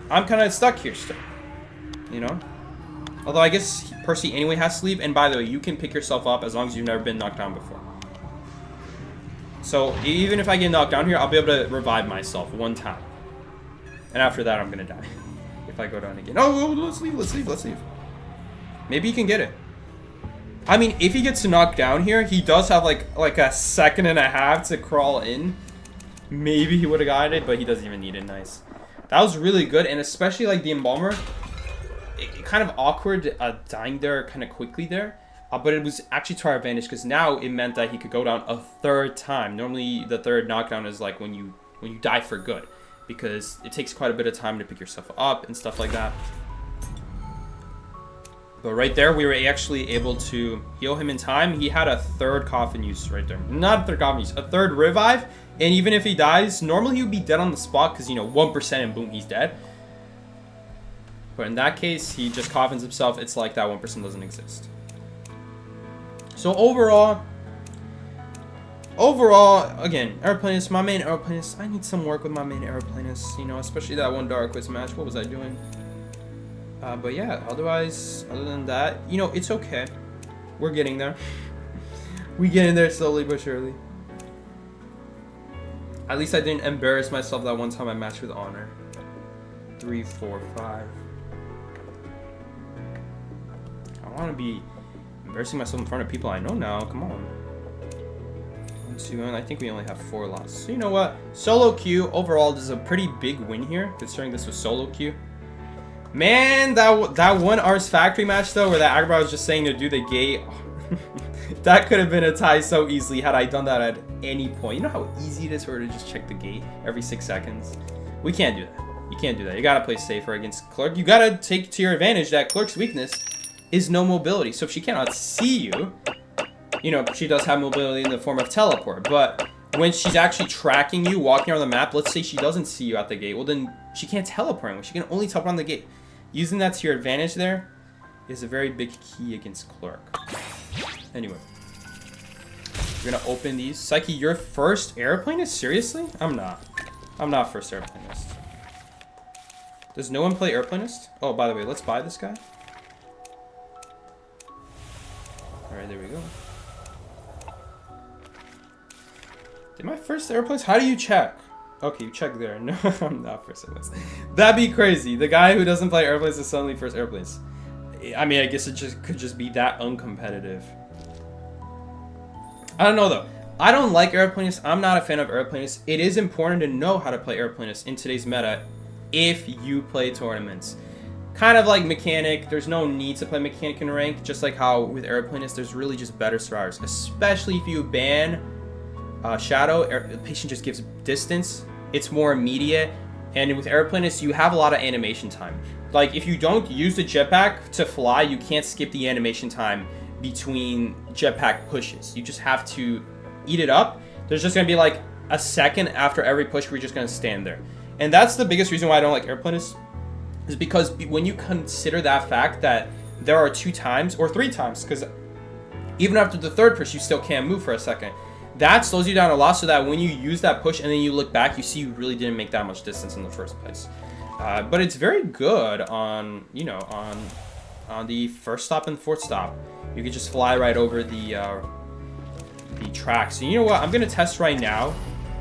I'm kind of stuck here still. You know? Although I guess Percy anyway has to leave. And by the way, you can pick yourself up as long as you've never been knocked down before. So even if I get knocked down here, I'll be able to revive myself one time. And after that, I'm going to die. If I go down again. Oh, let's leave, let's leave, let's leave. Maybe he can get it. I mean, if he gets knocked down here, he does have like a second and a half to crawl in. Maybe he would have got it, but he doesn't even need it. Nice. That was really good, and especially like the Embalmer. It kind of awkward dying there kind of quickly there. But it was actually to our advantage, because now it meant that he could go down a third time. Normally, the third knockdown is like when you die for good, because it takes quite a bit of time to pick yourself up and stuff like that. But right there, we were actually able to heal him in time. He had a third coffin use right there. Not a third coffin use, a third revive. And even if he dies, normally he would be dead on the spot because, you know, 1% and boom, he's dead. But in that case, he just coffins himself. It's like that 1% doesn't exist. So overall, again, Aeroplanist, my main Aeroplanist. I need some work with my main Aeroplanist, you know, especially that one Dark Quiz match. What was I doing? But yeah, otherwise, other than that, you know, it's okay. We're getting there. We get in there slowly but surely. At least I didn't embarrass myself that one time I matched with Honor. 3, 4, 5. I want to be embarrassing myself in front of people I know now. Come on. 1, 2, and I think we only have 4 lost. So you know what? Solo queue, overall, this is a pretty big win here, considering this was solo queue. Man, that one Ars Factory match though, where that Agrabah was just saying to do the gate, that could have been a tie so easily had I done that at any point. You know how easy it is for her to just check the gate every 6 seconds? We can't do that. You can't do that. You gotta play safer against Clerk. You gotta take to your advantage that Clerk's weakness is no mobility. So if she cannot see you, you know, she does have mobility in the form of teleport. But when she's actually tracking you, walking around the map, let's say she doesn't see you at the gate, well then she can't teleport anywhere. She can only teleport on the gate. Using that to your advantage there is a very big key against Clerk. Anyway. We're gonna open these. Psyche, you're first Aeroplanist? Seriously? I'm not. I'm not first Aeroplanist. Does no one play Aeroplanist? Oh, by the way, let's buy this guy. Alright, there we go. Did my first Aeroplanist? How do you check? Okay, you check there. No, I'm not first Aeroplanist. That'd be crazy. The guy who doesn't play Aeroplanist is suddenly first Aeroplanist. I mean, I guess it just could just be that uncompetitive. I don't know though. I don't like Aeroplanist. I'm not a fan of Aeroplanist. It is important to know how to play Aeroplanist in today's meta if you play tournaments. Kind of like Mechanic, there's no need to play Mechanic in rank, just like how with Aeroplanist, there's really just better survivors. Especially if you ban Shadow, Patient just gives distance. It's more immediate. And with Aeroplanist, you have a lot of animation time. Like, if you don't use the jetpack to fly, you can't skip the animation time between jetpack pushes. You just have to eat it up. There's just going to be like a second after every push where you're just going to stand there. And that's the biggest reason why I don't like Aeroplanist, is because when you consider that fact that there are 2 times or 3 times, because even after the 3rd push, you still can't move for a second. That slows you down a lot, so that when you use that push and then you look back, you see you really didn't make that much distance in the first place. But it's very good on, you know, on the 1st stop and 4th stop. You can just fly right over the tracks. So you know what? I'm gonna test right now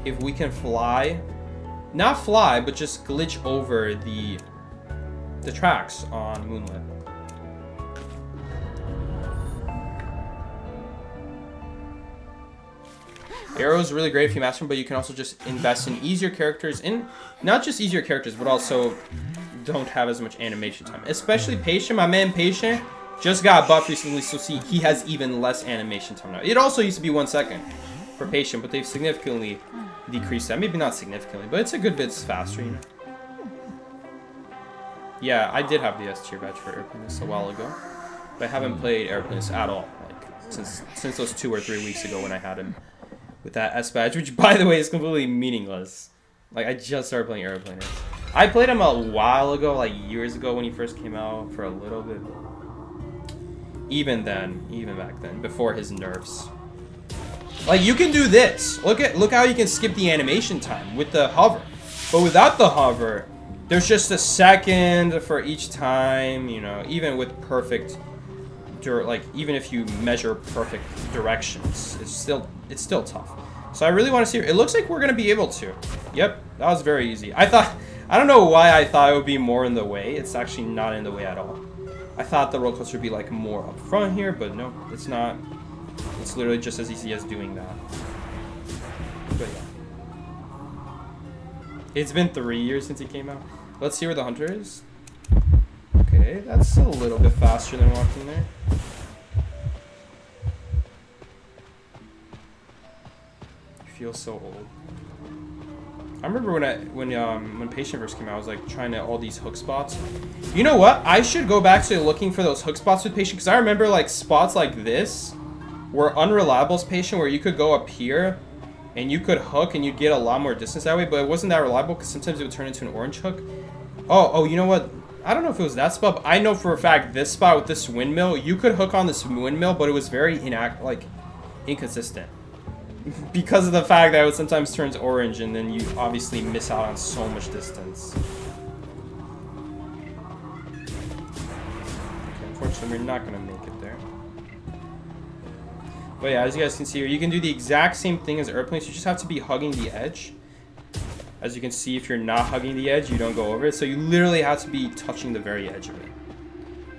if we can fly, not fly, but just glitch over the tracks on Moonlit. Arrow is really great if you master them, but you can also just invest in easier characters, in not just easier characters, but also don't have as much animation time. Especially Patient, my man Patient just got buffed recently, so see, he has even less animation time now. It also used to be 1 second for Patient, but they've significantly decreased that. Maybe not significantly, but it's a good bit faster, you know. Yeah, I did have the S tier badge for Aeroplanist a while ago, but I haven't played Aeroplanist at all, like since those 2 or 3 weeks ago when I had him with that S badge, which by the way is completely meaningless. Like, I just started playing Aeroplanist. I played him a while ago, like years ago when he first came out for a little bit. Even then, even back then, before his nerfs. Like, you can do this. Look how you can skip the animation time with the hover. But without the hover, there's just a second for each time, you know, even with perfect, like, even if you measure perfect directions, it's still tough. So I really want to see, it looks like we're going to be able to. Yep, that was very easy. I don't know why I thought it would be more in the way. It's actually not in the way at all. I thought the roller coaster would be, like, more up front here, but no, it's not. It's literally just as easy as doing that. But yeah. It's been 3 years since it came out. Let's see where the hunter is. Okay, that's a little bit faster than walking there. You feel so old. I remember when Patient first came out, I was like trying to all these hook spots. You know what? I should go back to looking for those hook spots with Patient, because I remember like spots like this were unreliable as Patient, where you could go up here and you could hook and you'd get a lot more distance that way, but it wasn't that reliable because sometimes it would turn into an orange hook. Oh, you know what? I don't know if it was that spot, but I know for a fact this spot with this windmill, you could hook on this windmill, but it was very inconsistent. Because of the fact that it sometimes turns orange and then you obviously miss out on so much distance. Okay, unfortunately, we're not going to make it there. But yeah, as you guys can see here, you can do the exact same thing as Aeroplanist. You just have to be hugging the edge. As you can see, if you're not hugging the edge, you don't go over it. So you literally have to be touching the very edge of it.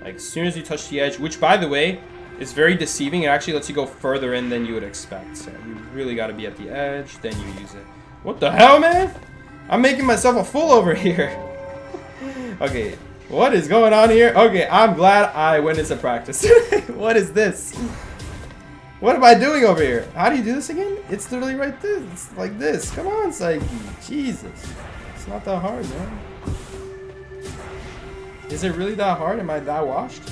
Like, as soon as you touch the edge, which, by the way, is very deceiving. It actually lets you go further in than you would expect. So you really got to be at the edge, then you use it. What the hell, man? I'm making myself a fool over here. Okay, what is going on here? Okay, I'm glad I went into practice. What is this? What am I doing over here? How do you do this again? It's literally right there. It's like this. Come on, Psyche. Jesus. It's not that hard, man. Is it really that hard? Am I that washed?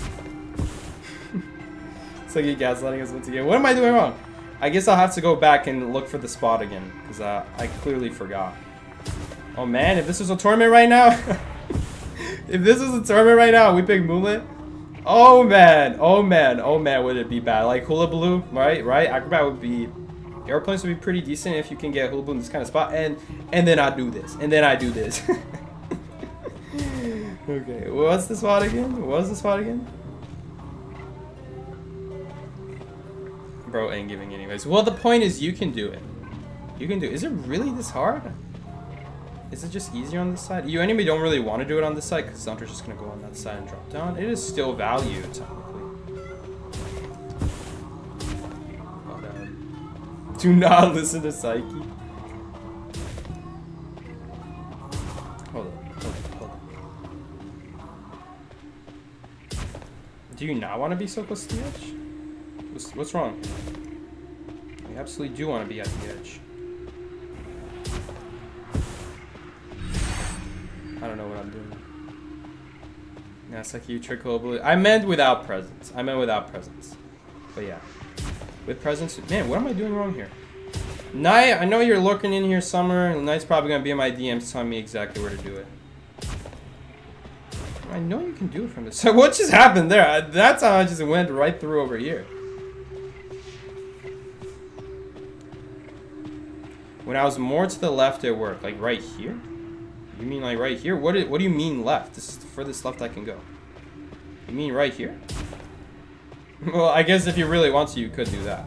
It's like you're gaslighting us once again. What am I doing wrong? I guess I'll have to go back and look for the spot again, because I clearly forgot. Oh man, if this was a tournament right now, if this was a tournament right now, we pick Moonlit. Oh man, would it be bad? Like Hula Baloo, right? Acrobat would be, Aeroplanist would be pretty decent if you can get Hula Baloo in this kind of spot, and then I do this, and then I do this. Okay, what's the spot again? Bro ain't giving anyways. Well, the point is you can do it. Is it really this hard? Is it just easier on this side? You anyway don't really want to do it on this side because Hunter's just going to go on that side and drop down. It is still value, technically. But, do not listen to Psyche. Hold up. Do you not want to be so close to the edge? What's wrong? You absolutely do want to be at the edge. I don't know what I'm doing. Yeah, it's like you trick globally. I meant without presence. But yeah. With presence. Man, what am I doing wrong here? Night, I know you're lurking in here somewhere. Night's probably going to be in my DMs telling me exactly where to do it. I know you can do it from this. So what just happened there? That's how I just went right through over here. When I was more to the left, it worked. Like right here? You mean like right here? What do you mean left? This is the furthest left I can go. You mean right here? Well, I guess if you really want to, you could do that.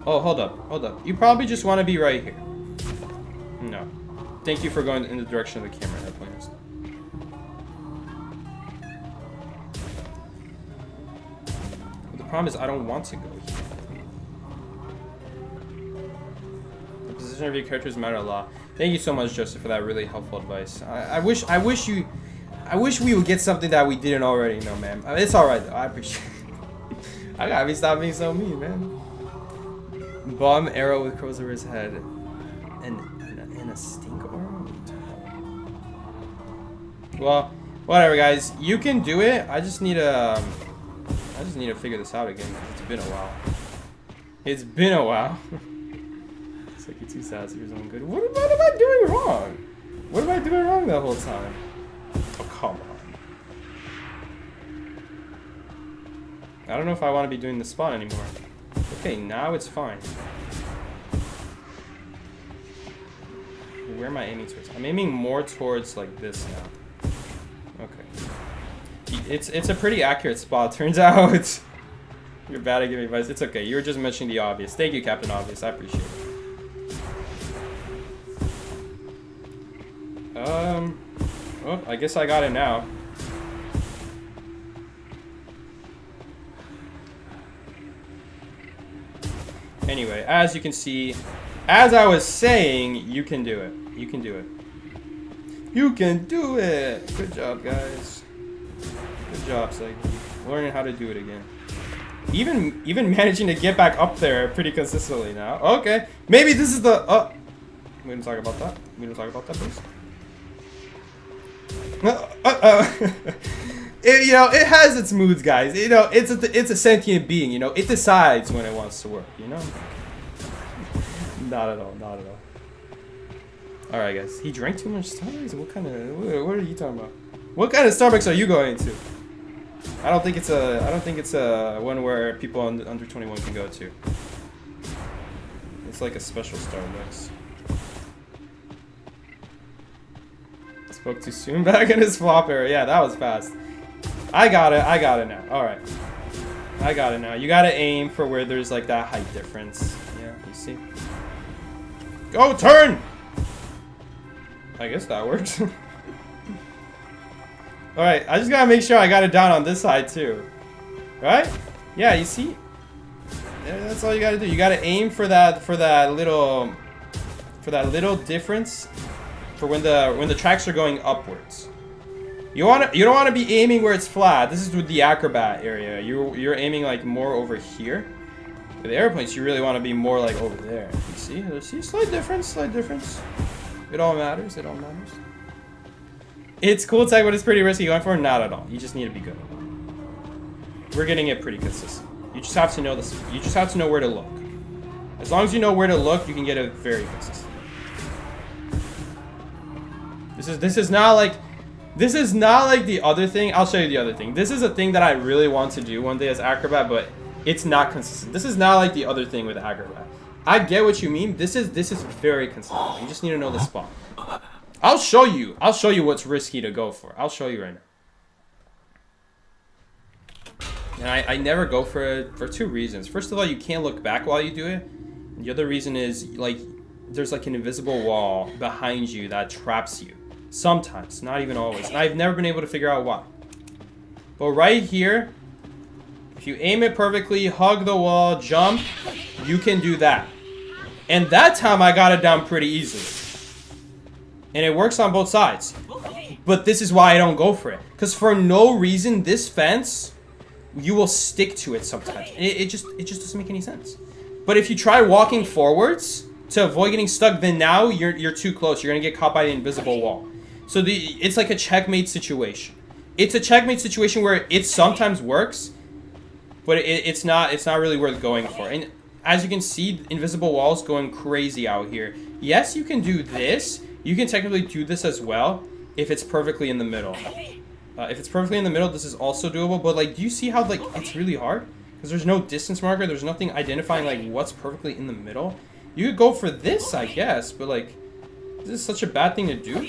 Oh, hold up. You probably just want to be right here. No. Thank you for going in the direction of the camera, Aeroplanist. But the problem is I don't want to go here. The position of your characters matter a lot. Thank you so much, Joseph, for that really helpful advice. I wish we would get something that we didn't already know, man. It's alright though. I appreciate it. I gotta stop being so mean, man. Bomb arrow with crows over his head. And a stink arrow? Well, whatever guys. You can do it. I just need to figure this out again. It's been a while. It's like you're too sassy or something good. What am I doing wrong? What am I doing wrong that whole time? Oh, come on. I don't know if I want to be doing the spawn anymore. Okay, now it's fine. Where am I aiming towards? I'm aiming more towards like this now. Okay. It's a pretty accurate spot, turns out. You're bad at giving advice. It's okay. You were just mentioning the obvious. Thank you, Captain Obvious. I appreciate it. Well, I guess I got it now. Anyway, as you can see, as I was saying, you can do it. You can do it. You can do it! Good job, guys. Good job, Psyche. Learning how to do it again. Even managing to get back up there pretty consistently now. Okay. Maybe this is the... we don't talk about that. We don't talk about that, please. You know, it has its moods, guys. You know, it's a sentient being. You know, it decides when it wants to work. You know. Not at all. Not at all. All right, guys. He drank too much Starbucks. What kind of? What are you talking about? What kind of Starbucks are you going to? I don't think it's a one where people under 21 can go to. It's like a special Starbucks. Spoke too soon back in his flop era. Yeah, that was fast. I got it now. Alright. I got it now. You gotta aim for where there's like that height difference. Yeah, you see? Go, turn! I guess that works. Alright, I just gotta make sure I got it down on this side too. Right? Yeah, you see? Yeah, that's all you gotta do. You gotta aim for that little difference for when the tracks are going upwards. You don't wanna be aiming where it's flat. This is with the acrobat area. You're aiming like more over here. With the airplanes, you really want to be more like over there. You see, slight difference, slight difference. It all matters. It all matters. It's cool tech, but it's pretty risky going for it. Not at all. You just need to be good. We're getting it pretty consistent. You just have to know this. You just have to know where to look. As long as you know where to look, you can get it very consistent. This is not like the other thing. I'll show you the other thing. This is a thing that I really want to do one day as acrobat, but it's not consistent. This is not like the other thing with acrobat. I get what you mean. This is very consistent. You just need to know the spot. I'll show you what's risky to go for. I'll show you right now. And I never go for it for two reasons. First of all, you can't look back while you do it. And the other reason is like there's like an invisible wall behind you that traps you. Sometimes, not even always. And I've never been able to figure out why. But right here, if you aim it perfectly, hug the wall, jump, you can do that. And that time I got it down pretty easily. And it works on both sides. But this is why I don't go for it. Because for no reason, this fence, you will stick to it sometimes. It just doesn't make any sense. But if you try walking forwards to avoid getting stuck, then now you're too close. You're going to get caught by the invisible wall. So it's like a checkmate situation. It's a checkmate situation where it sometimes works, but it's not really worth going for. And as you can see, invisible walls going crazy out here. Yes, you can do this. You can technically do this as well if it's perfectly in the middle. If it's perfectly in the middle, this is also doable. But like, do you see how like it's really hard? Because there's no distance marker. There's nothing identifying like what's perfectly in the middle. You could go for this, I guess, but like, this is such a bad thing to do.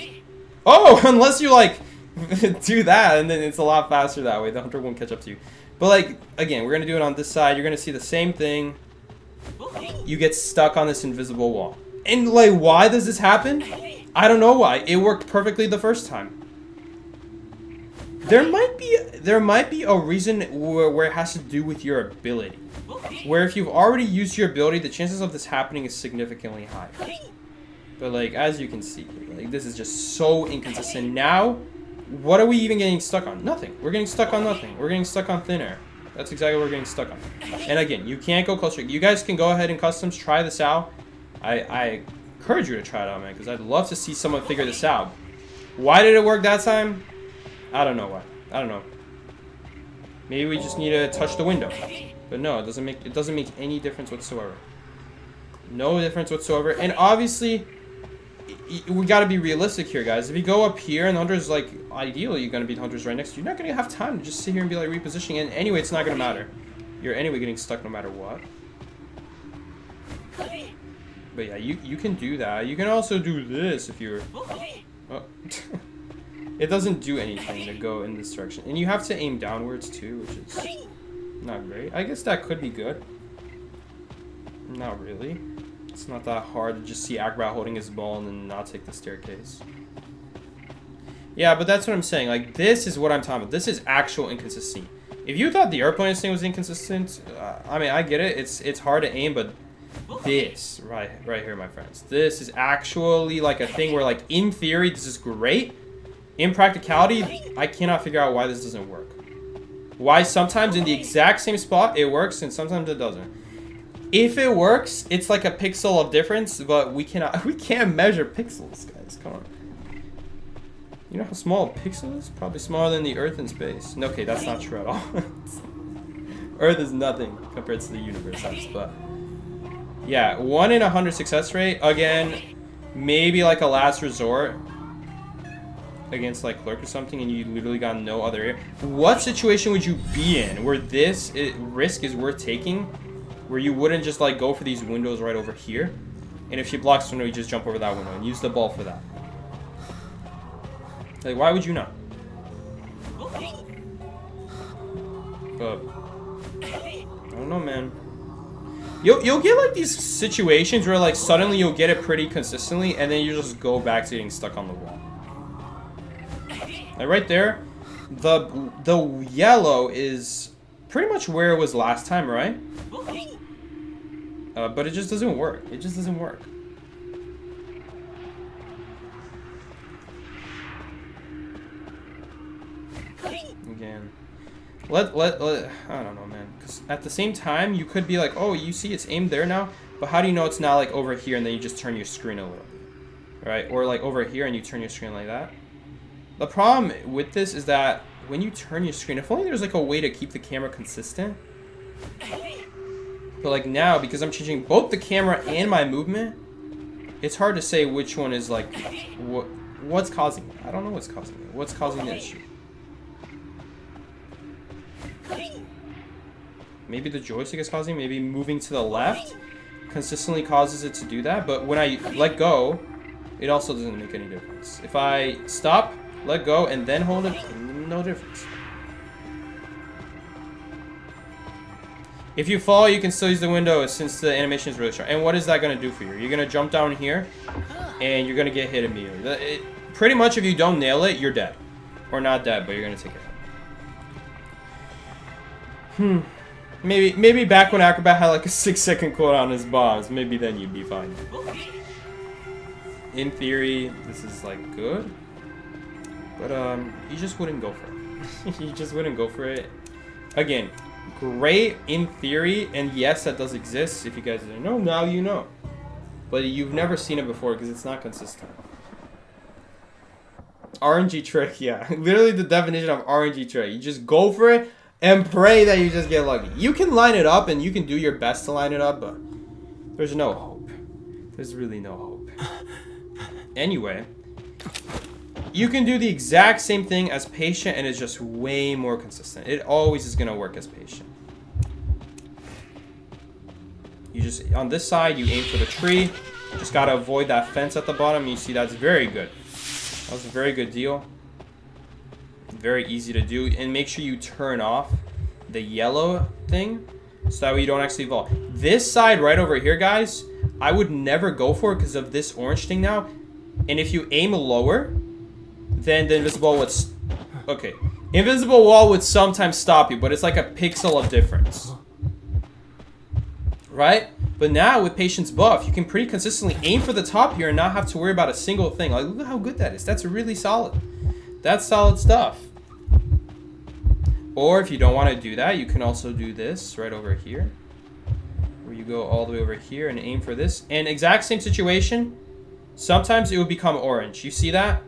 Oh, unless you like do that, and then it's a lot faster that way. The hunter won't catch up to you. But like, again, we're gonna do it on this side. You're gonna see the same thing. You get stuck on this invisible wall. And like, why does this happen? I don't know why. It worked perfectly the first time. There might be a reason where it has to do with your ability. Where if you've already used your ability, the chances of this happening is significantly higher. But like, as you can see, like this is just so inconsistent. Now, what are we even getting stuck on? Nothing. We're getting stuck on nothing. We're getting stuck on thin air. That's exactly what we're getting stuck on. And again, you can't go closer. You guys can go ahead and customs, try this out. I encourage you to try it out, man, because I'd love to see someone figure this out. Why did it work that time? I don't know why. I don't know. Maybe we just need to touch the window. But no, it doesn't make any difference whatsoever. No difference whatsoever. And obviously, we gotta be realistic here, guys. If you go up here and the hunter's like, ideally you're gonna be the hunter's right next to you. You're not gonna have time to just sit here and be like repositioning. And anyway, it's not gonna matter. You're anyway getting stuck no matter what. But yeah, you can do that. You can also do this if you're... Oh. It doesn't do anything to go in this direction. And you have to aim downwards too, which is not great. I guess that could be good. Not really. It's not that hard to just see Acrobat holding his ball and then not take the staircase. Yeah, but that's what I'm saying. Like, this is what I'm talking about. This is actual inconsistency. If you thought the Aeroplanist thing was inconsistent, I mean, I get it. It's hard to aim, but this right here, my friends, this is actually like a thing where, like, in theory, this is great. In practicality, I cannot figure out why this doesn't work. Why sometimes in the exact same spot it works and sometimes it doesn't. If it works, it's like a pixel of difference, but we can't measure pixels, guys. Come on. You know how small a pixel is? Probably smaller than the Earth in space. Okay, that's not true at all. Earth is nothing compared to the universe, but yeah, 1 in 100 success rate. Again, maybe like a last resort against like Clerk or something, and you literally got no other area. What situation would you be in where this risk is worth taking, where you wouldn't just like go for these windows right over here, and if she blocks the window, you just jump over that window and use the ball for that? Like, why would you not? But I don't know, man. You'll get like these situations where like suddenly you'll get it pretty consistently, and then you just go back to getting stuck on the wall. Like right there, the yellow is pretty much where it was last time, right? But it just doesn't work. It just doesn't work. Again, let I don't know, man. Because at the same time, you could be like, oh, you see, it's aimed there now. But how do you know it's not like over here, and then you just turn your screen a little bit, right? Or like over here, and you turn your screen like that. The problem with this is that when you turn your screen, if only there's like a way to keep the camera consistent. But like now, because I'm changing both the camera and my movement, it's hard to say which one is like, what's causing it. I don't know what's causing it. What's causing the issue? Maybe the joystick is causing it. Maybe moving to the left consistently causes it to do that. But when I let go, it also doesn't make any difference. If I stop, let go, and then hold it, no difference. If you fall, you can still use the window since the animation is really short. And what is that going to do for you? You're going to jump down here, and you're going to get hit immediately. Pretty much, if you don't nail it, you're dead. Or not dead, but you're going to take it. Maybe back when Acrobat had like a 6-second cooldown on his bombs, maybe then you'd be fine. In theory, this is like good. But you just wouldn't go for it. You just wouldn't go for it. Again, great in theory, and yes, that does exist. If you guys didn't know, now you know. But you've never seen it before because it's not consistent. RNG trick, yeah. Literally the definition of RNG trick. You just go for it and pray that you just get lucky. You can line it up and you can do your best to line it up, but there's no hope. There's really no hope. Anyway, you can do the exact same thing as patient, and it's just way more consistent. It always is going to work as patient. You just, on this side, you aim for the tree. Just got to avoid that fence at the bottom. You see, that's very good. That was a very good deal. Very easy to do. And make sure you turn off the yellow thing so that way you don't actually fall. This side right over here, guys, I would never go for it because of this orange thing now. And if you aim lower, then the invisible would... Okay. Invisible wall would sometimes stop you, but it's like a pixel of difference. Right? But now with Patience buff, you can pretty consistently aim for the top here and not have to worry about a single thing. Like, look at how good that is. That's really solid. That's solid stuff. Or if you don't want to do that, you can also do this right over here. Where you go all the way over here and aim for this. And exact same situation. Sometimes it will become orange. You see that?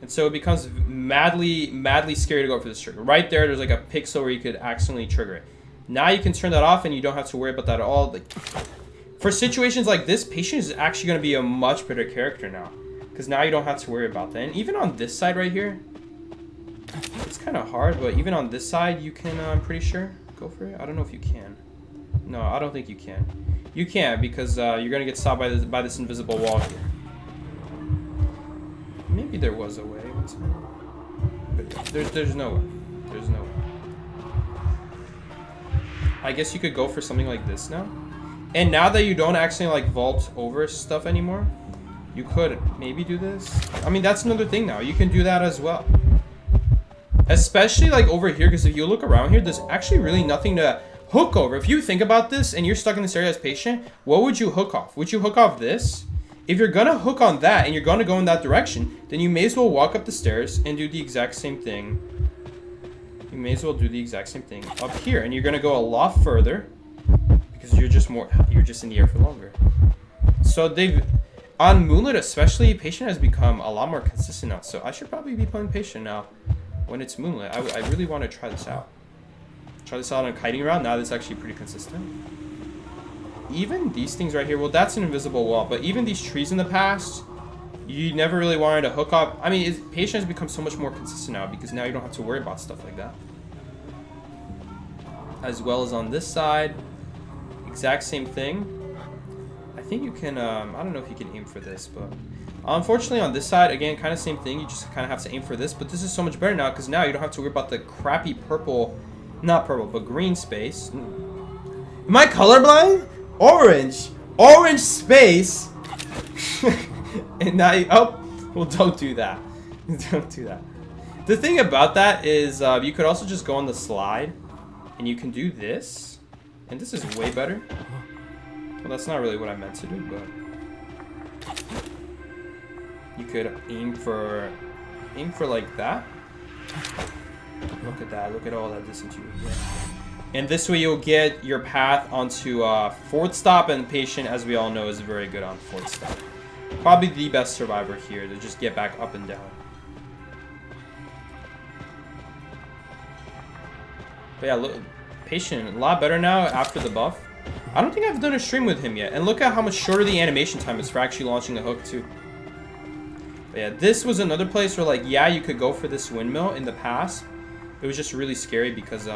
And so it becomes madly scary to go for this trigger. Right there, there's like a pixel where you could accidentally trigger it. Now you can turn that off and you don't have to worry about that at all. Like, for situations like this, Patience is actually going to be a much better character now. Because now you don't have to worry about that. And even on this side right here, it's kind of hard, but even on this side, you can, I'm pretty sure, go for it. I don't know if you can. No, I don't think you can. You can't, because you're going to get stopped by this invisible wall here. Maybe there was a way. But there's no way. There's no way. I guess you could go for something like this now. And now that you don't actually like vault over stuff anymore, you could maybe do this. I mean, that's another thing now. You can do that as well. Especially like over here, because if you look around here, there's actually really nothing to hook over. If you think about this and you're stuck in this area as patient, what would you hook off? Would you hook off this? If you're gonna hook on that and you're gonna go in that direction, then you may as well walk up the stairs and do the exact same thing. You may as well do the exact same thing up here, and you're gonna go a lot further because you're just in the air for longer. So on Moonlit especially, Patient has become a lot more consistent now. So I should probably be playing Patient now when it's Moonlit. I really want to try this out. Try this out on a kiting round. Now that's actually pretty consistent. Even these things right here, well, that's an invisible wall, but even these trees in the past, you never really wanted to hook up. I mean, Patient has become so much more consistent now because now you don't have to worry about stuff like that. As well as on this side, exact same thing. I think you can, I don't know if you can aim for this, but unfortunately on this side, again, kind of same thing. You just kind of have to aim for this, but this is so much better now because now you don't have to worry about the crappy purple, not purple, but green space. Am I colorblind? Orange space. And now you, oh, well, don't do that. Don't do that. The thing about that is you could also just go on the slide and you can do this. And this is way better. Well, that's not really what I meant to do, but you could aim for like that. Look at that. Look at all that distance you would get. And this way you'll get your path onto fourth stop, and Patient, as we all know, is very good on fourth stop. Probably the best survivor here to just get back up and down. But yeah, look, Patient, a lot better now after the buff. I don't think I've done a stream with him yet. And look at how much shorter the animation time is for actually launching the hook too. But yeah, this was another place where, like, yeah, you could go for this windmill in the past. It was just really scary because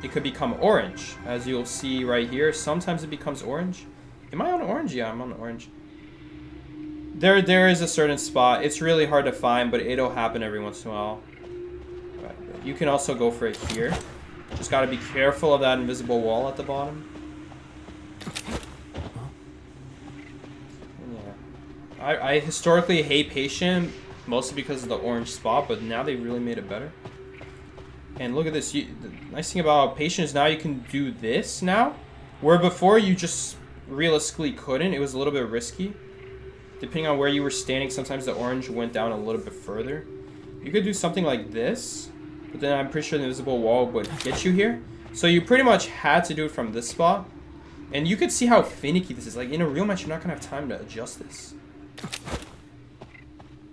it could become orange. As you'll see right here, sometimes it becomes orange. Am I on orange? Yeah, I'm on orange. There is a certain spot. It's really hard to find, but it'll happen every once in a while. Right, you can also go for it here. Just gotta be careful of that invisible wall at the bottom. Yeah. I historically hate Patient, mostly because of the orange spot, but now they really made it better. And look at this. The nice thing about Patient is now you can do this now, where before you just realistically couldn't. It was a little bit risky. Depending on where you were standing, sometimes the orange went down a little bit further. You could do something like this, but then I'm pretty sure the invisible wall would get you here. So you pretty much had to do it from this spot. And you could see how finicky this is. Like, in a real match, you're not going to have time to adjust this.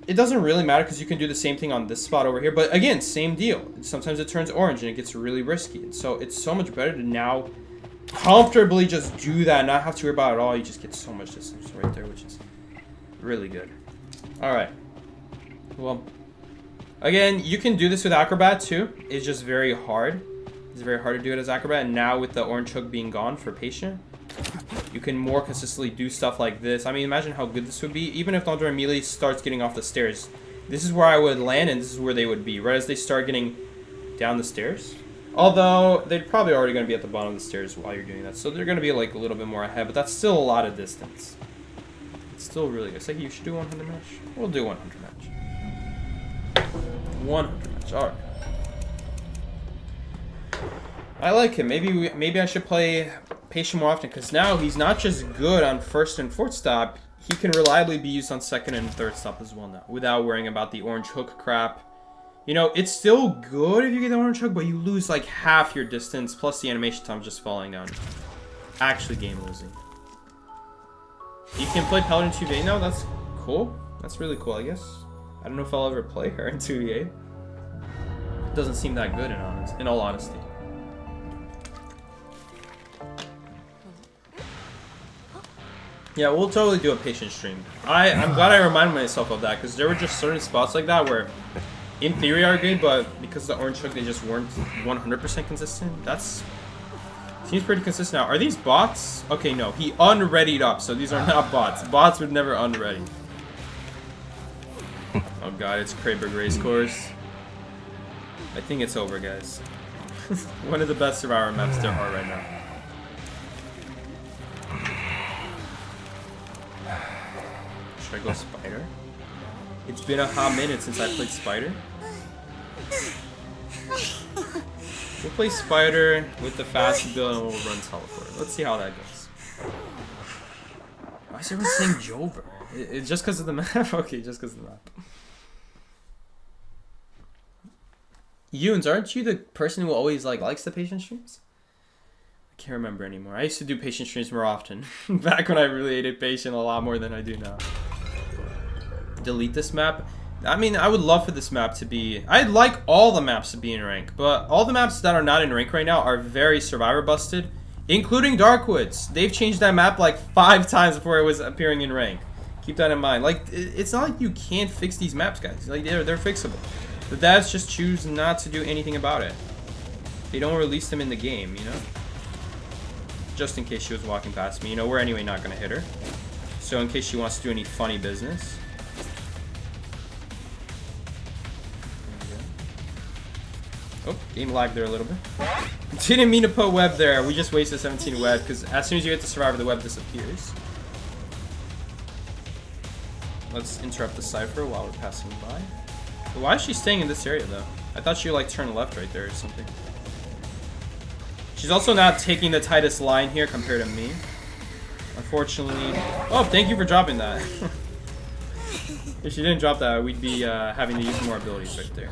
It doesn't really matter because you can do the same thing on this spot over here. But again, same deal. Sometimes it turns orange and it gets really risky. And so it's so much better to now comfortably just do that and not have to worry about it at all. You just get so much distance right there, which is really good. All right. Well, again, you can do this with Acrobat too. It's just very hard. It's very hard to do it as Acrobat. And now with the orange hook being gone for Patient, you can more consistently do stuff like this. I mean, imagine how good this would be. Even if Andre immediately starts getting off the stairs, this is where I would land and this is where they would be, right as they start getting down the stairs. Although, they're probably already going to be at the bottom of the stairs while you're doing that. So they're going to be like a little bit more ahead, but that's still a lot of distance. It's still really good. It's like, you should do 100 match. We'll do 100 match. 100 match, alright. I like him. Maybe I should play Patient more often, because now he's not just good on first and fourth stop, he can reliably be used on second and third stop as well now, without worrying about the orange hook crap. You know, it's still good if you get the orange hook, but you lose like half your distance, plus the animation time just falling down. Actually game losing. You can play Paladin 2v8 now? That's cool. That's really cool, I guess. I don't know if I'll ever play her in 2v8. It doesn't seem that good in all honesty. Yeah, we'll totally do a patient stream. I'm glad I reminded myself of that, because there were just certain spots like that where, in theory, are good, but because of the orange hook, they just weren't 100% consistent. That's... Seems pretty consistent now. Are these bots? Okay, no. He unreadied up, so these are not bots. Bots would never unready. Oh god, it's Krayberg Racecourse. I think it's over, guys. One of the best Survivor maps there are right now. Should I go Spider? It's been a hot minute since I played Spider. We'll play Spider with the fast build and we'll run Teleport. Let's see how that goes. Why is everyone saying Jover? It's just because of the map? Okay, just because of the map. Yunes, aren't you the person who always likes the patient streams? I can't remember anymore. I used to do patient streams more often. Back when I really hated patient a lot more than I do now. Delete this map. I mean, I would love for this map to be... I'd like all the maps to be in rank, but all the maps that are not in rank right now are very Survivor busted, including Darkwoods. They've changed that map like 5 times before it was appearing in rank. Keep that in mind. Like, it's not like you can't fix these maps, guys. Like, they're fixable. The devs just choose not to do anything about it. They don't release them in the game, you know? Just in case she was walking past me. You know, we're anyway not going to hit her. So in case she wants to do any funny business. Oh, game lagged there a little bit. Didn't mean to put web there. We just wasted 17 web because as soon as you hit the Survivor, the web disappears. Let's interrupt the cipher while we're passing by. Why is she staying in this area though? I thought she would like turn left right there or something. She's also not taking the tightest line here compared to me. Unfortunately. Oh, thank you for dropping that. If she didn't drop that, we'd be having to use more abilities right there.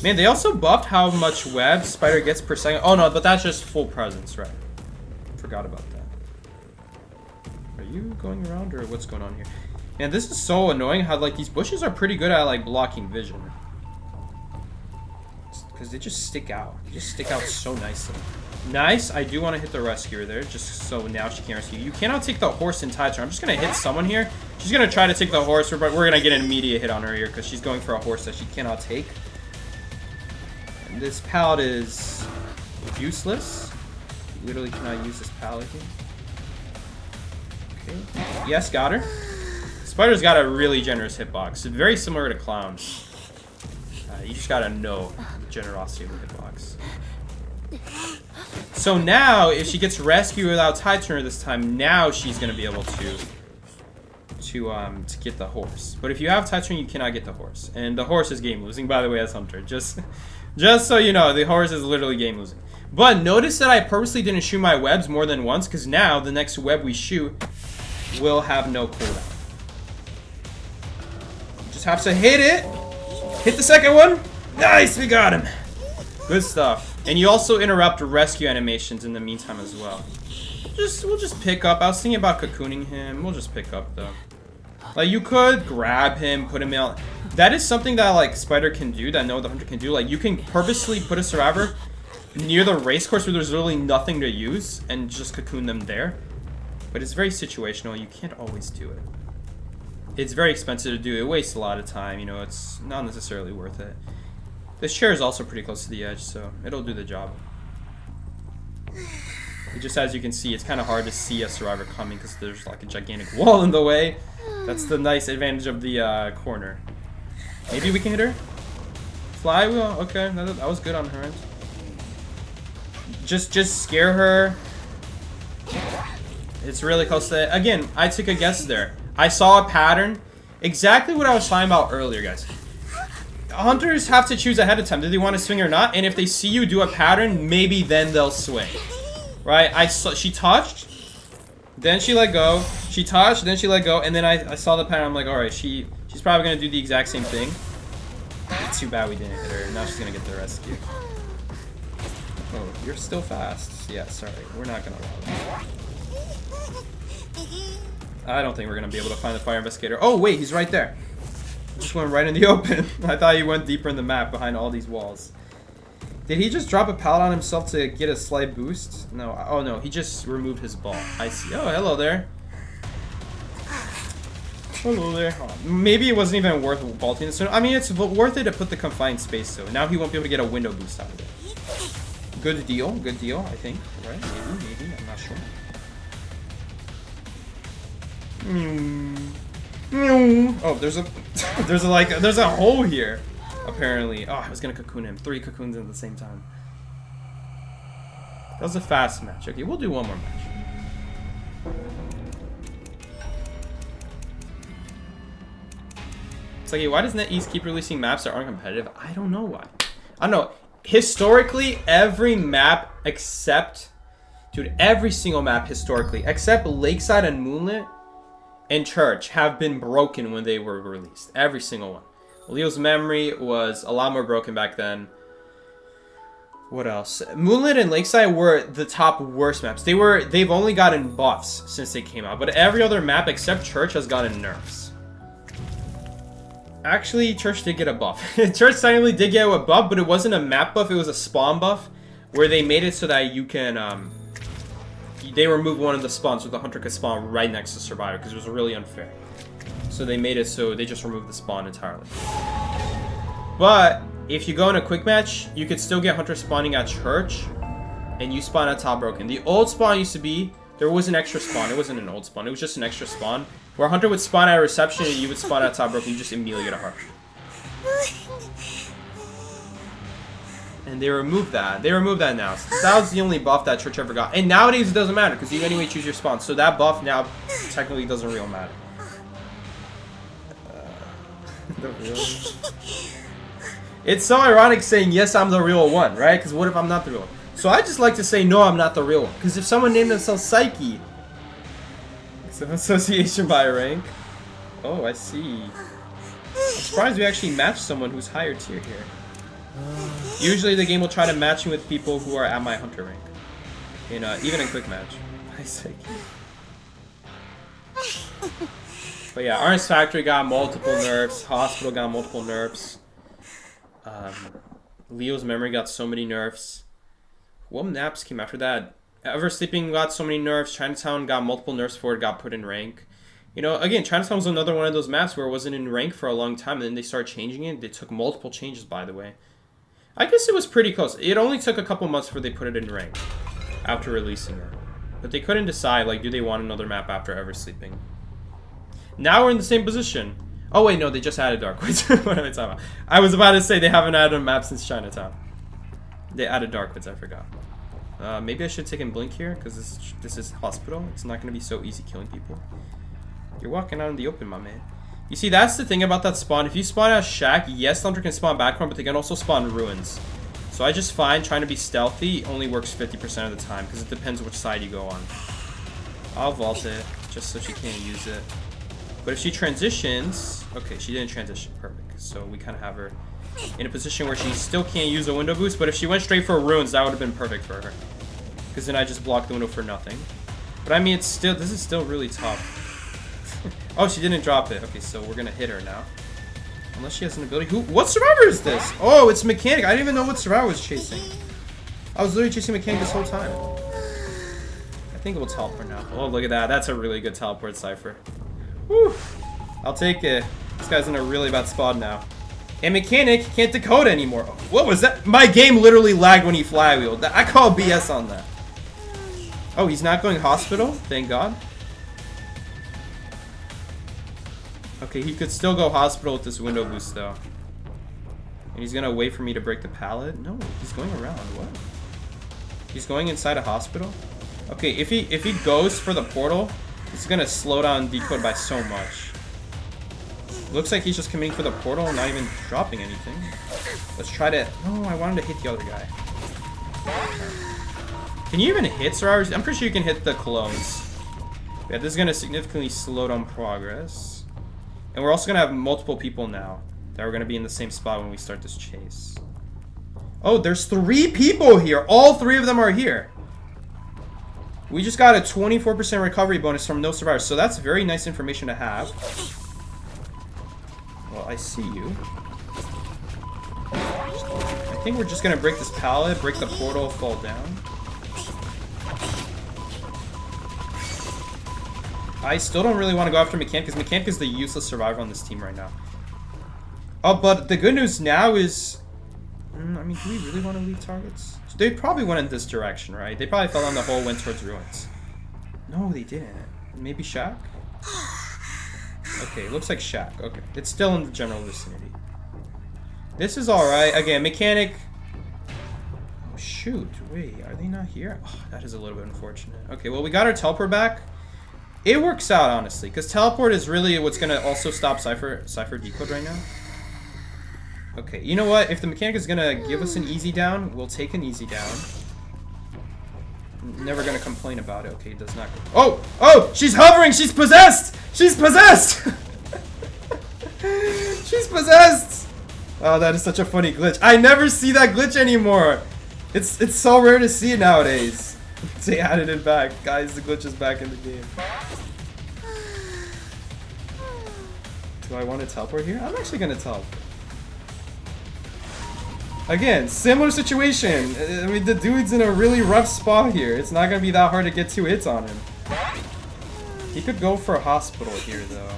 Man, they also buffed how much web Spider gets per second. Oh no, but that's just full presence, right? Forgot about that. Are you going around or what's going on here? Man, this is so annoying how like these bushes are pretty good at like blocking vision. Because they just stick out. They just stick out so nicely. Nice. I do want to hit the rescuer there, just so now she can't rescue. You cannot take the horse in tie turn. I'm just going to hit someone here. She's going to try to take the horse, but we're going to get an immediate hit on her here because she's going for a horse that she cannot take. And this pallet is useless. You literally cannot use this pallet here. Okay. Yes, got her. Spider's got a really generous hitbox. Very similar to Clown's. You just gotta know the generosity of the hitbox. So now, if she gets rescued without tie turner this time, now she's gonna be able to get the horse. But if you have tie turner, you cannot get the horse. And the horse is game losing, by the way, as Hunter. Just so you know, the horse is literally game losing. But notice that I purposely didn't shoot my webs more than once, because now the next web we shoot will have no cooldown. Just have to hit it. Hit the second one. Nice, we got him. Good stuff. And you also interrupt rescue animations in the meantime as well. We'll just pick up. I was thinking about cocooning him. We'll just pick up though. Like you could grab him, put him out. That is something that like Spider can do, that no the Hunter can do. Like you can purposely put a Survivor near the race course where there's really nothing to use and just cocoon them there. But it's very situational. You can't always do it. It's very expensive to do. It wastes a lot of time. You know, it's not necessarily worth it. This chair is also pretty close to the edge, so it'll do the job. It just, as you can see, it's kind of hard to see a Survivor coming because there's like a gigantic wall in the way. That's the nice advantage of the corner. Maybe we can hit her? Flywheel? Okay, that was good on her end. Just scare her. It's really close to it. Again, I took a guess there. I saw a pattern. Exactly what I was talking about earlier, guys. Hunters have to choose ahead of time. Do they want to swing or not? And if they see you do a pattern, maybe then they'll swing. Right? She touched. Then she let go. She touched. Then she let go. And then I saw the pattern. I'm like, alright, she's probably going to do the exact same thing. It's too bad we didn't hit her. Now she's going to get the rescue. Oh, you're still fast. Yeah, sorry. We're not going to allow that. I don't think we're going to be able to find the fire investigator. Oh, wait, he's right there. Just went right in the open. I thought he went deeper in the map behind all these walls. Did he just drop a pallet on himself to get a slight boost? No. Oh, no. He just removed his ball. I see. Oh, hello there. Hello there. Oh, maybe it wasn't even worth vaulting this. I mean, it's worth it to put the confined space, though. Now he won't be able to get a window boost out of it. Good deal. Good deal, I think. Right? Maybe. I'm not sure. Oh, there's a hole here. Apparently. Oh, I was gonna cocoon him. 3 cocoons at the same time. That was a fast match. Okay, we'll do one more match. It's like, hey, why does NetEase keep releasing maps that aren't competitive? I don't know why. I don't know. Historically, every map except... Dude, every single map historically, except Lakeside and Moonlit and Church, have been broken when they were released. Every single one. Leo's Memory was a lot more broken back then. What else? Moonlit and Lakeside were the top worst maps. They've only gotten buffs since they came out, but every other map except Church has gotten nerfs. Actually, Church did get a buff. Church technically did get a buff, but it wasn't a map buff, it was a spawn buff, where they made it so that you can, they removed one of the spawns so the hunter could spawn right next to Survivor, because it was really unfair. So they made it so they just removed the spawn entirely. But if you go in a quick match, you could still get hunter spawning at Church, and you spawn at Top Broken. The old spawn used to be, there was an extra spawn. It wasn't an old spawn, it was just an extra spawn, where hunter would spawn at Reception and you would spawn at Top Broken, you just immediately get a heart. And they removed that. They removed that now. So that was the only buff that Church ever got. And nowadays it doesn't matter, because you anyway choose your spawn. So that buff now technically doesn't really matter. It's so ironic saying yes I'm the real one, right? Because what if I'm not the real one? So I just like to say no I'm not the real one, because if someone named themselves Psyche, it's an association by rank. Oh, I see. I'm surprised we actually matched someone who's higher tier here. Usually the game will try to match me with people who are at my hunter rank, even in quick match. Hi Psyche. But yeah, Orange Factory got multiple nerfs. Hospital got multiple nerfs. Leo's Memory got so many nerfs. What maps came after that? Ever Sleeping got so many nerfs. Chinatown got multiple nerfs before it got put in rank. Again, Chinatown was another one of those maps where it wasn't in rank for a long time, and then they started changing it. They took multiple changes, by the way. I guess it was pretty close. It only took a couple months before they put it in rank after releasing it. But they couldn't decide, like, do they want another map after Ever Sleeping? Now we're in the same position. Oh wait, no, they just added Darkwoods. What am I talking about? I was about to say they haven't added a map since Chinatown. They added Darkwoods, I forgot. Maybe I should take and blink here, because this is Hospital. It's not going to be so easy killing people. You're walking out in the open, my man. You see, that's the thing about that spawn. If you spawn at Shack, yes, Hunter can spawn background, but they can also spawn Ruins. So I just find trying to be stealthy only works 50% of the time, because it depends which side you go on. I'll vault it, just so she can't use it. But if she transitions... Okay, she didn't transition. Perfect. So we kind of have her in a position where she still can't use a window boost, but if she went straight for Ruins, that would have been perfect for her. Because then I just blocked the window for nothing. But I mean, this is still really tough. Oh, she didn't drop it. Okay, so we're going to hit her now. Unless she has an ability. What Survivor is this? Oh, it's Mechanic. I didn't even know what Survivor was chasing. I was literally chasing Mechanic this whole time. I think it will teleport now. Oh, look at that. That's a really good teleport cipher. Whew. I'll take it. This guy's in a really bad spot now. And Mechanic can't decode anymore. What was that? My game literally lagged when he flywheeled. I call BS on that. Oh, he's not going Hospital? Thank God. Okay, he could still go Hospital with this window boost, though. And he's gonna wait for me to break the pallet? No, he's going around. What? He's going inside a Hospital? Okay, if he goes for the portal, it's gonna slow down decode by so much. Looks like he's just committing for the portal and not even dropping anything. Let's try to... No, I wanted to hit the other guy. Can you even hit Survivors? I'm pretty sure you can hit the clones. Yeah, this is gonna significantly slow down progress. And we're also gonna have multiple people now that are gonna be in the same spot when we start this chase. Oh, there's 3 people here. All 3 of them are here. We just got a 24% recovery bonus from no survivors, so that's very nice information to have. Well, I see you. I think we're just gonna break this pallet, break the portal, fall down. I still don't really want to go after Mechanic, because Mechanic is the useless survivor on this team right now. Oh, but the good news now is... I mean, do we really want to leave targets? They probably went in this direction, right? They probably fell down the hole, went towards ruins. No, they didn't. Maybe Shack? Okay, looks like Shack. Okay, it's still in the general vicinity. This is alright. Again, Mechanic... Oh, shoot. Wait, are they not here? Oh, that is a little bit unfortunate. Okay, well, we got our teleport back. It works out, honestly, because teleport is really what's going to also stop Cypher decode right now. Okay, you know what? If the Mechanic is going to give us an easy down, we'll take an easy down. Never going to complain about it. Okay, it does not go. Oh! Oh! She's hovering! She's possessed! She's possessed! She's possessed! Oh, that is such a funny glitch. I never see that glitch anymore. It's so rare to see it nowadays. They added it back. Guys, the glitch is back in the game. Do I want to teleport here? I'm actually going to teleport. Again, similar situation. I mean, the dude's in a really rough spot here. It's not going to be that hard to get 2 hits on him. He could go for a hospital here, though.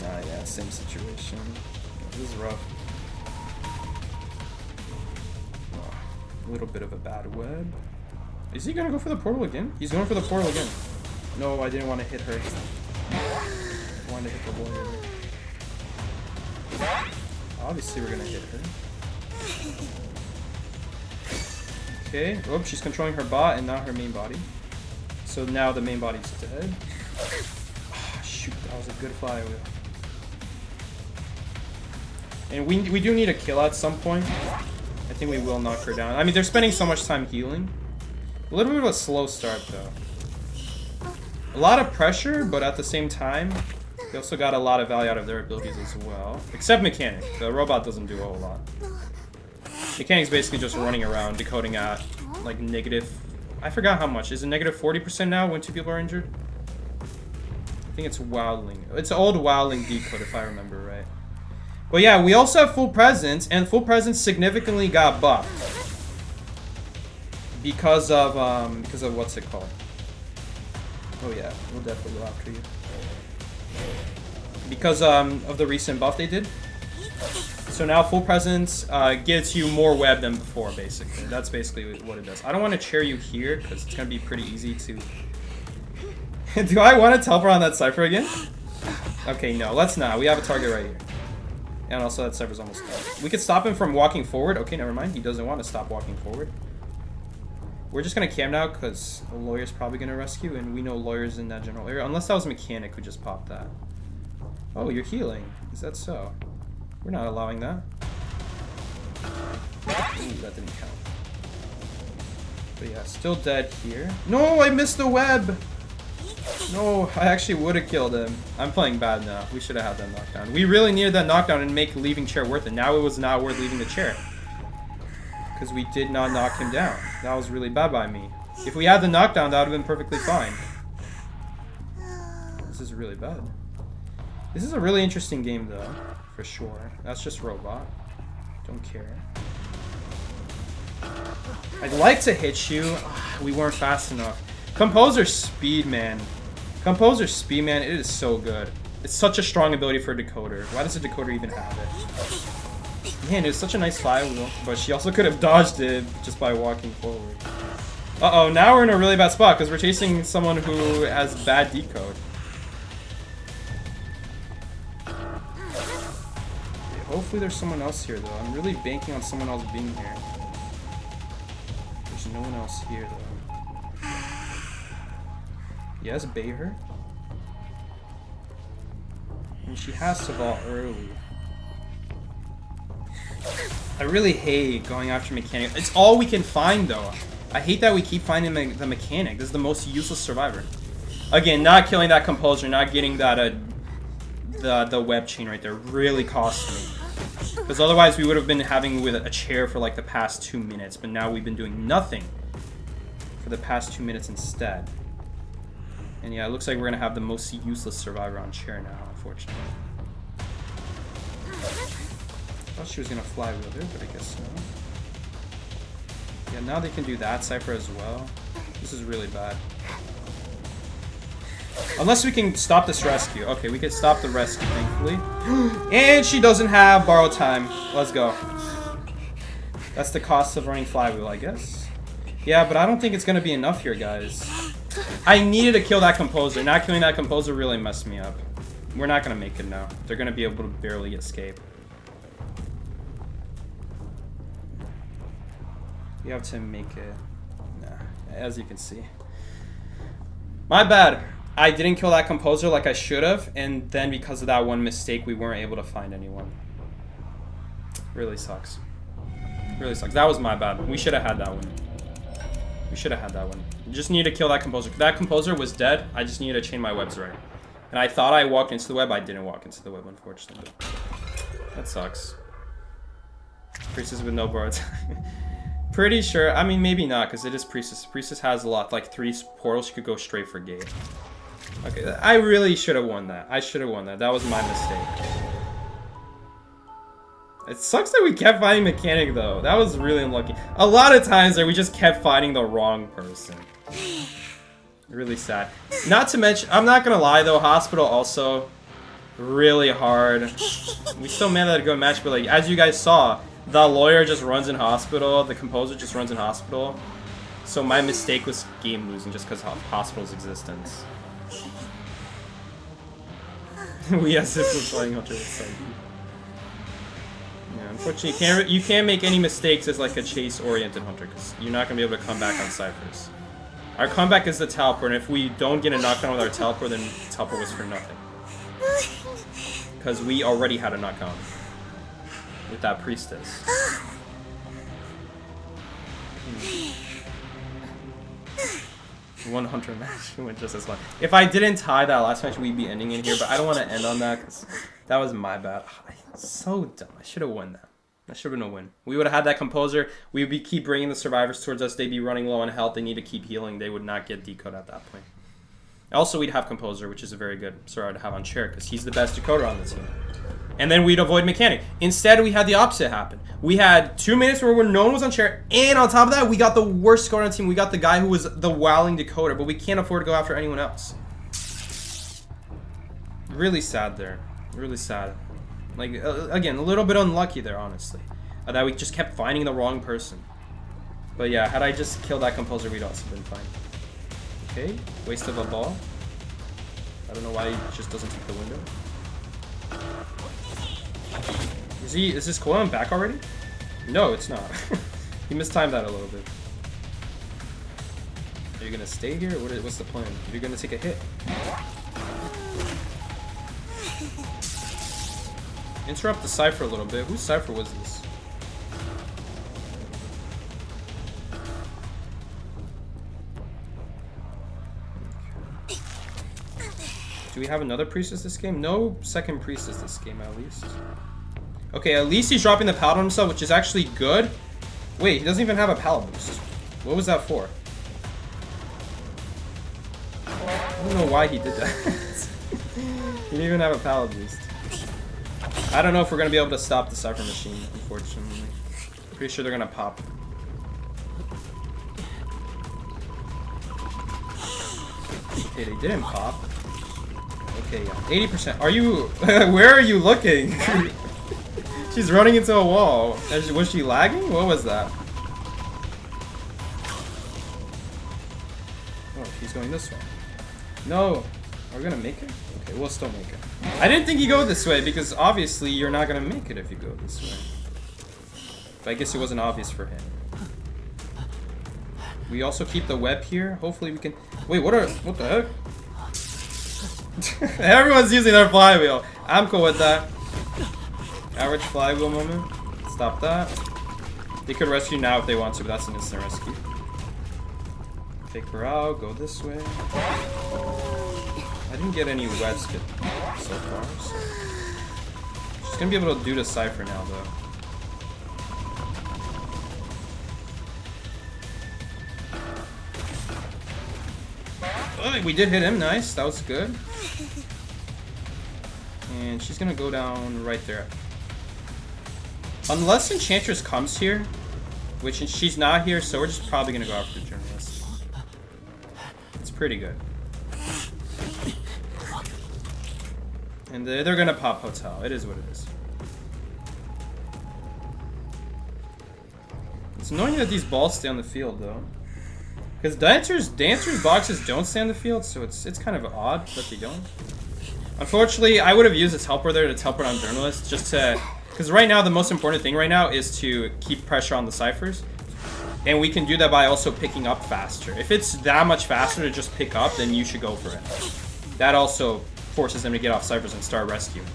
Ah, yeah, same situation. This is rough. Oh, a little bit of a bad web. Is he going to go for the portal again? He's going for the portal again. No, I didn't want to hit her. I wanted to hit the warrior. Obviously, we're going to hit her. Okay, oh, she's controlling her bot and not her main body. So now the main body's dead. Oh, shoot, that was a good flywheel. And we do need a kill at some point. I think we will knock her down. I mean, they're spending so much time healing. A little bit of a slow start, though. A lot of pressure, but at the same time, they also got a lot of value out of their abilities as well. Except Mechanic. The robot doesn't do a whole lot. Mechanic's basically just running around, decoding at, like, negative... I forgot how much. Is it negative 40% now when 2 people are injured? I think it's Wildling. It's old Wildling decode, if I remember right. But yeah, we also have Full Presence, and Full Presence significantly got buffed. Because of what's it called? Oh yeah, we'll definitely go after you. Because of the recent buff they did. So now Full Presence gets you more web than before, basically. That's basically what it does. I don't want to chair you here, because it's going to be pretty easy to... Do I want to teleport on that Cypher again? Okay, no, let's not. We have a target right here. And also that Cypher's almost done. We could stop him from walking forward. Okay, never mind. He doesn't want to stop walking forward. We're just going to cam now, because a lawyer's probably going to rescue, and we know lawyers in that general area. Unless that was Mechanic who just popped that. Oh, you're healing. Is that so? We're not allowing that. Ooh, that didn't count. But yeah, still dead here. No, I missed the web! No, I actually would have killed him. I'm playing bad now. We should have had that knockdown. We really needed that knockdown and make leaving chair worth it. Now it was not worth leaving the chair. Because we did not knock him down. That was really bad by me. If we had the knockdown, that would have been perfectly fine. This is really bad. This is a really interesting game, though. For sure. That's just robot. Don't care. I'd like to hit you. We weren't fast enough. Composer speed, man. Composer speed, man. It is so good. It's such a strong ability for a decoder. Why does a decoder even have it? Man, it's such a nice flywheel. But she also could have dodged it just by walking forward. Uh-oh, now we're in a really bad spot because we're chasing someone who has bad decode. Hopefully there's someone else here, though. I'm really banking on someone else being here. There's no one else here, though. Yes, bait her. And she has to vault early. I really hate going after Mechanic. It's all we can find, though. I hate that we keep finding the Mechanic. This is the most useless survivor. Again, not killing that Composer, not getting that the web chain right there really cost me. Because otherwise we would have been having with a chair for like the past 2 minutes, but now we've been doing nothing for the past 2 minutes instead. And yeah, it looks like we're gonna have the most useless survivor on chair now, unfortunately. I thought she was gonna flywheel there, but I guess no. Yeah, now they can do that cipher as well. This is really bad. Unless we can stop this rescue. Okay, we can stop the rescue, thankfully. And she doesn't have borrow time. Let's go. That's the cost of running flywheel, I guess. Yeah, but I don't think it's going to be enough here, guys. I needed to kill that composer. Not killing that composer really messed me up. We're not going to make it now. They're going to be able to barely escape. You have to make it... Nah, as you can see. My bad. I didn't kill that composer like I should have, and then because of that one mistake, we weren't able to find anyone. Really sucks. Really sucks. That was my bad. We should have had that one. We should have had that one. You just need to kill that composer. That composer was dead. I just needed to chain my webs right. And I thought I walked into the web. I didn't walk into the web, unfortunately. That sucks. Priestess with no borrow time. Pretty sure. I mean, maybe not, because it is Priestess. Priestess has a lot. Like 3 portals. She could go straight for gate. Okay, I really should have won that. I should have won that. That was my mistake. It sucks that we kept finding mechanic, though. That was really unlucky. A lot of times there we just kept finding the wrong person. Really sad. Not to mention, I'm not gonna lie though, hospital also really hard. We still managed to go match, but like as you guys saw, the lawyer just runs in hospital, the composer just runs in hospital. So my mistake was game losing just because of hospital's existence. We as if we're playing Hunter with Psyche. Yeah, unfortunately you can't make any mistakes as like a chase-oriented Hunter because you're not gonna be able to come back on ciphers. Our comeback is the teleport, and if we don't get a knockdown with our teleport, then the teleport was for nothing. Because we already had a knockdown with that priestess. One Hunter match went just as fun. If I didn't tie that last match, we'd be ending in here, but I don't want to end on that because that was my bad. So dumb. I should have won that. That should have been a win. We would have had that composer. We would keep bringing the survivors towards us. They'd be running low on health. They need to keep healing. They would not get decode at that point. Also, we'd have composer, which is a very good Sorare to have on chair because he's the best decoder on the team. And then we'd avoid mechanic. Instead, we had the opposite happen. We had 2 minutes where no one was on chair, and on top of that, we got the worst decoder on the team. We got the guy who was the wowing decoder, but we can't afford to go after anyone else. Really sad there. Really sad. Like, again, a little bit unlucky there, honestly. That we just kept finding the wrong person. But yeah, had I just killed that composer, we'd also been fine. Okay, waste of a ball. I don't know why he just doesn't take the window. Is this coil back already? No, it's not. He mistimed that a little bit. Are you gonna stay here? What's the plan? You're gonna take a hit. Interrupt the cipher a little bit. Whose cipher was this? Do we have another priestess this game? No second priestess this game, at least. Okay, at least he's dropping the pallet on himself, which is actually good. Wait, he doesn't even have a pallet boost. What was that for? I don't know why he did that. He didn't even have a pallet boost. I don't know if we're going to be able to stop the cipher machine, unfortunately. Pretty sure they're going to pop. Okay, they didn't pop. Okay, yeah. 80%. Are you... Where are you looking? She's running into a wall. Was she lagging? What was that? Oh, she's going this way. No. Are we going to make it? Okay, we'll still make it. I didn't think you go this way because obviously you're not going to make it if you go this way. But I guess it wasn't obvious for him. We also keep the web here. Hopefully we can... Wait, what the heck? Everyone's using their flywheel. I'm cool with that. Average flywheel moment. Stop that. They could rescue now if they want to, but that's an instant rescue. Take her out. Go this way. I didn't get any web skip so far. So. She's gonna be able to do the cipher now, though. Oh, we did hit him. Nice. That was good. And she's gonna go down right there. Unless Enchantress comes here, Which she's not here, so we're just probably gonna go after the journalist. It's pretty good. And they're gonna pop hotel. It is what it is. It's annoying that these balls stay on the field though. Because dancers boxes don't stay on the field, so it's kind of odd that they don't. Unfortunately, I would have used a teleporter to teleport on journalists just to, because right now the most important thing right now is to keep pressure on the ciphers, and we can do that by also picking up faster. If it's that much faster to just pick up, then you should go for it. That also forces them to get off ciphers and start rescuing.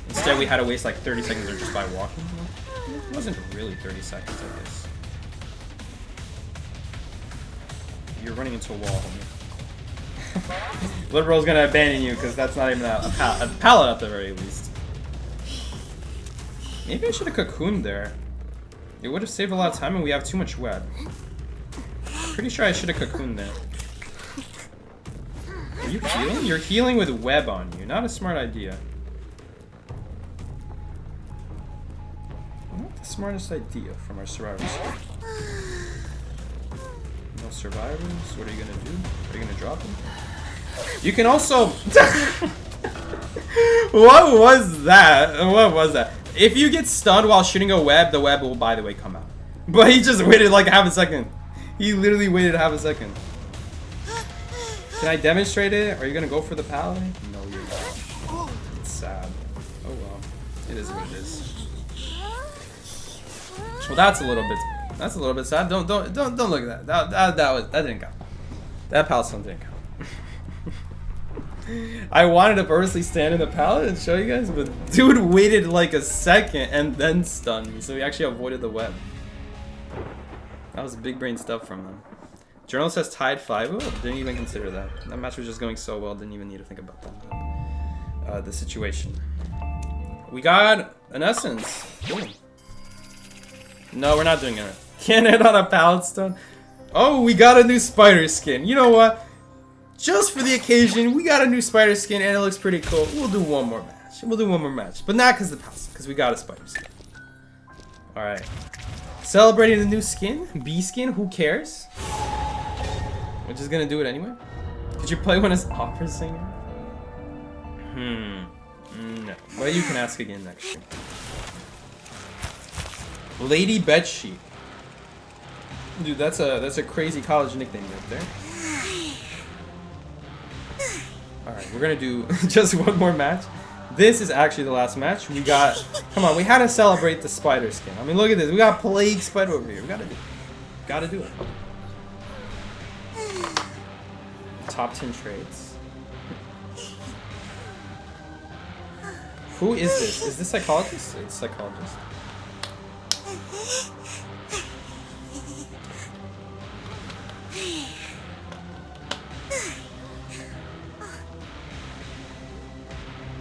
Instead, we had to waste like 30 seconds just by walking. It wasn't really 30 seconds, I guess. You're running into a wall, homie. Liberal's gonna abandon you because that's not even a pallet at the very least. Maybe I should have cocooned there. It would have saved a lot of time and we have too much web. Pretty sure I should have cocooned there. Are you healing? You're healing with web on you. Not a smart idea. Not the smartest idea from our survivors. No survivors? What are you gonna do? Are you gonna drop them? You can also... What was that? What was that? If you get stunned while shooting a web, the web will, by the way, come out. But he just waited like half a second. He literally waited half a second. Can I demonstrate it? Are you gonna go for the pallet? No, you're not. It's sad. Oh well. It is what it is. Well, that's a little bit sad. Don't look at that. That didn't count. That pallet stone didn't count. I wanted to purposely stand in the pallet and show you guys, but dude waited like a second and then stunned me, so he actually avoided the web. That was big brain stuff from them. Journalist has tied 5-0. Didn't even consider that. That match was just going so well, didn't even need to think about that. The situation. We got an essence. Cool. No, we're not doing it. Can't hit on a pallet stone. Oh, we got a new spider skin. You know what? Just for the occasion, we got a new spider skin and it looks pretty cool. We'll do one more match. But not because of the pallet, because we got a spider skin. Alright. Celebrating the new skin? Bee skin? Who cares? We're just gonna do it anyway. Did you play one as opera singer? No. Well, you can ask again next year. Lady Bedsheet. Dude, that's a crazy college nickname right there. Alright, we're gonna do just one more match. This is actually the last match. We got... Come on, we had to celebrate the spider skin. I mean, look at this. We got Plague Spider over here. We gotta do it. Top 10 trades. Who is this? Is this psychologist? It's psychologist.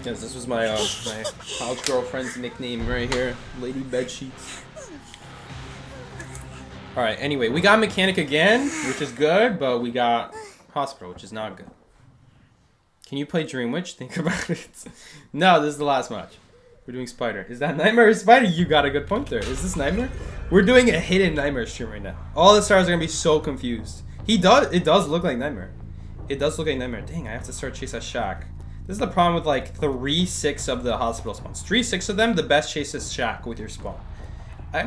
Yes, this was my my college girlfriend's nickname right here, Lady Bedsheets. All right. Anyway, we got mechanic again, which is good, but we got hospital, which is not good. Can you play Dream Witch? Think about it. No, this is the last match. We're doing Spider. Is that Nightmare or Spider? You got a good point there. Is this Nightmare? We're doing a hidden Nightmare stream right now. All the stars are gonna be so confused. It does look like Nightmare. It does look like Nightmare. Dang, I have to start chase a Shack. This is the problem with like 3/6 of the hospital spawns. 3/6 of them, the best chase is Shack with your spawn. I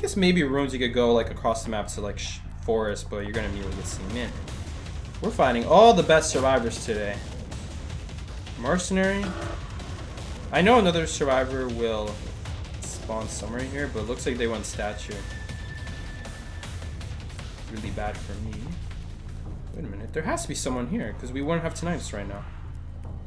guess maybe rooms you could go like across the map to like forest, but you're gonna immediately get seen in. We're finding all the best survivors today. Mercenary. I know another survivor will spawn somewhere here, but it looks like they went statue. Really bad for me. Wait a minute, there has to be someone here because we wouldn't have tinnitus right now.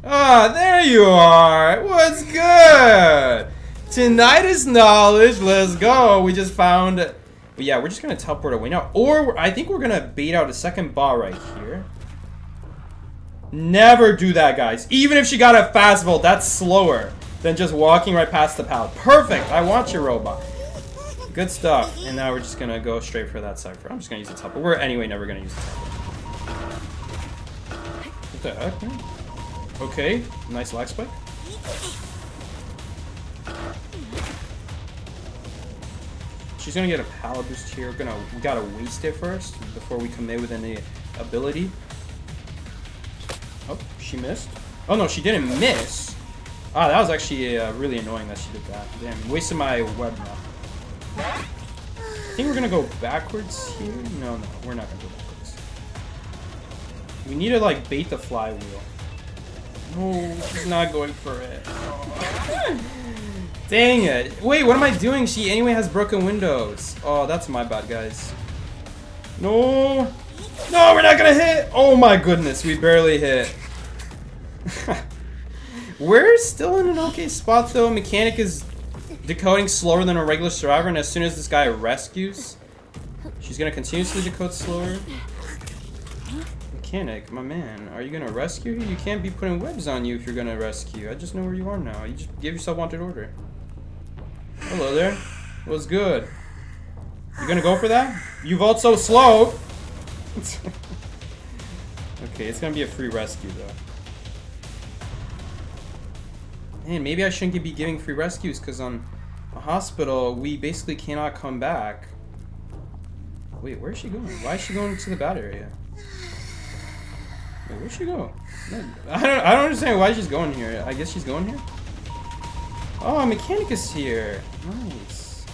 Ah, there you are. What's good? Tinnitus knowledge. Let's go. We just found. But yeah, we're just gonna teleport away now, or I think we're gonna bait out a second bot right here. Never do that, guys. Even if she got a fast volt, that's slower than just walking right past the pallet. Perfect. I want your robot. Good stuff. And now we're just gonna go straight for that cipher. I'm just gonna use the teleport. We're anyway never gonna use the teleport. What the heck, man? Okay, nice lag spike. She's gonna get a power boost here. We gotta waste it first before we commit with any ability. Oh, she missed. Oh no, she didn't miss. Ah, that was actually really annoying that she did that. Damn, wasted my web now. I think we're gonna go backwards here. No, we're not gonna go backwards. We need to like bait the flywheel. No, she's not going for it. Oh. Dang it. Wait, what am I doing? She anyway has broken windows. Oh, that's my bad, guys. No. No, we're not gonna hit. Oh my goodness, we barely hit. We're still in an okay spot though. Mechanic is decoding slower than a regular survivor, and as soon as this guy rescues, she's gonna continuously decode slower. Mechanic, my man, are you gonna rescue? You can't be putting webs on you if you're gonna rescue. I just know where you are now. You just give yourself wanted order. Hello there. What's good? You gonna go for that? You vault so slow. Okay, it's gonna be a free rescue though. Man, maybe I shouldn't be giving free rescues because on a hospital we basically cannot come back. Wait, where's she going? Why is she going to the bad area? Wait, where'd she go? I don't understand why she's going here. I guess she's going here. Oh, mechanic is here. Nice.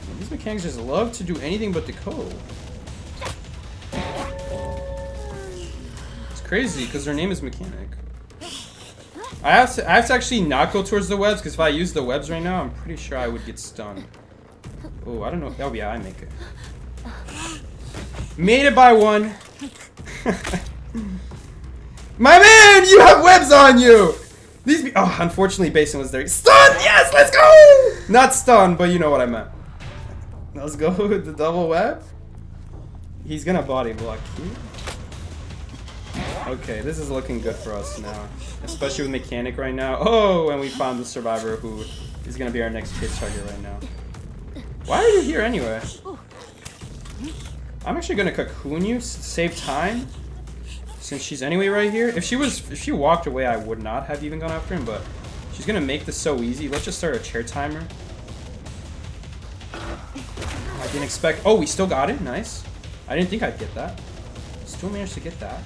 Man, these mechanics just love to do anything but decode. It's crazy because her name is Mechanic. I have to actually not go towards the webs because if I use the webs right now, I'm pretty sure I would get stunned. Oh, I don't know. Oh yeah, I make it. Made it by one. My man, you have webs on you. These. Oh, unfortunately, Basin was there. Stunned. Yes, let's go. Not stunned, but you know what I meant. Let's go with the double web. He's gonna body block here. Okay, this is looking good for us now. Especially with Mechanic right now. Oh, and we found the survivor who is going to be our next hit target right now. Why are you here anyway? I'm actually going to cocoon you to save time. Since she's anyway right here. If she walked away, I would not have even gone after him, but she's going to make this so easy. Let's just start a chair timer. I didn't expect... Oh, we still got it. Nice. I didn't think I'd get that. Still managed to get that.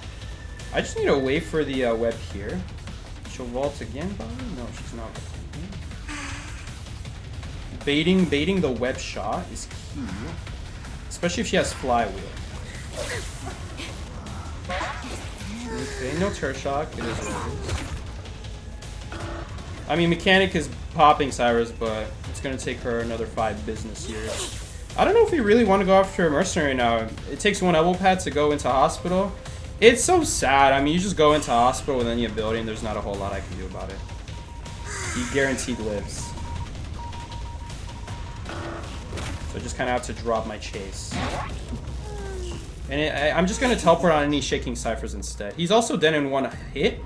I just need to wait for the web here. She'll vault again, probably? No, she's not. Baiting the web shot is key. Especially if she has flywheel. Okay, no turret shock. It is what it is. I mean, Mechanic is popping Cyrus, but it's going to take her another 5 business years. I don't know if we really want to go after a mercenary now. It takes 1 elbow pad to go into hospital. It's so sad. I mean, you just go into hospital with any ability and there's not a whole lot I can do about it. He guaranteed lives. So I just kind of have to drop my chase. And I'm just going to teleport on any shaking ciphers instead. He's also dead in 1 hit.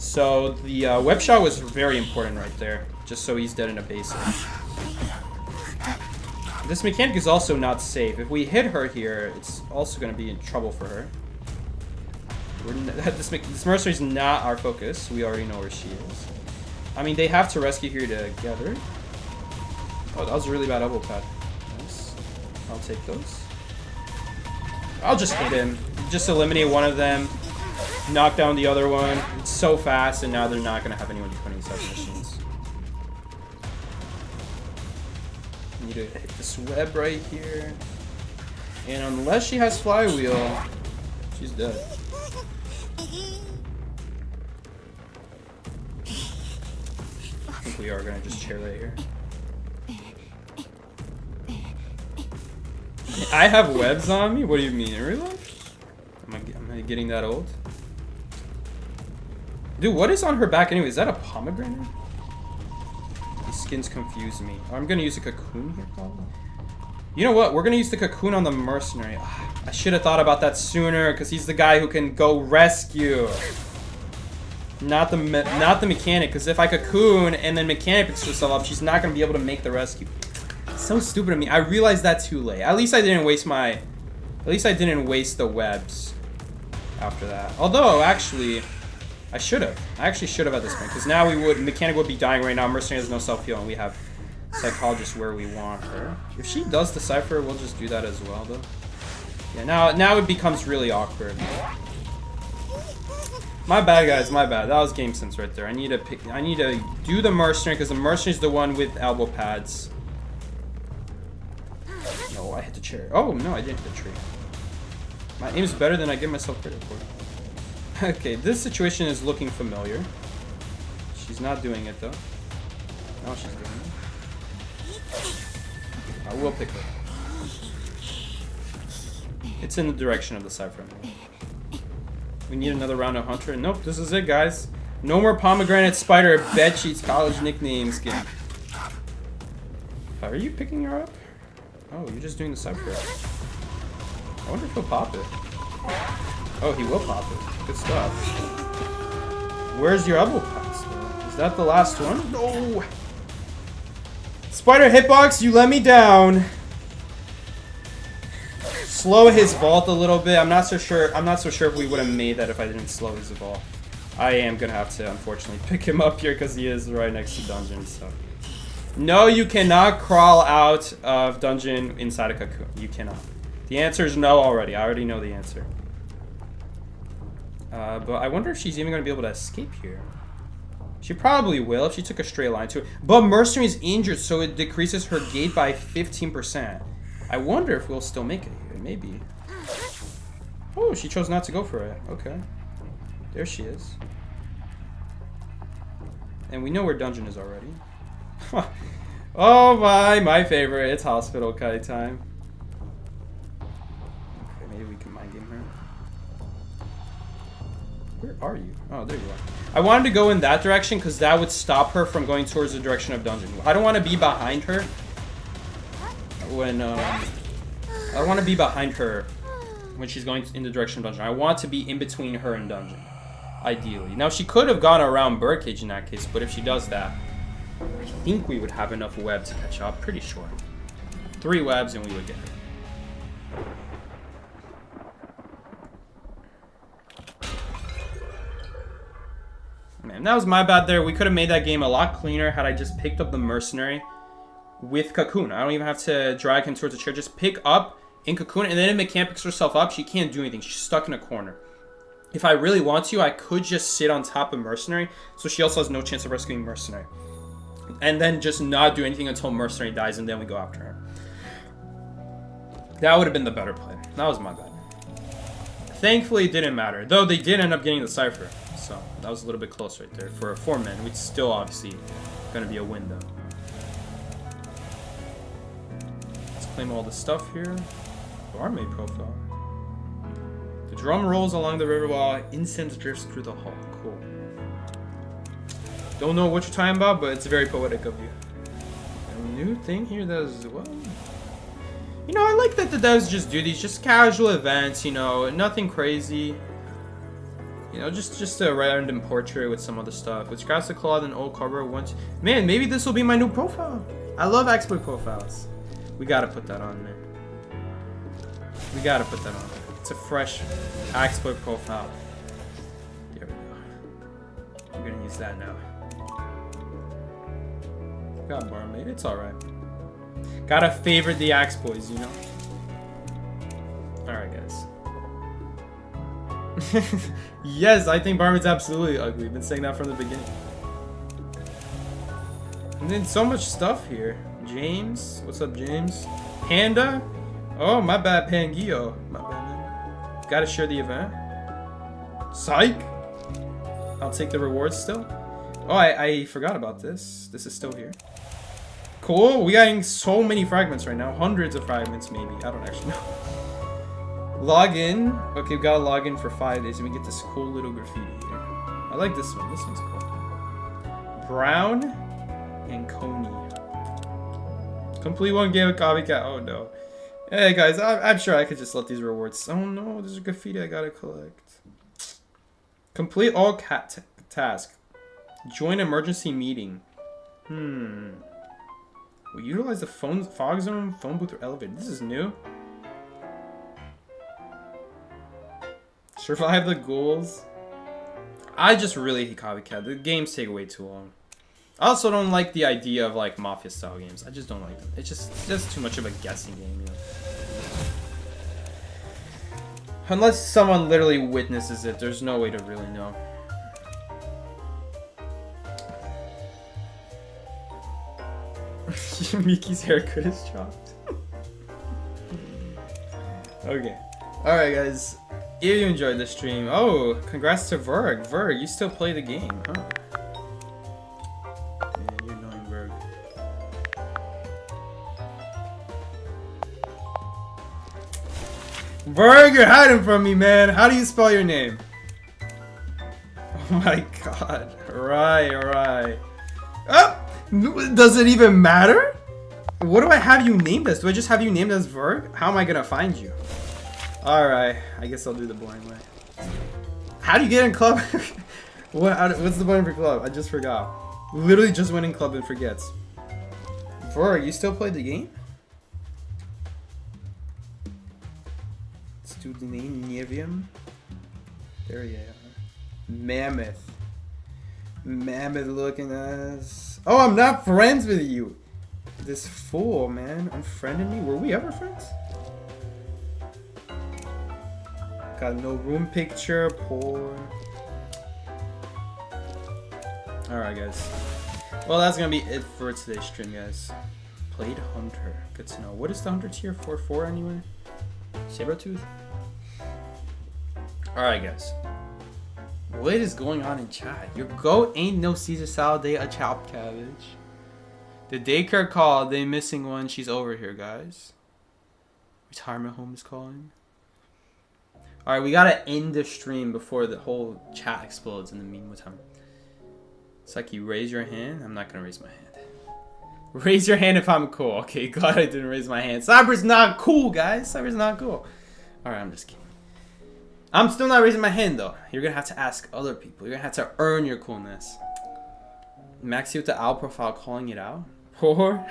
So the web shot was very important right there. Just so he's dead in a basic. This mechanic is also not safe. If we hit her here, it's also going to be in trouble for her. This mercenary is not our focus. We already know where she is. I mean, they have to rescue here together. Oh, that was a really bad elbow pad. Nice. I'll take those. I'll just hit him. Just eliminate one of them. Knock down the other one. It's so fast, and now they're not going to have anyone defending submissions. Need to hit this web right here. And unless she has flywheel, she's dead. I think we are gonna just chair right here. I have webs on me? What do you mean? In real life? Am I getting that old? Dude, what is on her back anyway? Is that a pomegranate? These skins confuse me. Oh, I'm gonna use a cocoon here probably. You know what? We're gonna use the cocoon on the mercenary. I should have thought about that sooner because he's the guy who can go rescue. Not the mechanic, because if I cocoon and then mechanic picks herself up, she's not going to be able to make the rescue. It's so stupid of me. I realized that too late. At least I didn't waste the webs after that. Although, actually, I should have. I actually should have at this point, because now mechanic would be dying right now. Mercenary has no self-heal, and we have psychologist where we want her. If she does decipher, we'll just do that as well, though. Yeah, now it becomes really awkward. My bad, guys. My bad. That was game sense right there. I need to do the mercenary because the mercenary is the one with elbow pads. No, I hit the chair. Oh no, I didn't hit the tree. My aim's better than I give myself credit for. Okay, this situation is looking familiar. She's not doing it though. Now she's doing it. I will pick her. It's in the direction of the cipher. We need another round of Hunter. Nope, this is it, guys. No more pomegranate spider bed sheets college nickname skin. Are you picking her up? Oh, you're just doing the cipher. I wonder if he'll pop it. Oh, he will pop it. Good stuff. Where's your elbow pass, though? Is that the last one? No! Spider hitbox, you let me down. Slow his vault a little bit. I'm not so sure if we would have made that if I didn't slow his vault. I am gonna have to unfortunately pick him up here because he is right next to dungeon. So no, you cannot crawl out of dungeon inside a cocoon. You cannot. The answer is no already. I already know the answer. But I wonder if she's even gonna be able to escape here. She probably will if she took a straight line to it. But Mercenary is injured, so it decreases her gate by 15%. I wonder if we'll still make it here. Maybe. Oh, she chose not to go for it. Okay. There she is. And we know where dungeon is already. Oh my favorite. It's hospital kite time. Okay, maybe we can mind game her. Where are you? Oh, there you are. I wanted to go in that direction because that would stop her from going towards the direction of dungeon. I don't want to be behind her when I want to be behind her when she's going in the direction of dungeon. I want to be in between her and dungeon, ideally. Now, she could have gone around birdcage in that case, but if she does that, I think we would have enough web to catch up. Pretty sure. 3 webs and we would get her. Man, that was my bad there. We could have made that game a lot cleaner had I just picked up the mercenary with Cocoon. I don't even have to drag him towards the chair. Just pick up in Cocoon, and then if McCann picks herself up, she can't do anything. She's stuck in a corner. If I really want to, I could just sit on top of Mercenary, so she also has no chance of rescuing Mercenary. And then just not do anything until Mercenary dies, and then we go after her. That would have been the better play. That was my bad. Thankfully, it didn't matter. Though they did end up getting the Cypher. So, that was a little bit close right there. For a 4-man, which is still obviously going to be a win, though. Let's claim all the stuff here. Barmaid profile. The drum rolls along the river while incense drifts through the hall. Cool. Don't know what you're talking about, but it's very poetic of you. A new thing here that is, well... You know, I like that the devs just do these just casual events, you know, nothing crazy. You know, just a random portrait with some other stuff. With scraps of cloth and old cardboard once. Man, maybe this will be my new profile. I love exploit profiles. We gotta put that on there. We gotta put that on. It's a fresh exploit profile. There we go. We're gonna use that now. Got barmaid, it's alright. Gotta favor the axe boys, you know? Alright, guys. Yes, I think barmaid's absolutely ugly. Been saying that from the beginning. And then so much stuff here. James, what's up, James? Panda? Oh, my bad, Pangio. My bad, man. Gotta share the event. Psych! I'll take the rewards still. Oh, I forgot about this. This is still here. Cool. We're getting so many fragments right now. Hundreds of fragments, maybe. I don't actually know. Log in. Okay, we've got to log in for 5 days, and we get this cool little graffiti here. I like this one. This one's cool. Brown and Coney. Complete one game of copycat. Oh, no. Hey, guys. I'm sure I could just let these rewards. Oh, no. There's a graffiti I got to collect. Complete all task. Join emergency meeting. We utilize the fog zone, phone booth, or elevator. This is new. Survive the ghouls. I just really hate copycat. The games take way too long. I also don't like the idea of like mafia style games. I just don't like them. It's just too much of a guessing game, you know. Unless someone literally witnesses it, there's no way to really know. Miki's haircut is chopped. Okay. Alright, guys. If you enjoyed the stream, oh, congrats to Verg. Verg, you still play the game, huh? Yeah, you're annoying, Verg. Verg, you're hiding from me, man. How do you spell your name? Oh my god. Right. Oh! Does it even matter? What do I have you named as? Do I just have you named as Verg? How am I gonna find you? Alright, I guess I'll do the boring way. How do you get in club? What's the button for club? I just forgot. Literally just went in club and forgets. Verg, you still play the game? Let's do the name Nevium. There you are. Mammoth. Mammoth looking ass. Oh, I'm not friends with you. This fool, man. Unfriended me? Were we ever friends? Got no room picture. Poor. Alright, guys. Well, that's gonna be it for today's stream, guys. Played Hunter. Good to know. What is the Hunter tier for anyway? Sabertooth? Alright, guys. What is going on in chat? Your goat ain't no Caesar salad, they a chopped cabbage. The daycare called, they missing one. She's over here, guys. Retirement home is calling. Alright, we gotta end the stream before the whole chat explodes in the meantime. It's like you raise your hand. I'm not gonna raise my hand. Raise your hand if I'm cool. Okay, glad I didn't raise my hand. Cyber's not cool, guys. Cyber's not cool. Alright, I'm just kidding. I'm still not raising my hand, though. You're gonna have to ask other people. You're gonna have to earn your coolness. Maxi with the owl profile calling it out. Poor.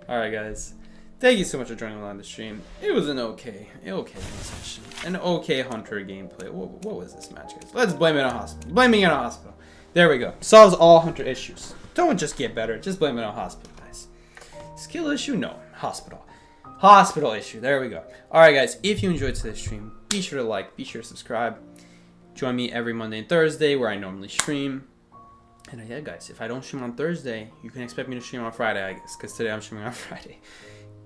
Alright, guys. Thank you so much for joining along the stream. It was an okay session. An okay Hunter gameplay. What was this match, guys? Let's blame it on hospital. Blaming it on hospital. There we go. Solves all Hunter issues. Don't just get better. Just blame it on hospital, guys. Skill issue? No. Hospital. Hospital issue. There we go. Alright, guys. If you enjoyed today's stream, be sure to like, be sure to subscribe. Join me every Monday and Thursday where I normally stream. And yeah, guys, if I don't stream on Thursday, you can expect me to stream on Friday, I guess, because today I'm streaming on Friday.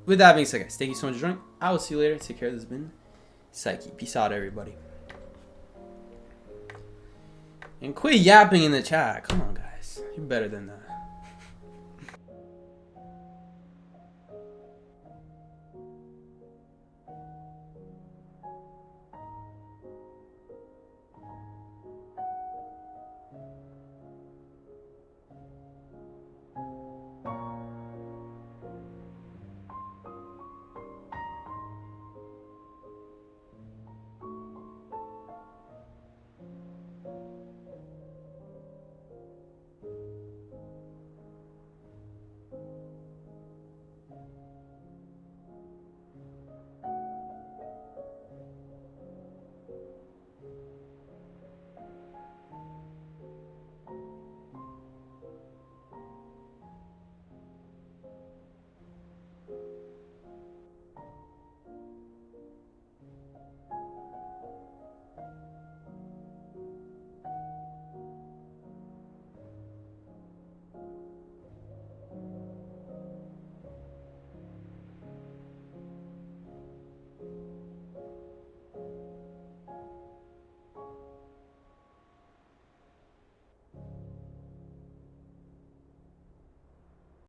With that being said, guys, thank you so much for joining. I will see you later. Take care. This has been Psyche. Peace out, everybody. And quit yapping in the chat. Come on, guys. You're better than that.